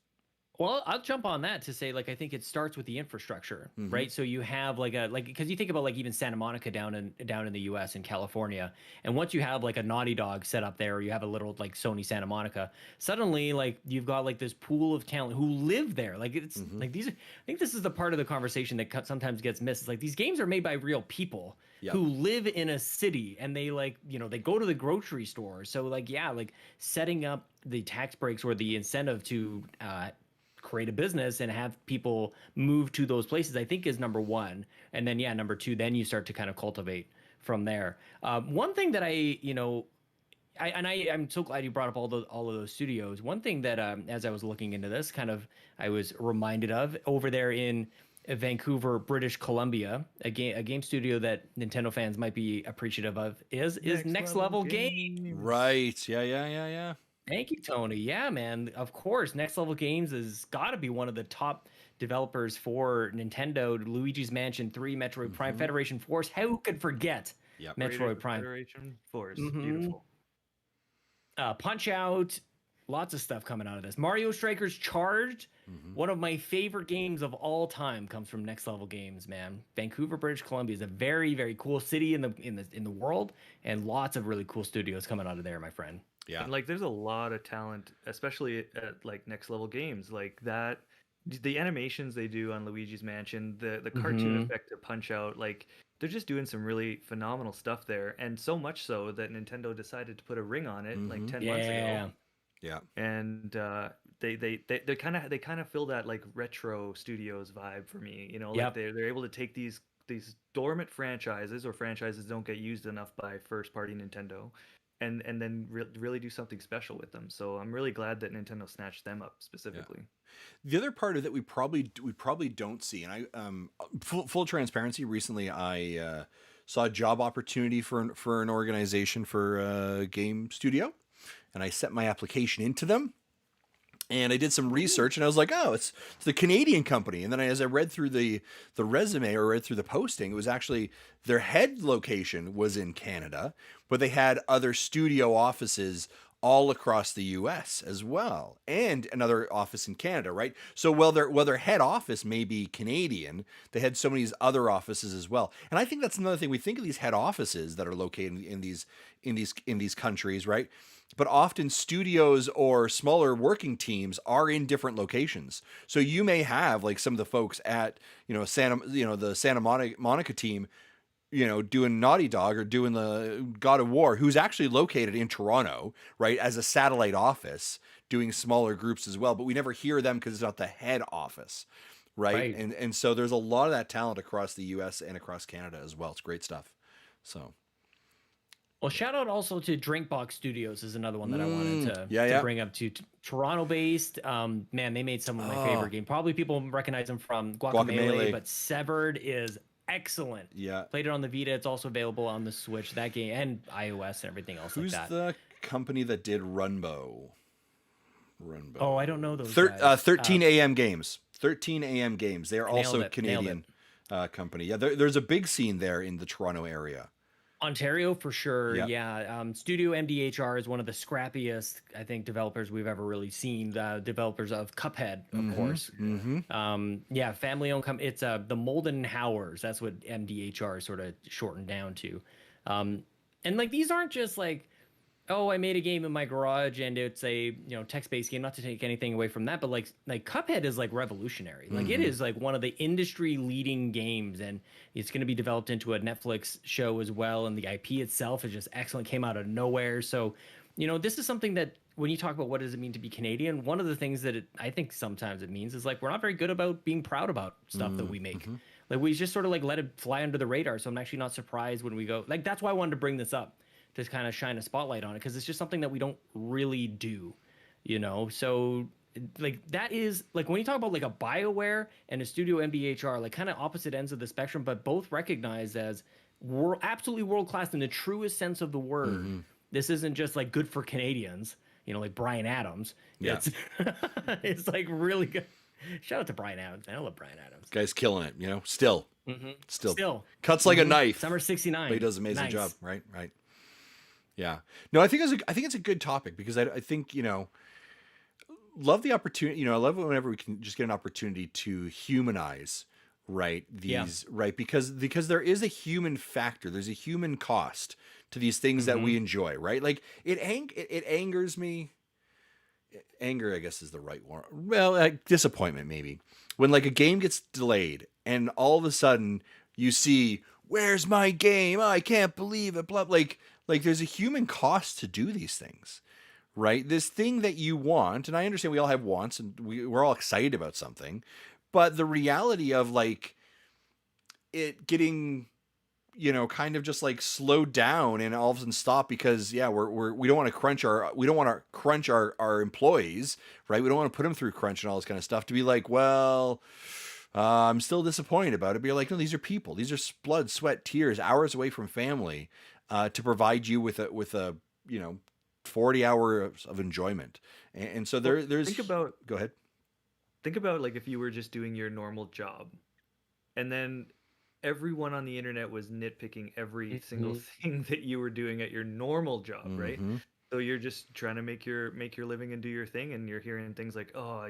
Well, I'll jump on that to say, like, I think it starts with the infrastructure, Mhm. right? So you have because you think about like even Santa Monica down in the U.S. in California, and once you have like a Naughty Dog set up there, or you have a little like Sony Santa Monica, suddenly like you've got like this pool of talent who live there. Like it's Mhm. like these. I think this is the part of the conversation that sometimes gets missed. It's like these games are made by real people Yep. who live in a city, and they like they go to the grocery store. So like yeah, like setting up the tax breaks or the incentive to create a business and have people move to those places, I think is number one. And then, yeah, number two, then you start to kind of cultivate from there. One thing that I'm so glad you brought up all of those studios. One thing that, as I was looking into this, I was reminded of over there in Vancouver, British Columbia, a game studio that Nintendo fans might be appreciative of is Next Level Games. Right. Yeah. Thank you, Tony. Yeah, man. Of course, Next Level Games has got to be one of the top developers for Nintendo. Luigi's Mansion 3, Metroid Prime, Federation Force. Who could forget Yep. Metroid Prime? Federation Force. Mhm. Beautiful. Punch Out. Lots of stuff coming out of this. Mario Strikers Charged. One of my favorite games of all time comes from Next Level Games, man. Vancouver, British Columbia is a very, very cool city in the world, and lots of really cool studios coming out of there, my friend. Yeah. And like there's a lot of talent, especially at like Next Level Games, like that the animations they do on Luigi's Mansion, the cartoon effect to Punch Out, like they're just doing some really phenomenal stuff there. And so much so that Nintendo decided to put a ring on it like 10 months ago. Yeah. And they kind of fill that like retro studios vibe for me, you know, like they're able to take these dormant franchises or franchises don't get used enough by first party Nintendo and then really do something special with them. So I'm really glad that Nintendo snatched them up specifically. The other part of that we probably don't see, and I full transparency. Recently, I saw a job opportunity for an organization for a game studio, and I sent my application into them. And I did some research, and I was like, "Oh, it's the Canadian company." And then as I read through the resume or read through the posting, it was actually their head location was in Canada, but they had other studio offices all across the U.S. as well, and another office in Canada, right? So while their head office may be Canadian, they had so many other offices as well. And I think that's another thing. We think of these head offices that are located in these countries, right? But often studios or smaller working teams are in different locations. So you may have like some of the folks at the Santa Monica team, doing Naughty Dog or doing the God of War, who's actually located in Toronto, right, as a satellite office, doing smaller groups as well. But we never hear them because it's not the head office, right? And so there's a lot of that talent across the U.S. and across Canada as well. It's great stuff. So. Well, shout out also to Drinkbox Studios is another one that I wanted to bring up to Toronto-based. Man, they made some of my favorite games. Probably people recognize them from Guacamelee, but Severed is excellent. Yeah. Played it on the Vita. It's also available on the Switch. That game and iOS and everything else like that. Who's the company that did Runbow? Oh, I don't know those guys. 13 AM Games. 13 AM Games. They are also a Canadian company. Yeah, there's a big scene there in the Toronto area. Ontario for sure. Yeah. Studio MDHR is one of the scrappiest, I think, developers we've ever really seen. The developers of Cuphead, of course. Family owned company. It's the Molden Howers. That's what MDHR is sort of shortened down to. And like these aren't just like, oh, I made a game in my garage and it's a text-based game. Not to take anything away from that, but like Cuphead is like revolutionary. Like it is like one of the industry-leading games, and it's going to be developed into a Netflix show as well. And the IP itself is just excellent. Came out of nowhere. So, this is something that when you talk about what does it mean to be Canadian, one of the things that I think sometimes it means is like we're not very good about being proud about stuff that we make. Like we just sort of like let it fly under the radar. So I'm actually not surprised when we go. Like that's why I wanted to bring this up, to kind of shine a spotlight on it, because it's just something that we don't really do, So like that is like when you talk about like a BioWare and a Studio MDHR, like kind of opposite ends of the spectrum, but both recognized as absolutely world class in the truest sense of the word. This isn't just like good for Canadians, like Bryan Adams. Yeah. It's like really good. Shout out to Bryan Adams. I love Bryan Adams. Guy's killing it, still. Still. Cuts like a knife. Summer 69. But he does an amazing job, right? Yeah. No, I think it's a good topic because I think, love the opportunity. You know, I love it whenever we can just get an opportunity to humanize, right? Right, because there is a human factor. There's a human cost to these things that we enjoy, right? Like it angers me. Anger, I guess, is the right one. Well, disappointment maybe when like a game gets delayed and all of a sudden you see, where's my game? Oh, I can't believe it. Blah, like there's a human cost to do these things, right? This thing that you want, and I understand we all have wants and we're all excited about something, but the reality of like it getting, you know, kind of just like slowed down and all of a sudden stop because we don't want to crunch our employees, right? We don't want to put them through crunch and all this kind of stuff to be like, well, I'm still disappointed about it. But you're like, no, these are people. These are blood, sweat, tears, hours away from family, to provide you with a 40 hours of enjoyment. And so there's go ahead. Think about like if you were just doing your normal job, and then everyone on the internet was nitpicking every single thing that you were doing at your normal job, right? So you're just trying to make your living and do your thing, and you're hearing things like, oh,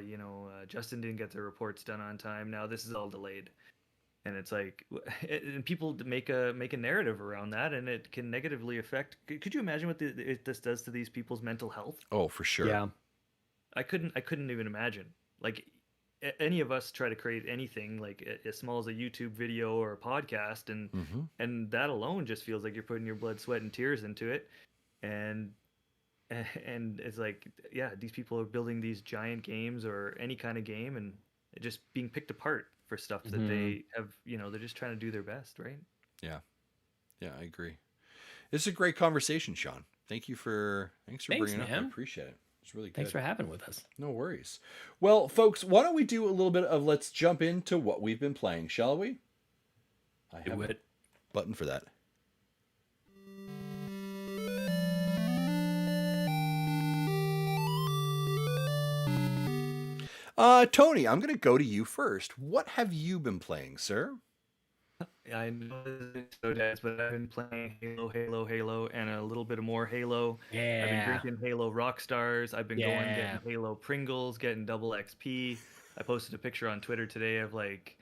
Justin didn't get the reports done on time. Now this is all delayed, and it's like, and people make a narrative around that, and it can negatively affect. Could you imagine what this does to these people's mental health? Oh, for sure. Yeah, I couldn't even imagine. Like any of us try to create anything like as small as a YouTube video or a podcast, and that alone just feels like you're putting your blood, sweat, and tears into it, and it's like, yeah, these people are building these giant games or any kind of game and just being picked apart for stuff that they have, they're just trying to do their best, right? Yeah, I agree. This is a great conversation, Sean. Thanks for bringing it up. I appreciate it. It's really good. Thanks for having with us. No worries. Well, folks, why don't we do a little bit of let's jump into what we've been playing, shall we? I have a button for that. Tony, I'm going to go to you first. What have you been playing, sir? I know it's so dense, but I've been playing Halo, and a little bit of more Halo. Yeah. I've been drinking Halo Rockstars. I've been going getting Halo Pringles, getting double XP. I posted a picture on Twitter today of like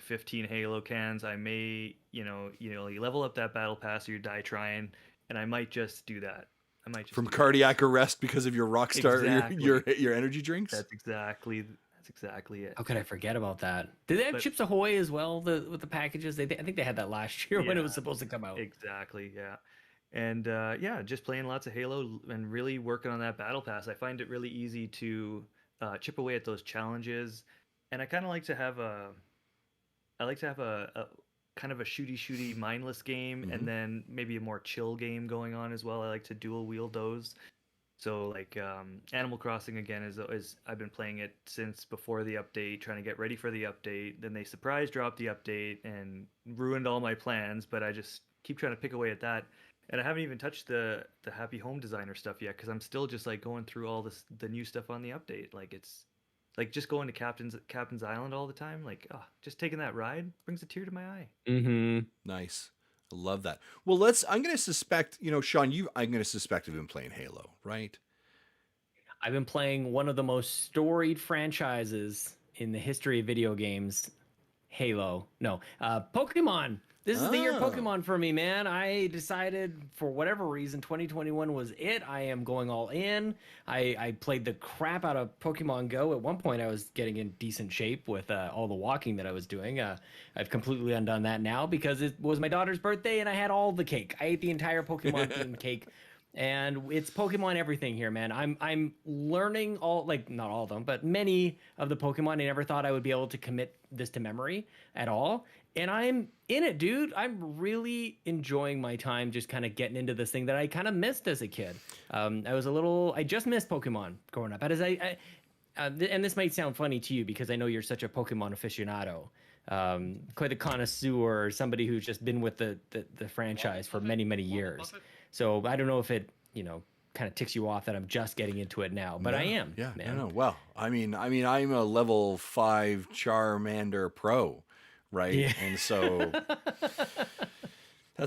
15 Halo cans. I may, you level up that battle pass or you die trying, and I might just do that. I might just from cardiac arrest because of your Rockstar, exactly. your energy drinks. That's exactly it. How could I forget about that? Did they have Chips Ahoy as well with the packages? I think they had that last year when it was supposed to come out. Exactly, yeah. And just playing lots of Halo and really working on that battle pass. I find it really easy to chip away at those challenges, and I kind of like to have a kind of a shooty mindless game, and then maybe a more chill game going on as well. I like to dual wield those. So like Animal Crossing again is I've been playing it since before the update, trying to get ready for the update. Then they surprise dropped the update and ruined all my plans, but I just keep trying to pick away at that. And I haven't even touched the Happy Home Designer stuff yet because I'm still just like going through all the new stuff on the update. Like it's like just going to Captain's Island all the time. Like just taking that ride brings a tear to my eye. Nice. I love that. Well, I'm going to suspect, Sean, I'm going to suspect you've been playing Halo, right? I've been playing one of the most storied franchises in the history of video games, Halo. No, Pokemon. This is the year Pokemon for me, man. I decided for whatever reason, 2021 was it. I am going all in. I played the crap out of Pokemon Go. At one point, I was getting in decent shape with all the walking that I was doing. I've completely undone that now because it was my daughter's birthday and I had all the cake. I ate the entire Pokemon themed cake. And it's Pokemon everything here, man. I'm learning not all of them, but many of the Pokemon. I never thought I would be able to commit this to memory at all. And I'm in it, dude. I'm really enjoying my time just kind of getting into this thing that I kind of missed as a kid. I just missed Pokemon growing up. And this might sound funny to you because I know you're such a Pokemon aficionado. Quite a connoisseur, somebody who's just been with the franchise for many, many years. So I don't know if it, kind of ticks you off that I'm just getting into it now, but I am. Yeah, man. No. Well, I mean, I'm a level 5 Charmander pro, right? Yeah. And so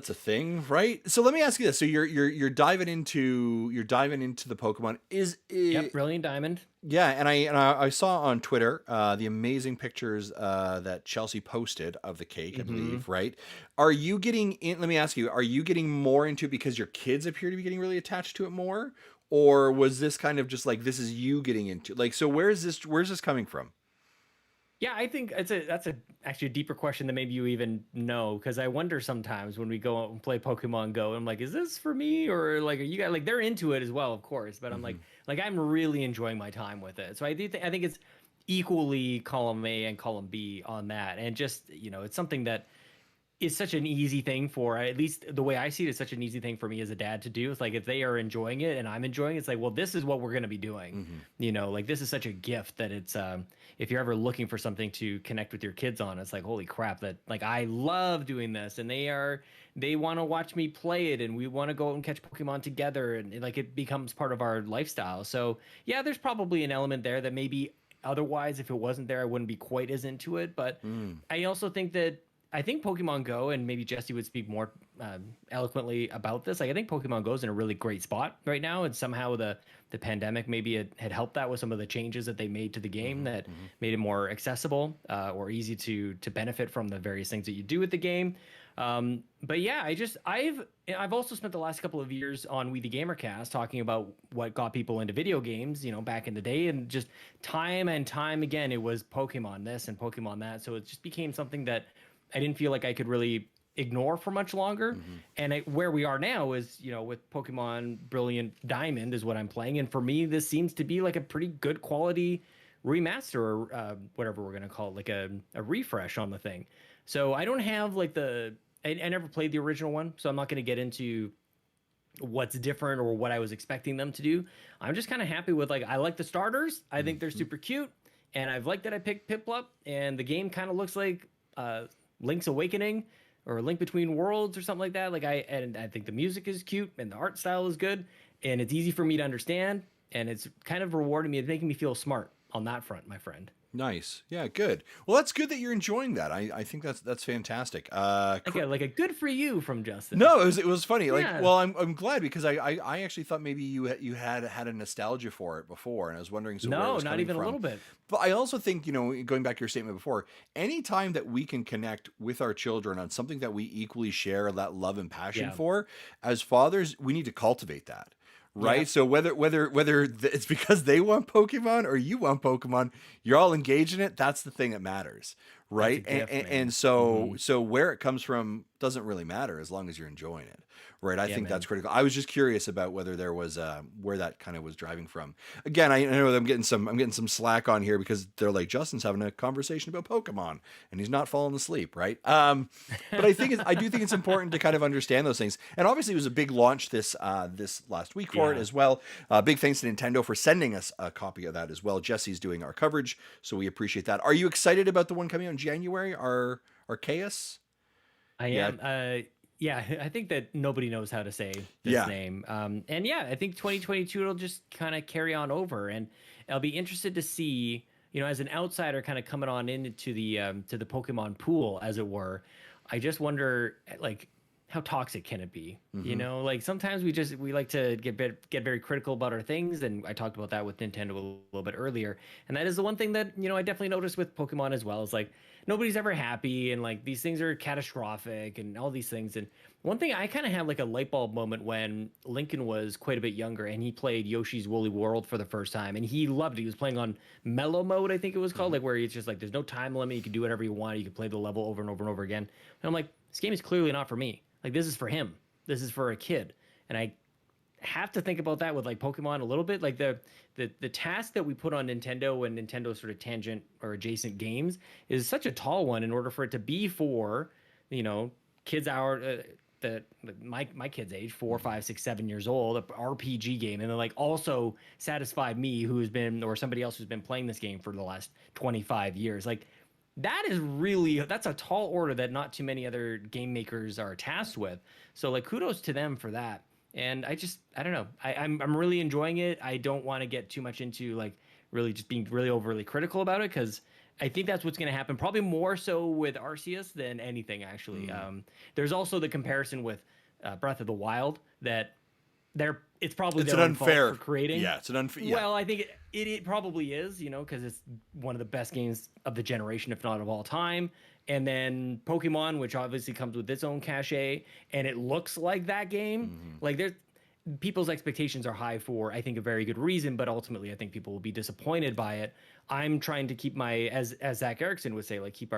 That's a thing, right? So let me ask you this: so you're diving into the Pokemon. Is Yep, it? Brilliant Diamond. Yeah, and I saw on Twitter the amazing pictures that Chelsea posted of the cake, I believe, right? Are you getting in? Let me ask you: are you getting more into it because your kids appear to be getting really attached to it more, or was this kind of just like this is you getting into like? So where's this coming from? Yeah, I think that's actually a deeper question than maybe you even know, because I wonder sometimes when we go out and play Pokemon Go, I'm like, is this for me, or like are you guys like they're into it as well, of course, but I'm like I'm really enjoying my time with it. So I think it's equally column A and column B on that, and just it's something that is such an easy thing for, at least the way I see it, is such an easy thing for me as a dad to do. It's like if they are enjoying it and I'm enjoying it, it's like, well, this is what we're going to be doing. Like this is such a gift that it's if you're ever looking for something to connect with your kids on, it's like, holy crap, that like I love doing this, and they want to watch me play it, and we want to go out and catch Pokemon together, and like it becomes part of our lifestyle. So yeah, there's probably an element there that maybe otherwise if it wasn't there I wouldn't be quite as into it. But I also think that I think Pokemon Go, and maybe Jesse would speak more eloquently about this. Like, I think Pokemon Go is in a really great spot right now, and somehow the pandemic maybe it had helped that with some of the changes that they made to the game that made it more accessible or easy to benefit from the various things that you do with the game. But yeah, I've also spent the last couple of years on We the Gamercast talking about what got people into video games, back in the day, and just time and time again, it was Pokemon this and Pokemon that. So it just became something that I didn't feel like I could really ignore for much longer. And where we are now is, with Pokemon Brilliant Diamond is what I'm playing. And for me, this seems to be like a pretty good quality remaster or whatever we're going to call it, like a refresh on the thing. So I don't have like I never played the original one, so I'm not going to get into what's different or what I was expecting them to do. I'm just kind of happy with I like the starters. I think they're super cute. And I've liked that I picked Piplup, and the game kind of looks like Link's Awakening or Link Between Worlds or something like that. I think the music is cute and the art style is good, and it's easy for me to understand, and it's kind of rewarding me. It's making me feel smart on that front, my friend. Nice. Yeah, good. Well, that's good that you're enjoying that. I think that's fantastic. Like a good for you from Justin. No, it was funny. Yeah. Like, well, I'm glad because I actually thought maybe you had a nostalgia for it before, and I was wondering where it was not coming even from. a little bit. But I also think, going back to your statement before, anytime that we can connect with our children on something that we equally share that love and passion for, as fathers, we need to cultivate that. Right. Yeah. So whether it's because they want Pokemon or you want Pokemon, you're all engaged in it. That's the thing that matters. Right. And so where it comes from doesn't really matter as long as you're enjoying it. Right. I think that's critical. I was just curious about whether there was where that kind of was driving from. Again, I know that I'm getting some slack on here because they're like, Justin's having a conversation about Pokemon and he's not falling asleep. Right. But I do think it's important to kind of understand those things. And obviously it was a big launch this last week for it as well. Big thanks to Nintendo for sending us a copy of that as well. Jesse's doing our coverage, so we appreciate that. Are you excited about the one coming out in January? Arceus? I am. Yeah, I think that nobody knows how to say this name. And yeah, I think 2022 it'll just kind of carry on over, and I'll be interested to see, as an outsider kind of coming on into the Pokemon pool, as it were. I just wonder, like, how toxic can it be? Like sometimes we like to get very critical about our things, and I talked about that with Nintendo a little bit earlier. And that is the one thing that I definitely noticed with Pokemon as well. Is like nobody's ever happy, and like these things are catastrophic and all these things. And one thing I kind of had like a light bulb moment when Lincoln was quite a bit younger and he played Yoshi's Woolly World for the first time, and he loved it. He was playing on mellow mode, I think it was called, like where it's just like there's no time limit, you can do whatever you want, you can play the level over and over and over again. And I'm like, this game is clearly not for me. Like, this is for him. This is for a kid. And I have to think about that with like Pokemon a little bit. Like the task that we put on Nintendo and Nintendo sort of tangent or adjacent games is such a tall one in order for it to be for, kids my kid's age, 4, 5, 6, 7 years old, a RPG game, and then like also satisfy me or somebody else who's been playing this game for the last 25 years. Like, that's a tall order that not too many other game makers are tasked with. So like kudos to them for that. And I don't know. I'm really enjoying it. I don't want to get too much into like really just being really overly critical about it, because I think that's what's going to happen. Probably more so with Arceus than anything, actually. There's also the comparison with Breath of the Wild that it's probably It's their an own fault unfair for creating. Yeah, it's an unfair. Yeah. Well, I think it probably is, you know, because it's one of the best games of the generation, if not of all time. And then Pokemon, which obviously comes with its own cachet, and it looks like that game. Like there's people's expectations are high for, I think, a very good reason, but ultimately I think people will be disappointed by it. I'm trying to keep my, as Zach Erickson would say, like keep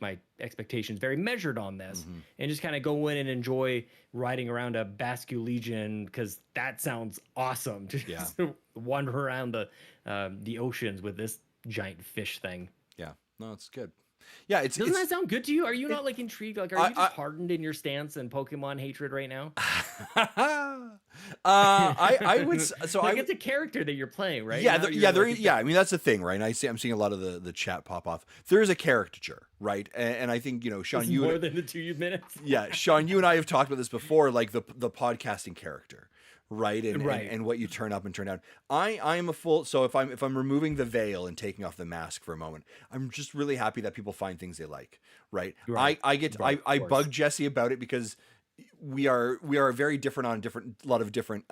my expectations very measured on this, and just kind of go in and enjoy riding around a Bascu Legion, because that sounds awesome. Just wander around the oceans with this giant fish thing. Yeah, no, it's good. Yeah, doesn't that sound good to you? Are you not like intrigued? Like, are you just hardened in your stance and Pokemon hatred right now? I would. So like it's a character that you're playing, right? Yeah, yeah. I mean, that's the thing, right? And I'm seeing a lot of the chat pop off. There is a caricature, right? And I think, you know, Sean, you more than the 2 minutes. Yeah, Sean, you and I have talked about this before, like the podcasting character. Right. And what you turn up and turn down. I am a full. So if I'm removing the veil and taking off the mask for a moment, I'm just really happy that people find things they like. Right. I bug Jesse about it because we are very different on a lot of different,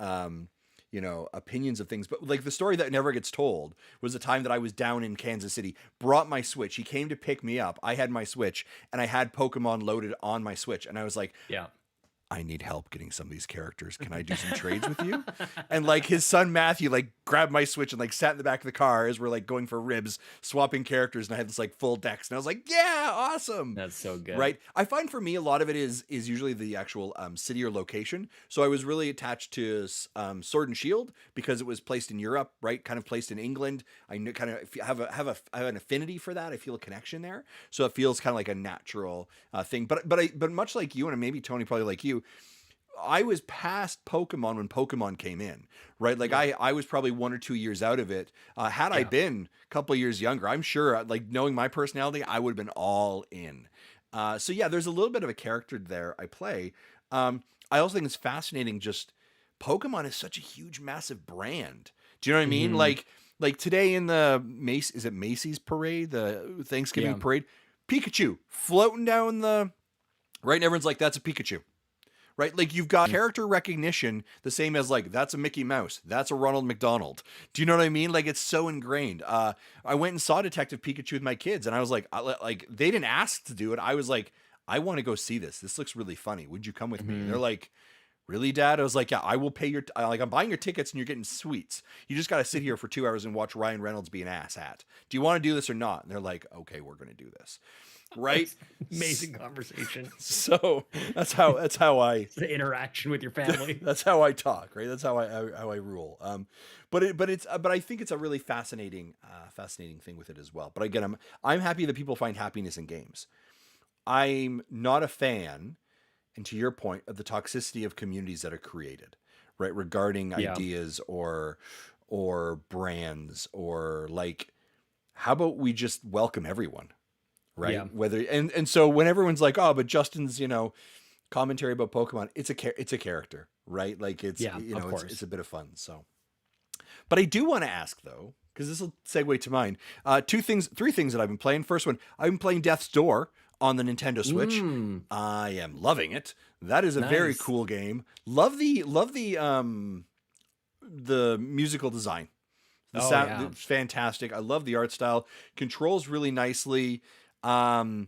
you know, opinions of things. But like the story that never gets told was the time that I was down in Kansas City, brought my Switch. He came to pick me up. I had my Switch and I had Pokemon loaded on my Switch. And I was like, yeah, I need help getting some of these characters. Can I do some trades with you? And like his son Matthew like grabbed my Switch and like sat in the back of the car as we're like going for ribs, swapping characters, and I had this like full decks, and I was like, yeah, awesome. That's so good. Right. I find for me a lot of it is usually the actual city or location. So I was really attached to Sword and Shield because it was placed in Europe, right? Kind of placed in England. I kind of have an affinity for that. I feel a connection there. So it feels kind of like a natural thing. But much like you, and maybe Tony, probably like you, I was past Pokemon when Pokemon came in, right? Like I was probably 1 or 2 years out of it. Had I been a couple of years younger, I'm sure, like knowing my personality, I would have been all in. So yeah, there's a little bit of a character there I play. I also think it's fascinating. Just Pokemon is such a huge, massive brand. Do you know what I mean? Like today in the Macy's parade, the Thanksgiving parade, Pikachu floating down right, and everyone's like, that's a Pikachu. Right? Like you've got character recognition the same as like, that's a Mickey Mouse. That's a Ronald McDonald. Do you know what I mean? Like it's so ingrained. I went and saw Detective Pikachu with my kids and I was like they didn't ask to do it. I was like, I want to go see this. This looks really funny. Would you come with me? And they're like, really, Dad? I was like, yeah, I will pay I'm buying your tickets and you're getting sweets. You just got to sit here for 2 hours and watch Ryan Reynolds be an asshat. Do you want to do this or not? And they're like, okay, we're going to do this. Right. Amazing conversation. So that's how I it's the interaction with your family. That's how I talk, right? That's how I rule. But I think it's a really fascinating thing with it as well. But again, I'm happy that people find happiness in games. I'm not a fan, and to your point, of the toxicity of communities that are created, right? Regarding ideas or brands, or like, how about we just welcome everyone? Right. Yeah. Whether and so when everyone's like, oh, but Justin's, you know, commentary about Pokemon, it's a character, right? Like it's it's a bit of fun. So, but I do want to ask though, because this will segue to mine. 3 things that I've been playing. First one, I've been playing Death's Door on the Nintendo Switch. I am loving it. That is a very cool game. Love the musical design. The sound, it's fantastic. I love the art style. Controls really nicely. I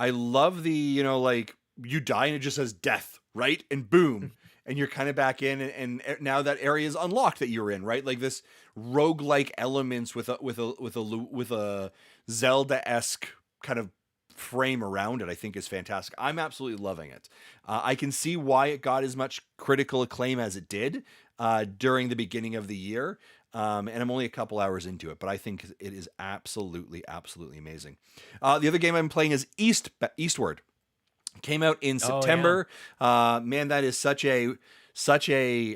love the, you know, like you die and it just says death, right? And boom, and you're kind of back in, and now that area is unlocked that you're in, right? Like this roguelike elements with a Zelda-esque kind of frame around it, I think is fantastic. I'm absolutely loving it. I can see why it got as much critical acclaim as it did during the beginning of the year. And I'm only a couple hours into it, but I think it is absolutely, absolutely amazing. The other game I'm playing is Eastward. Came out in September. Man, that is such a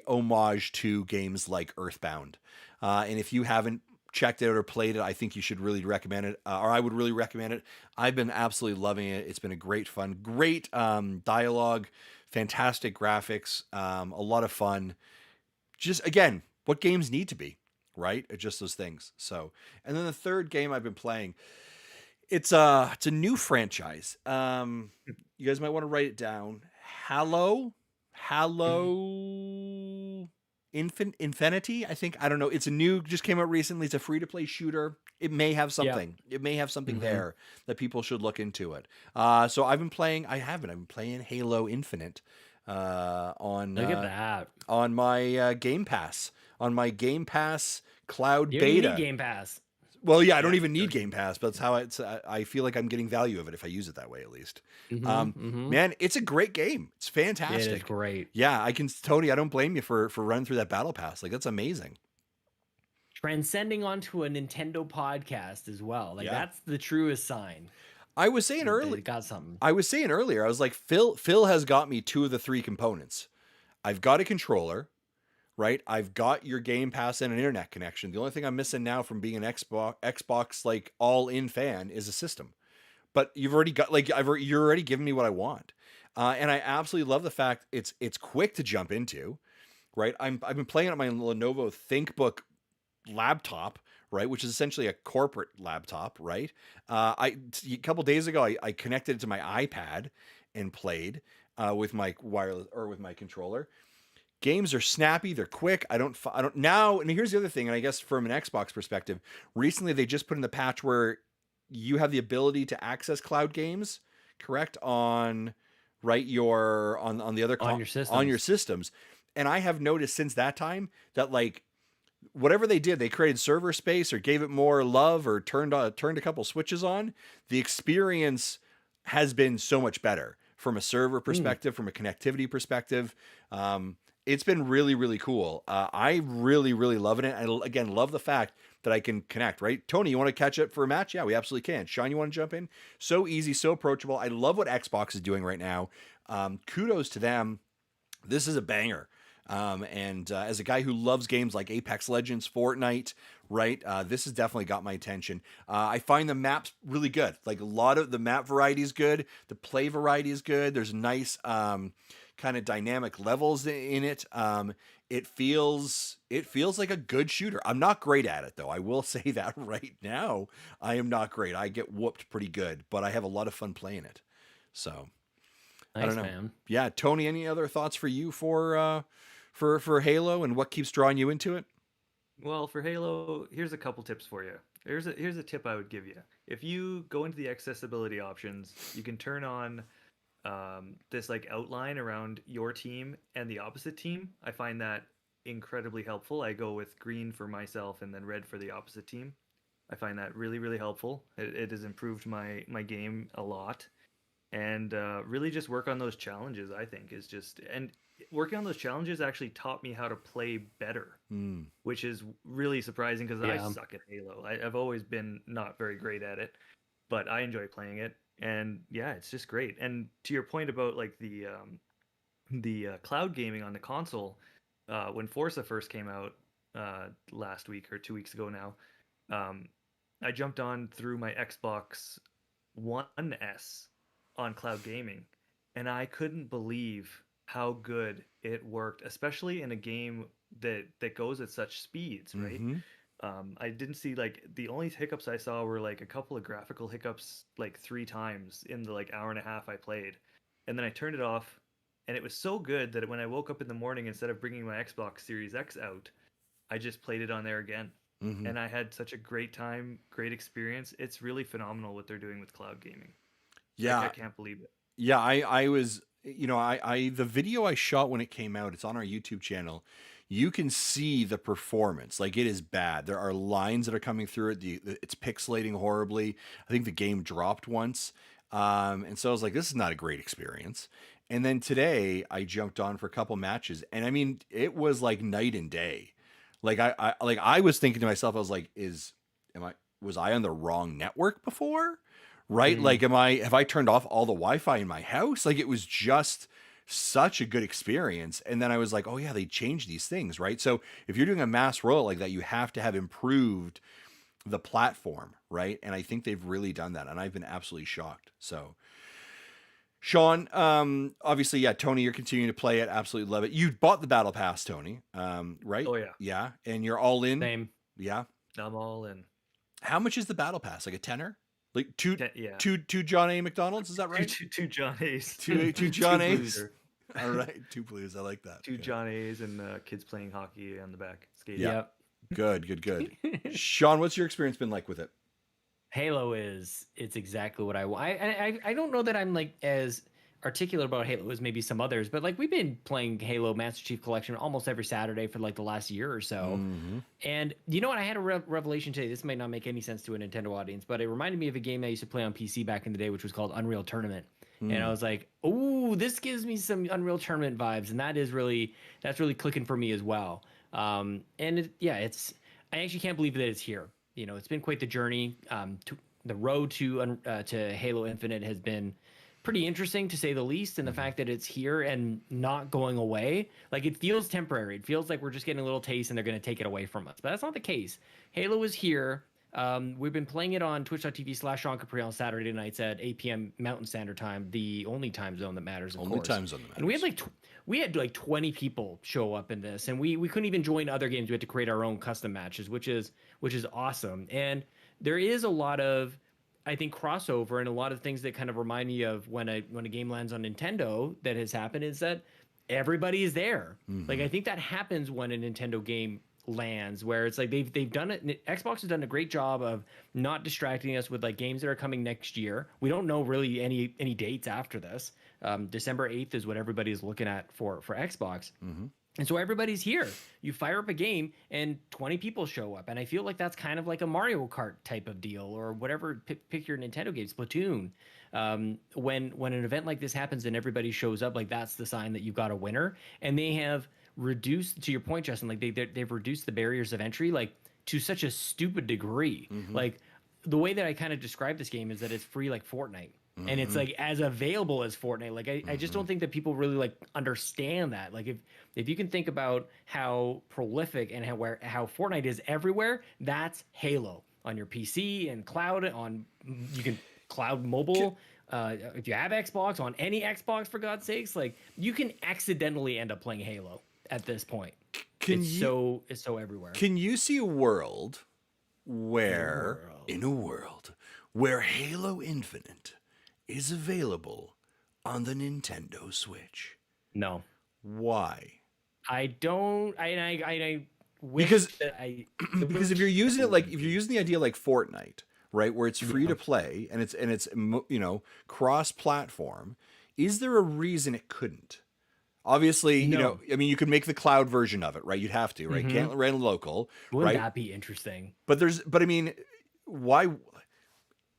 homage to games like Earthbound. And if you haven't checked it out or played it, I think you should really recommend it, or I would really recommend it. I've been absolutely loving it. It's been a great fun, great dialogue, fantastic graphics, a lot of fun. Just again, what games need to be. Right? Just those things. So, and then the third game I've been playing, It's a new franchise. You guys might want to write it down. Halo Infinity, I think. I don't know. It's a new, just came out recently. It's a free to play shooter. It may have Yeah. something. It may have something Mm-hmm. there that people should look into it. So I've been playing. I've been playing Halo Infinite on Look at that. on my Game Pass, on my Game Pass cloud You don't even need beta. Game Pass. Well, yeah, I don't Yeah, even need don't Game Pass, but that's how I feel like I'm getting value of it if I use it that way, at least. Mm-hmm. Mm-hmm. Man, it's a great game. It's It is fantastic. great. Yeah, Tony, I don't blame you for running through that battle pass. Like, that's amazing. Transcending onto a Nintendo podcast as well. Like Yeah. that's the truest sign. I was saying They earlier, got something. I was like, Phil has got me two of the three components. I've got a controller, right? I've got your Game Pass and an internet connection. The only thing I'm missing now from being an Xbox like all-in fan is a system. But you've already got you're already giving me what I want, and I absolutely love the fact it's quick to jump into, right? I've been playing on my Lenovo ThinkBook laptop, right, which is essentially a corporate laptop, right? A couple days ago I connected it to my iPad and played with my wireless or with my controller. Games are snappy, they're quick. I don't now. And here's the other thing, and I guess from an Xbox perspective, recently they just put in the patch where you have the ability to access cloud games, correct, on right your on the other On your on your systems. systems. And I have noticed since that time that like whatever they did, they created server space or gave it more love or turned a couple switches on. The experience has been so much better from a server perspective, from a connectivity perspective. It's been really, really cool. I really, really loving it. I again love the fact that I can connect. Right, Tony, you want to catch up for a match? Yeah, we absolutely can. Sean, you want to jump in? So easy, so approachable. I love what Xbox is doing right now. Kudos to them. This is a banger. And as a guy who loves games like Apex Legends, Fortnite, right, this has definitely got my attention. I find the maps really good. Like a lot of the map variety is good. The play variety is good. There's nice kind of dynamic levels in it. It feels like a good shooter. I'm not great at it though. I will say that right now. I am not great. I get whooped pretty good, but I have a lot of fun playing it. So I Nice, don't know. man. Yeah, Tony, any other thoughts for you for Halo and what keeps drawing you into it? Well, for Halo, here's a couple tips for you. Here's a tip I would give you. If you go into the accessibility options, you can turn on this like outline around your team and the opposite team. I find that incredibly helpful. I go with green for myself and then red for the opposite team. I find that really, really helpful. It has improved my game a lot. And really just work on those challenges, I think, is just, and working on those challenges actually taught me how to play better, which is really surprising because I Yeah. suck at Halo. I've always been not very great at it, but I enjoy playing it. And yeah, it's just great. And to your point about like the cloud gaming on the console, when Forza first came out last week or 2 weeks ago now, I jumped on through my Xbox One S on cloud gaming, and I couldn't believe how good it worked, especially in a game that goes at such speeds, right? I didn't see like the only hiccups I saw were like a couple of graphical hiccups like 3 times in the like hour and a half I played, and then I turned it off, and it was so good that when I woke up in the morning, instead of bringing my Xbox Series X out, I just played it on there again. And I had such a great time, great experience. It's really phenomenal what they're doing with cloud gaming. Yeah, I can't believe it. yeah. I was, the video I shot when it came out, it's on our YouTube channel. You can see the performance. Like it is bad. There are lines that are coming through it. It's pixelating horribly. I think the game dropped once. And so I was like, this is not a great experience. And then today I jumped on for a couple matches, and I mean, it was like night and day. Like I was thinking to myself, I was like, was I on the wrong network before? Right? Like, have I turned off all the Wi-Fi in my house? Like, it was just such a good experience. And then I was like, oh yeah, they changed these things, right? So if you're doing a mass rollout like that, you have to have improved the platform, right? And I think they've really done that, and I've been absolutely shocked. So, Sean, obviously, yeah, Tony, you're continuing to play it. Absolutely love it. You bought the Battle Pass, Tony, right? Oh yeah, Yeah, and you're all in. Same. Yeah. I'm all in. How much is the Battle Pass? Like a tenner? Like two Yeah. two John A. McDonald's, is that right? Two John A's. Two John Two A's. Blues. All right, 2 Blues. I like that. Two Good. John A's and kids playing hockey on the back skating. Yeah. Good. Sean, what's your experience been like with it? Halo it's exactly what I want. I don't know that I'm like as articulate about Halo as maybe some others, but like we've been playing Halo Master Chief Collection almost every Saturday for like the last year or so. Mm-hmm. And you know what? I had a revelation today. This might not make any sense to a Nintendo audience, but it reminded me of a game I used to play on PC back in the day, which was called Unreal Tournament. And I was like, "Oh, this gives me some Unreal Tournament vibes," and that's really clicking for me as well. And I actually can't believe that it's here. You know, it's been quite the journey. The road to Halo Infinite has been pretty interesting, to say the least, and the fact that it's here and not going away, like it feels temporary. It feels like we're just getting a little taste and they're going to take it away from us, but that's not the case. Halo is here. We've been playing it on twitch.tv/Sean Capri on Saturday nights at 8 p.m. Mountain Standard Time, the only time zone that matters, of course. Time zone that matters. And we had like 20 people show up in this, and we couldn't even join other games. We had to create our own custom matches, which is awesome. And there is a lot of, I think, crossover, and a lot of things that kind of remind me of when a game lands on Nintendo that has happened is that everybody is there. Mm-hmm. Like I think that happens when a Nintendo game lands, where it's like they've done it. Xbox has done a great job of not distracting us with like games that are coming next year. We don't know really any dates after this. December 8th is what everybody is looking at for Xbox. Mm-hmm. And so everybody's here. You fire up a game and 20 people show up. And I feel like that's kind of like a Mario Kart type of deal, or whatever. Pick your Nintendo game, Splatoon. When an event like this happens and everybody shows up, like that's the sign that you've got a winner. And they have reduced, to your point, Justin, like they've reduced the barriers of entry like to such a stupid degree. Mm-hmm. Like the way that I kind of describe this game is that it's free like Fortnite. Mm-hmm. And it's like as available as Fortnite. Like I just don't think that people really like understand that. Like if you can think about how prolific and how Fortnite is everywhere, that's Halo on your PC and cloud you can cloud mobile. If you have Xbox, on any Xbox, for God's sakes, like you can accidentally end up playing Halo at this point. It's so everywhere. Can you see a world where where Halo Infinite is available on the Nintendo Switch? No. Why? I don't. I wish because that because if you're using it like, if you're using the idea like Fortnite, right, where it's free to play and it's cross-platform, is there a reason it couldn't? Obviously, No. I mean, you could make the cloud version of it, right? You'd have to, right? Mm-hmm. Can't run local, Wouldn't right? that be interesting? But I mean, why?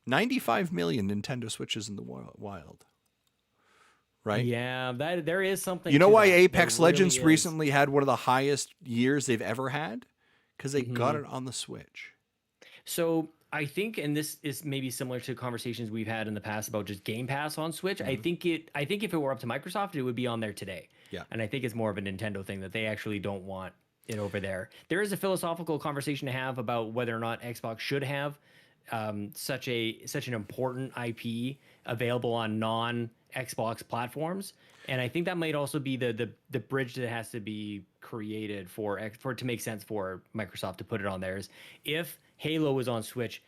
95 million Nintendo Switches in the wild, right? Yeah, that there is something. You know to why that. Apex There really Legends is. recently had one of the highest years they've ever had? Because they got Mm-hmm. it on the Switch. So I think, and this is maybe similar to conversations we've had in the past about just Game Pass on Switch. Mm-hmm. I think if it were up to Microsoft, it would be on there today. Yeah. And I think it's more of a Nintendo thing that they actually don't want it over there. There is a philosophical conversation to have about whether or not Xbox should have such an important IP available on non-Xbox platforms. And I think that might also be the bridge that has to be created for it to make sense for Microsoft to put it on there. Is if Halo is on Switch,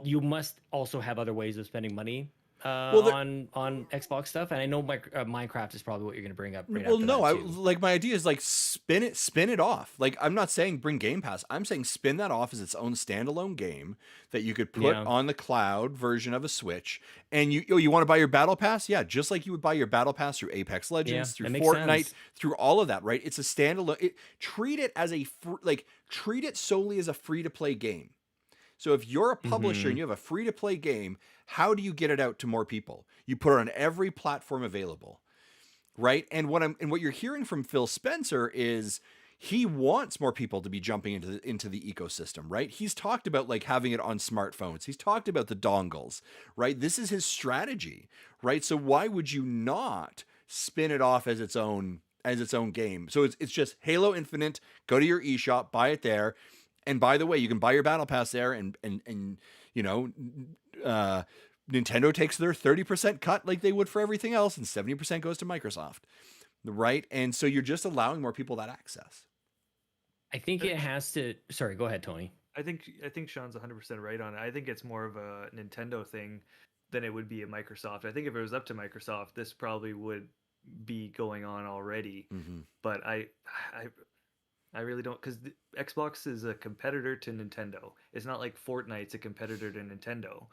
you must also have other ways of spending money on Xbox stuff. And I know Minecraft is probably what you're going to bring up. Right well, after no, that too. like my idea is like spin it off. Like I'm not saying bring Game Pass. I'm saying spin that off as its own standalone game that you could put on the cloud version of a Switch. And you want to buy your Battle Pass? Yeah, just like you would buy your Battle Pass through Apex Legends, through Fortnite, through all of that, right? It's a standalone. Treat it as treat it solely as a free to play game. So if you're a publisher and you have a free to play game, how do you get it out to more people? You put it on every platform available, right? And what you're hearing from Phil Spencer is he wants more people to be jumping into the ecosystem, right? He's talked about like having it on smartphones. He's talked about the dongles, right? This is his strategy, right? So why would you not spin it off as its own game? So it's just Halo Infinite. Go to your eShop, buy it there. And by the way, you can buy your Battle Pass there, and Nintendo takes their 30% cut like they would for everything else, and 70% goes to Microsoft, right? And so you're just allowing more people that access. I think it has to. Sorry, go ahead, Tony. I think Sean's 100% right on it. I think it's more of a Nintendo thing than it would be a Microsoft. I think if it was up to Microsoft, this probably would be going on already. Hmm. But I I really don't, because Xbox is a competitor to Nintendo. It's not like Fortnite's a competitor to Nintendo.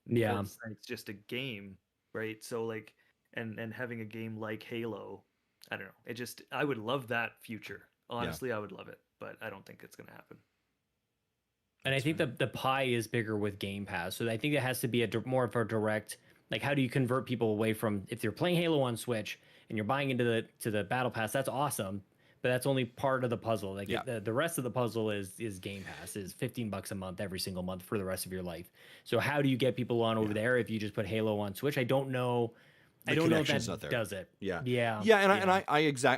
Yeah. Fortnite's just a game, right? So like, and having a game like Halo, I don't know. It just I would love that future. Yeah, Honestly, I would love it, but I don't think it's gonna happen. And I that's think fair. the pie is bigger with Game Pass. So I think it has to be more of a direct, like, how do you convert people away from, if you're playing Halo on Switch and you're buying into the Battle Pass, that's awesome, but that's only part of the puzzle. Like Yeah, the rest of the puzzle is Game Pass, is $15 a month every single month for the rest of your life. So how do you get people on over yeah. there if you just put Halo on Switch? I don't know. I The don't know if connection's not that there. does it. Yeah. Yeah. Yeah, and Yeah.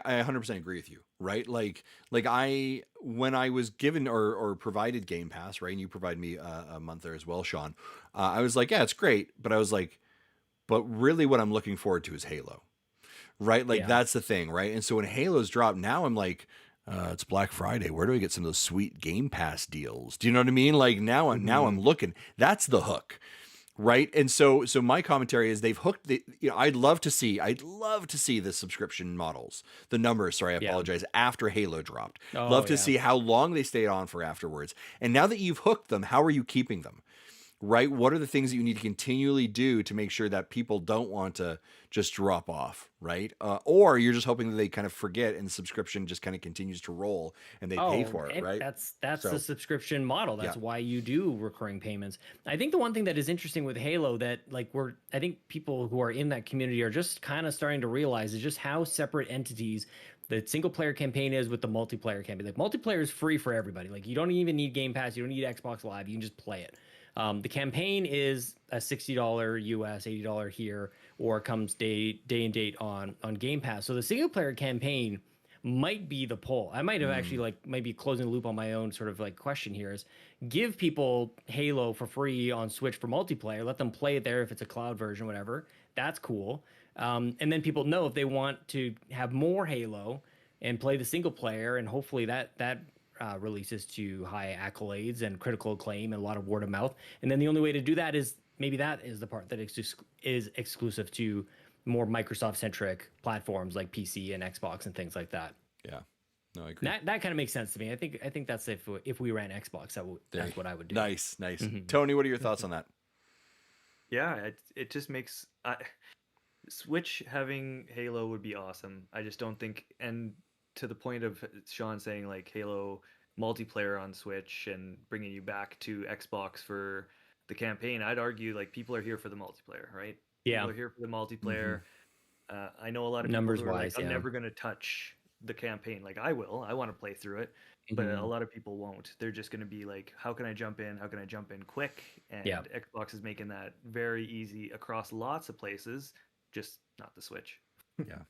I 100% agree with you, right? Like I when I was given or provided Game Pass, right? And you provide me a month there as well, Sean. I was like, yeah, it's great, but I was like, but really what I'm looking forward to is Halo. Right? Like Yeah. that's the thing, right? And so when Halo's dropped, now I'm like, it's Black Friday. Where do I get some of those sweet Game Pass deals? Do you know what I mean? Like now Hmm. I'm looking. That's the hook, right? And so my commentary is they've hooked the. You know, I'd love to see the subscription models, the numbers. Sorry, I Yeah. apologize. After Halo dropped, Oh love to yeah. see how long they stayed on for afterwards. And now that you've hooked them, how are you keeping them? Right? What are the things that you need to continually do to make sure that people don't want to just drop off, right? Or you're just hoping that they kind of forget and the subscription just kind of continues to roll and they pay Oh, for it, right? that's the So, subscription model. yeah. That's why you do recurring payments. I think the one thing that is interesting with Halo that, like, I think people who are in that community are just kind of starting to realize is just how separate entities the single player campaign is with the multiplayer campaign. Like, multiplayer is free for everybody. Like, you don't even need Game Pass, you don't need Xbox Live, you can just play it. The campaign is a $60 US, $80 here, or comes day and date on Game Pass. So the single player campaign might be the pull. I might have actually, Mm, like, maybe closing the loop on my own sort of like question here is give people Halo for free on Switch for multiplayer, let them play it there if it's a cloud version, whatever. That's cool. And then people know if they want to have more Halo and play the single player, and hopefully that releases to high accolades and critical acclaim and a lot of word of mouth. And then the only way to do that is maybe that is the part that is exclusive to more Microsoft centric platforms like PC and Xbox and things like that. yeah. No, I agree. That kind of makes sense to me. I think that's if we ran Xbox, There. that's what I would do. Nice, nice. Hmm. Tony, what are your thoughts on that? Yeah, it just makes Switch having Halo would be awesome. I just don't think, and to the point of Sean saying like Halo multiplayer on Switch and bringing you back to Xbox for the campaign, I'd argue like people are here for the multiplayer, right? Yeah, People are here for the Hmm. multiplayer. I know a lot of people numbers who are like, wise, I'm yeah. never going to touch the campaign. Like I will, I want to play through it, but a Hmm. lot of people won't. They're just going to be like, how can I jump in? How can I jump in quick? Yeah. And Xbox is making that very easy across lots of places, just not the Switch. Yeah.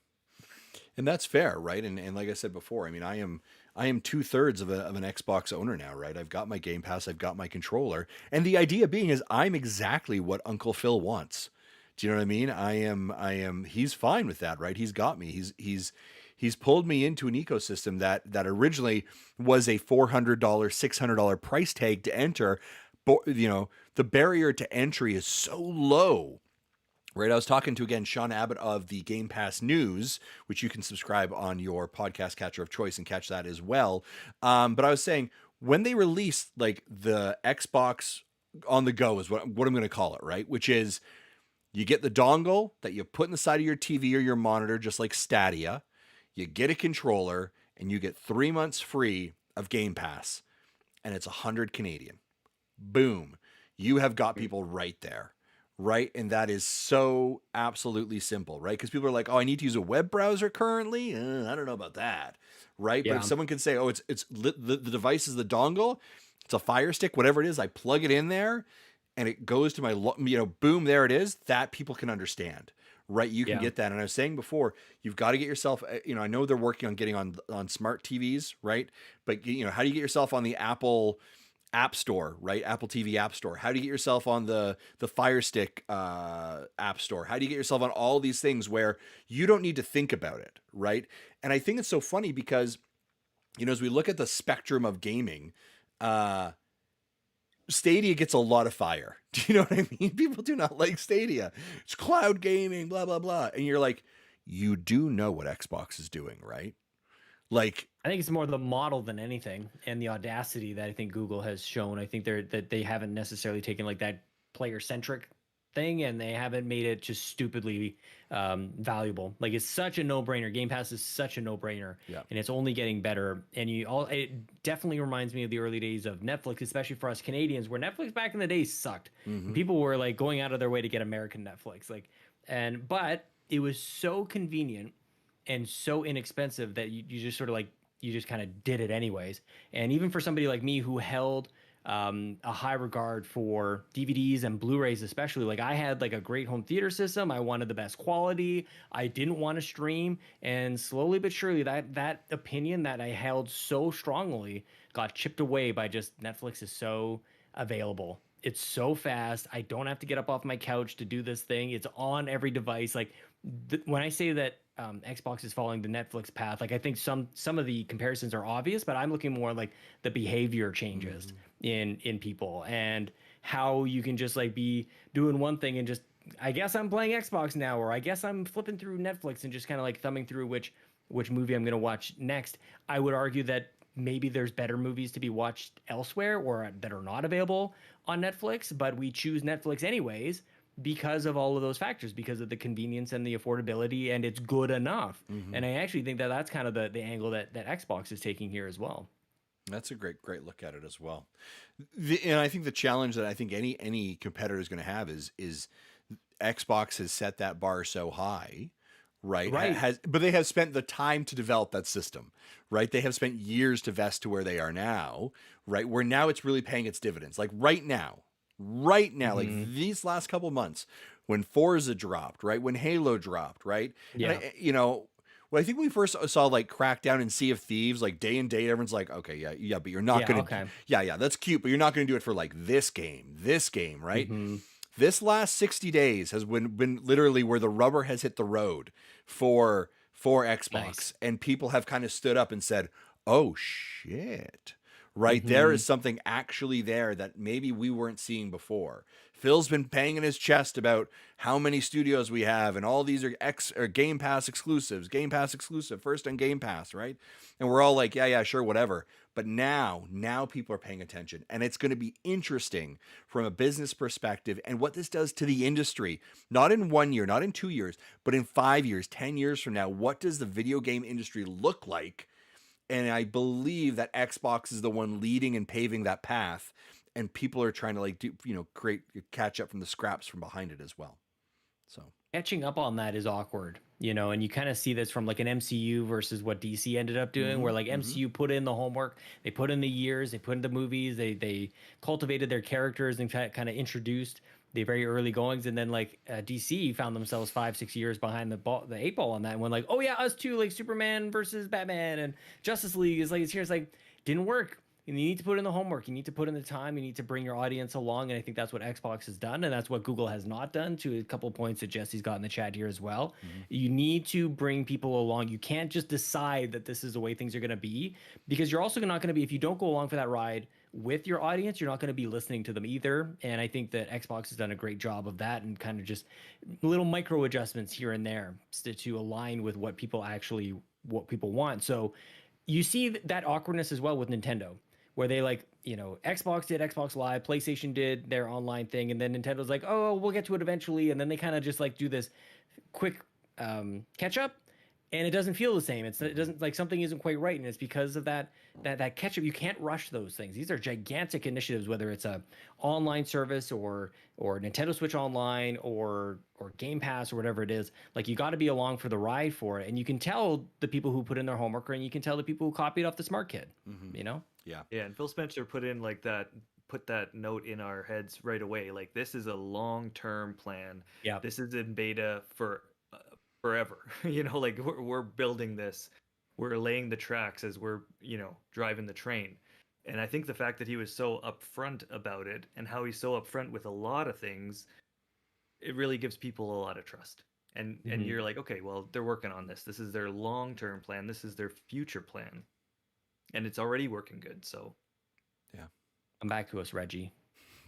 And that's fair, right? And like I said before, I mean, I am 2/3 of an Xbox owner now, right? I've got my Game Pass, I've got my controller, and the idea being is I'm exactly what Uncle Phil wants. Do you know what I mean? I am. He's fine with that, right? He's got me. He's pulled me into an ecosystem that originally was a $400, $600 price tag to enter. But you know, the barrier to entry is so low, right? I was talking to, again, Sean Abbott of the Game Pass News, which you can subscribe on your podcast catcher of choice and catch that as well. But I was saying when they released like the Xbox on the go is what I'm going to call it, right? Which is you get the dongle that you put in the side of your TV or your monitor, just like Stadia. You get a controller and you get 3 months free of Game Pass, and it's 100 Canadian. Boom. You have got people right there, right? And that is so absolutely simple, right? Because people are like, oh, I need to use a web browser currently. I don't know about that, right? But if Yeah. someone can say, oh, the device is the dongle, it's a Fire Stick, whatever it is, I plug it in there, and it goes to my, boom, there it is. That people can understand, right? You can Yeah. get that. And I was saying before, you've got to get yourself, I know they're working on getting on smart TVs, right? But how do you get yourself on the Apple App Store, right? Apple TV App Store. How do you get yourself on the Fire Stick App Store? How do you get yourself on all these things where you don't need to think about it, right? And I think it's so funny because as we look at the spectrum of gaming, uh, Stadia gets a lot of fire. Do you know what I mean? People do not like Stadia. It's cloud gaming, blah, blah, blah. And you're like, you do know what Xbox is doing, right? Like, I think it's more the model than anything, and the audacity that I think Google has shown. I think that they haven't necessarily taken like that player centric thing, and they haven't made it just stupidly valuable. Like it's such a no brainer. Game Pass is such a no brainer, yeah. and it's only getting better. And it definitely reminds me of the early days of Netflix, especially for us Canadians, where Netflix back in the day sucked. Mm-hmm. People were like going out of their way to get American Netflix, but it was so convenient and so inexpensive that you just sort of like you just kind of did it anyways. And even for somebody like me who held a high regard for DVDs and Blu-rays, especially, like I had like a great home theater system. I wanted the best quality. I didn't want to stream, and slowly but surely that opinion that I held so strongly got chipped away by just Netflix is so available. It's so fast. I don't have to get up off my couch to do this thing. It's on every device. Like when I say that Xbox is following the Netflix path, like I think some of the comparisons are obvious, but I'm looking more like the behavior changes in people and how you can just like be doing one thing and just, I guess I'm playing Xbox now, or I guess I'm flipping through Netflix and just kind of like thumbing through which movie I'm going to watch next. I would argue that maybe there's better movies to be watched elsewhere or that are not available on Netflix, but we choose Netflix anyways because of all of those factors, because of the convenience and the affordability, and it's good enough. And I actually think that that's kind of the angle that Xbox is taking here as well. That's a great look at it as well. And I think the challenge that I think any competitor is going to have is Xbox has set that bar so high, right? But they have spent the time to develop that system, right? They have spent years to vest to where they are now, right? Where now it's really paying its dividends. Like right now, like these last couple months, when Forza dropped, right? When Halo dropped, right? Yeah. And I think we first saw like Crackdown and Sea of Thieves, like day and date, everyone's like, okay, yeah, but you're not going to, that's cute, but you're not going to do it for like this game, right? This last 60 days has been literally where the rubber has hit the road for Xbox, and people have kind of stood up and said, oh shit, right? There is something actually there that maybe we weren't seeing before. Phil's been banging his chest about how many studios we have, and all these are Game Pass exclusive, first on Game Pass, right? And we're all like, yeah, sure, whatever. But now people are paying attention, and it's going to be interesting from a business perspective and what this does to the industry, not in 1 year, not in 2 years, but in 5 years, 10 years from now. What does the video game industry look like? And I believe that Xbox is the one leading and paving that path, and people are trying to like catch up from the scraps from behind it as well. So catching up on that is awkward, and you kind of see this from like an MCU versus what DC ended up doing, where like MCU put in the homework, they put in the years, they put in the movies, they cultivated their characters and kind of introduced the very early goings, and then like DC found themselves 5-6 years behind the 8 ball on that, and went like, oh yeah, us too, like Superman versus Batman and Justice League is like, it's like didn't work. And you need to put in the homework. You need to put in the time. You need to bring your audience along. And I think that's what Xbox has done. And that's what Google has not done, to a couple of points that Jesse's got in the chat here as well. You need to bring people along. You can't just decide that this is the way things are going to be, because you're also not going to be, if you don't go along for that ride with your audience, you're not going to be listening to them either. And I think that Xbox has done a great job of that, and kind of just little micro adjustments here and there to align with what people want. So you see that awkwardness as well with Nintendo, where they like, Xbox did Xbox Live, PlayStation did their online thing, and then Nintendo's like, oh, we'll get to it eventually. And then they kind of just like do this quick catch up, and it doesn't feel the same. It doesn't, like, something isn't quite right. And it's because of that catch up. You can't rush those things. These are gigantic initiatives, whether it's a online service or Nintendo Switch Online or Game Pass or whatever it is. Like, you got to be along for the ride for it. And you can tell the people who put in their homework, and you can tell the people who copied off the Smart Kid, Yeah, and Phil Spencer put that note in our heads right away. Like, this is a long-term plan. Yeah, this is in beta for forever. Like we're building this, we're laying the tracks as we're driving the train. And I think the fact that he was so upfront about it, and how he's so upfront with a lot of things, it really gives people a lot of trust. And you're like, okay, well, they're working on this. This is their long-term plan. This is their future plan. And it's already working good, so. Yeah. Come back to us, Reggie.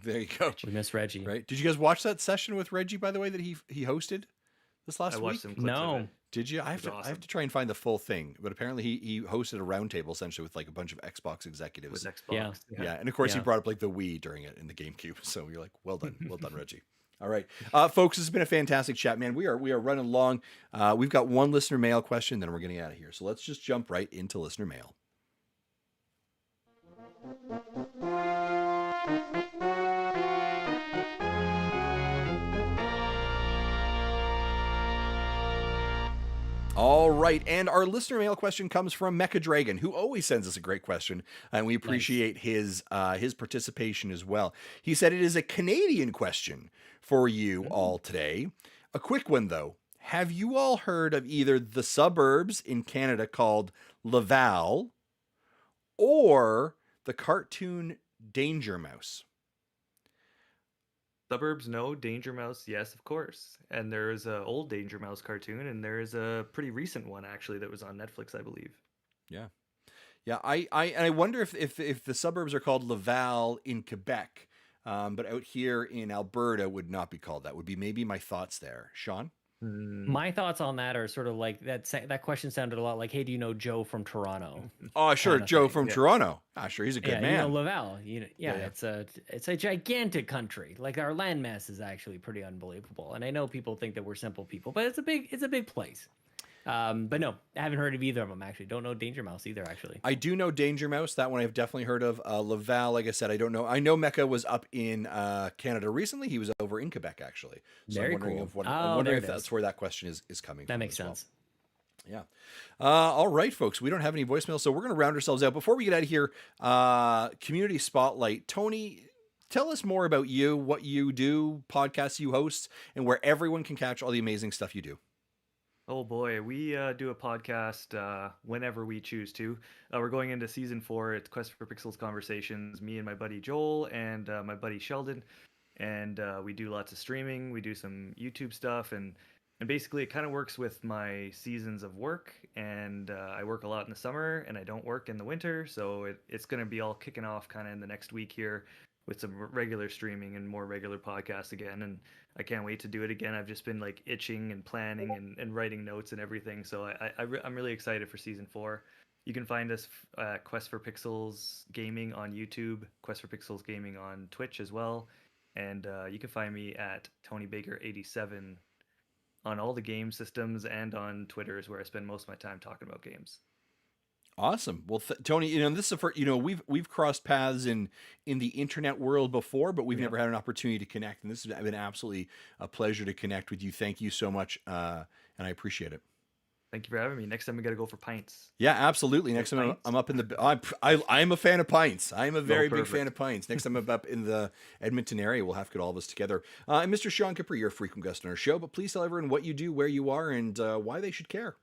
There you go. We miss Reggie. Right? Did you guys watch that session with Reggie, by the way, that he hosted this last I week? watched some clips of it. Did you? I have to try and find the full thing. But apparently he hosted a roundtable essentially with like a bunch of Xbox executives. With Xbox. Yeah. And of course he brought up like the Wii during it in the GameCube. So you're like, well done, Reggie. All right, folks, this has been a fantastic chat, man. We are running long. We've got one listener mail question, then we're getting out of here. So let's just jump right into listener mail. All right, and our listener mail question comes from Mecha Dragon, who always sends us a great question, and we appreciate his participation as well. He said it is a Canadian question for you all today. A quick one, though. Have you all heard of either the suburbs in Canada called Laval or the cartoon Danger Mouse? Suburbs, no. Danger Mouse, yes, of course. And there is a old Danger Mouse cartoon, and there is a pretty recent one actually that was on Netflix, I believe. Yeah. I wonder if the suburbs are called Laval in Quebec, but out here in Alberta would not be called that. Would be maybe my thoughts there, Sean. My thoughts on that are sort of like that question sounded a lot like, hey, do you know Joe from Toronto? Oh, sure, Joe from Toronto. Ah, sure, he's a good man. You know Laval. It's a gigantic country. Like our landmass is actually pretty unbelievable. And I know people think that we're simple people, but it's a big place. But no, I haven't heard of either of them actually. Don't know Danger Mouse either actually. I do know Danger Mouse. That one I've definitely heard of. Laval, like I said, I don't know. I know Mecha was up in Canada recently. He was over in Quebec actually. So Very I'm wondering cool. I'm wondering if that's where that question is coming from. That makes sense. Yeah. All right, folks. We don't have any voicemail, so we're going to round ourselves out. Before we get out of here, community spotlight. Tony, tell us more about you, what you do, podcasts you host, and where everyone can catch all the amazing stuff you do. Oh boy, we do a podcast whenever we choose to. We're going into season 4. It's Quest for Pixels Conversations. Me and my buddy Joel and my buddy Sheldon, and we do lots of streaming. We do some YouTube stuff, and basically it kind of works with my seasons of work. And I work a lot in the summer, and I don't work in the winter, so it's going to be all kicking off kind of in the next week here with some regular streaming and more regular podcasts again. And I can't wait to do it again. I've just been like itching and planning and writing notes and everything. So I'm really excited for season 4. You can find us at Quest for Pixels Gaming on YouTube, Quest for Pixels Gaming on Twitch as well. And you can find me at Tony Baker 87 on all the game systems, and on Twitter is where I spend most of my time talking about games. Awesome. Well, Tony, this is we've crossed paths in the internet world before, but we've never had an opportunity to connect. And this has been absolutely a pleasure to connect with you. Thank you so much. And I appreciate it. Thank you for having me. Next time we got to go for pints. Yeah, absolutely. Next time I'm up in the, I'm a fan of pints. I'm a very big fan of pints. Next time I'm up in the Edmonton area, we'll have to get all of us together. And Mr. Sean Capri, you're a frequent guest on our show, but please tell everyone what you do, where you are, and why they should care.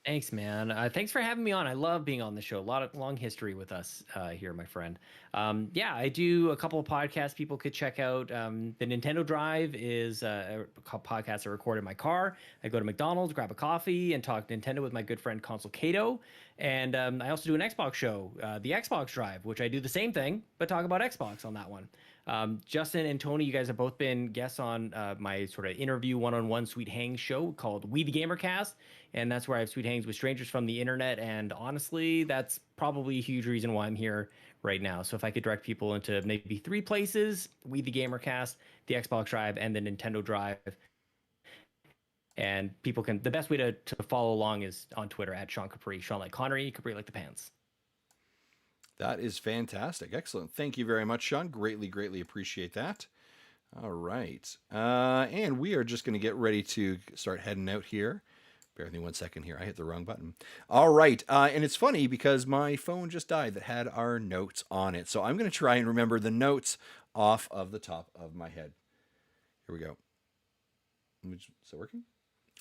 Thanks, man. Thanks for having me on. I love being on the show. A lot of long history with us here, my friend. I do a couple of podcasts people could check out. The Nintendo Drive is a podcast I record in my car. I go to McDonald's, grab a coffee, and talk Nintendo with my good friend Consul Cato. And I also do an Xbox show, the Xbox Drive, which I do the same thing, but talk about Xbox on that one. Justin and Tony, you guys have both been guests on my sort of interview one-on-one Sweet Hangs show called We the Gamer Cast, and that's where I have Sweet Hangs with strangers from the internet, and honestly, that's probably a huge reason why I'm here right now. So if I could direct people into maybe 3 places, We the Gamer Cast, the Xbox Drive, and the Nintendo Drive, and people can, the best way to follow along is on Twitter at Sean Capri, Sean like Connery, Capri like the pants. That is fantastic. Excellent. Thank you very much, Sean. Greatly appreciate that. All right. And we are just going to get ready to start heading out here. Bear with me 1 second here. I hit the wrong button. All right. And it's funny because my phone just died that had our notes on it. So I'm going to try and remember the notes off of the top of my head. Here we go. Is it working?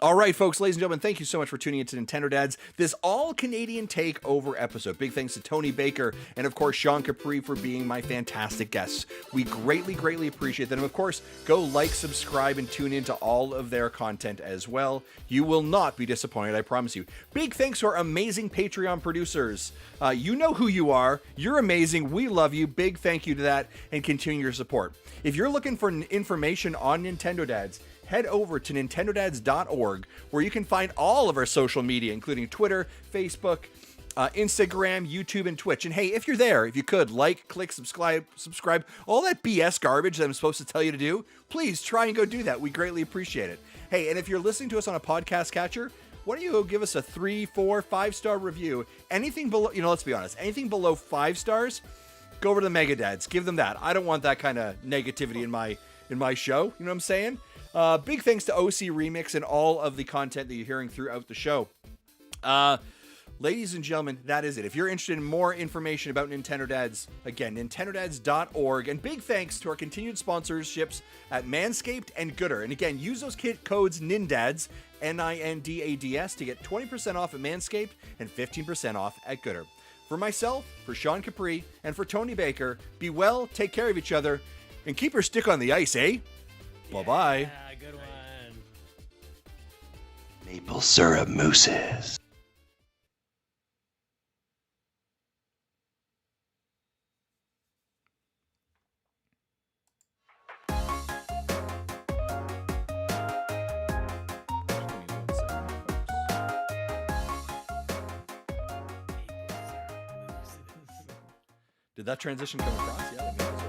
All right, folks, ladies and gentlemen, thank you so much for tuning into Nintendo Dads, this all-Canadian takeover episode. Big thanks to Tony Baker and, of course, Sean Capri for being my fantastic guests. We greatly, greatly appreciate them. And, of course, go like, subscribe, and tune into all of their content as well. You will not be disappointed, I promise you. Big thanks to our amazing Patreon producers. You know who you are. You're amazing. We love you. Big thank you to that, and continue your support. If you're looking for information on Nintendo Dads, head over to nintendodads.org, where you can find all of our social media, including Twitter, Facebook, Instagram, YouTube, and Twitch. And hey, if you're there, if you could, like, click, subscribe, all that BS garbage that I'm supposed to tell you to do, please try and go do that. We greatly appreciate it. Hey, and if you're listening to us on a podcast catcher, why don't you go give us a 3, 4, 5-star review? Anything below, let's be honest, anything below 5 stars, go over to the Mega Dads. Give them that. I don't want that kind of negativity in my show. You know what I'm saying? Big thanks to OC Remix and all of the content that you're hearing throughout the show. Ladies and gentlemen, that is it. If you're interested in more information about Nintendo Dads, again, nintendodads.org. And big thanks to our continued sponsorships at Manscaped and Gooder. And again, use those codes NINDADS, NINDADS, to get 20% off at Manscaped and 15% off at Gooder. For myself, for Sean Capri, and for Tony Baker, be well, take care of each other, and keep your stick on the ice, eh? Bye-bye. Yeah, good one. Maple syrup mousses. Did that transition come across? Yeah.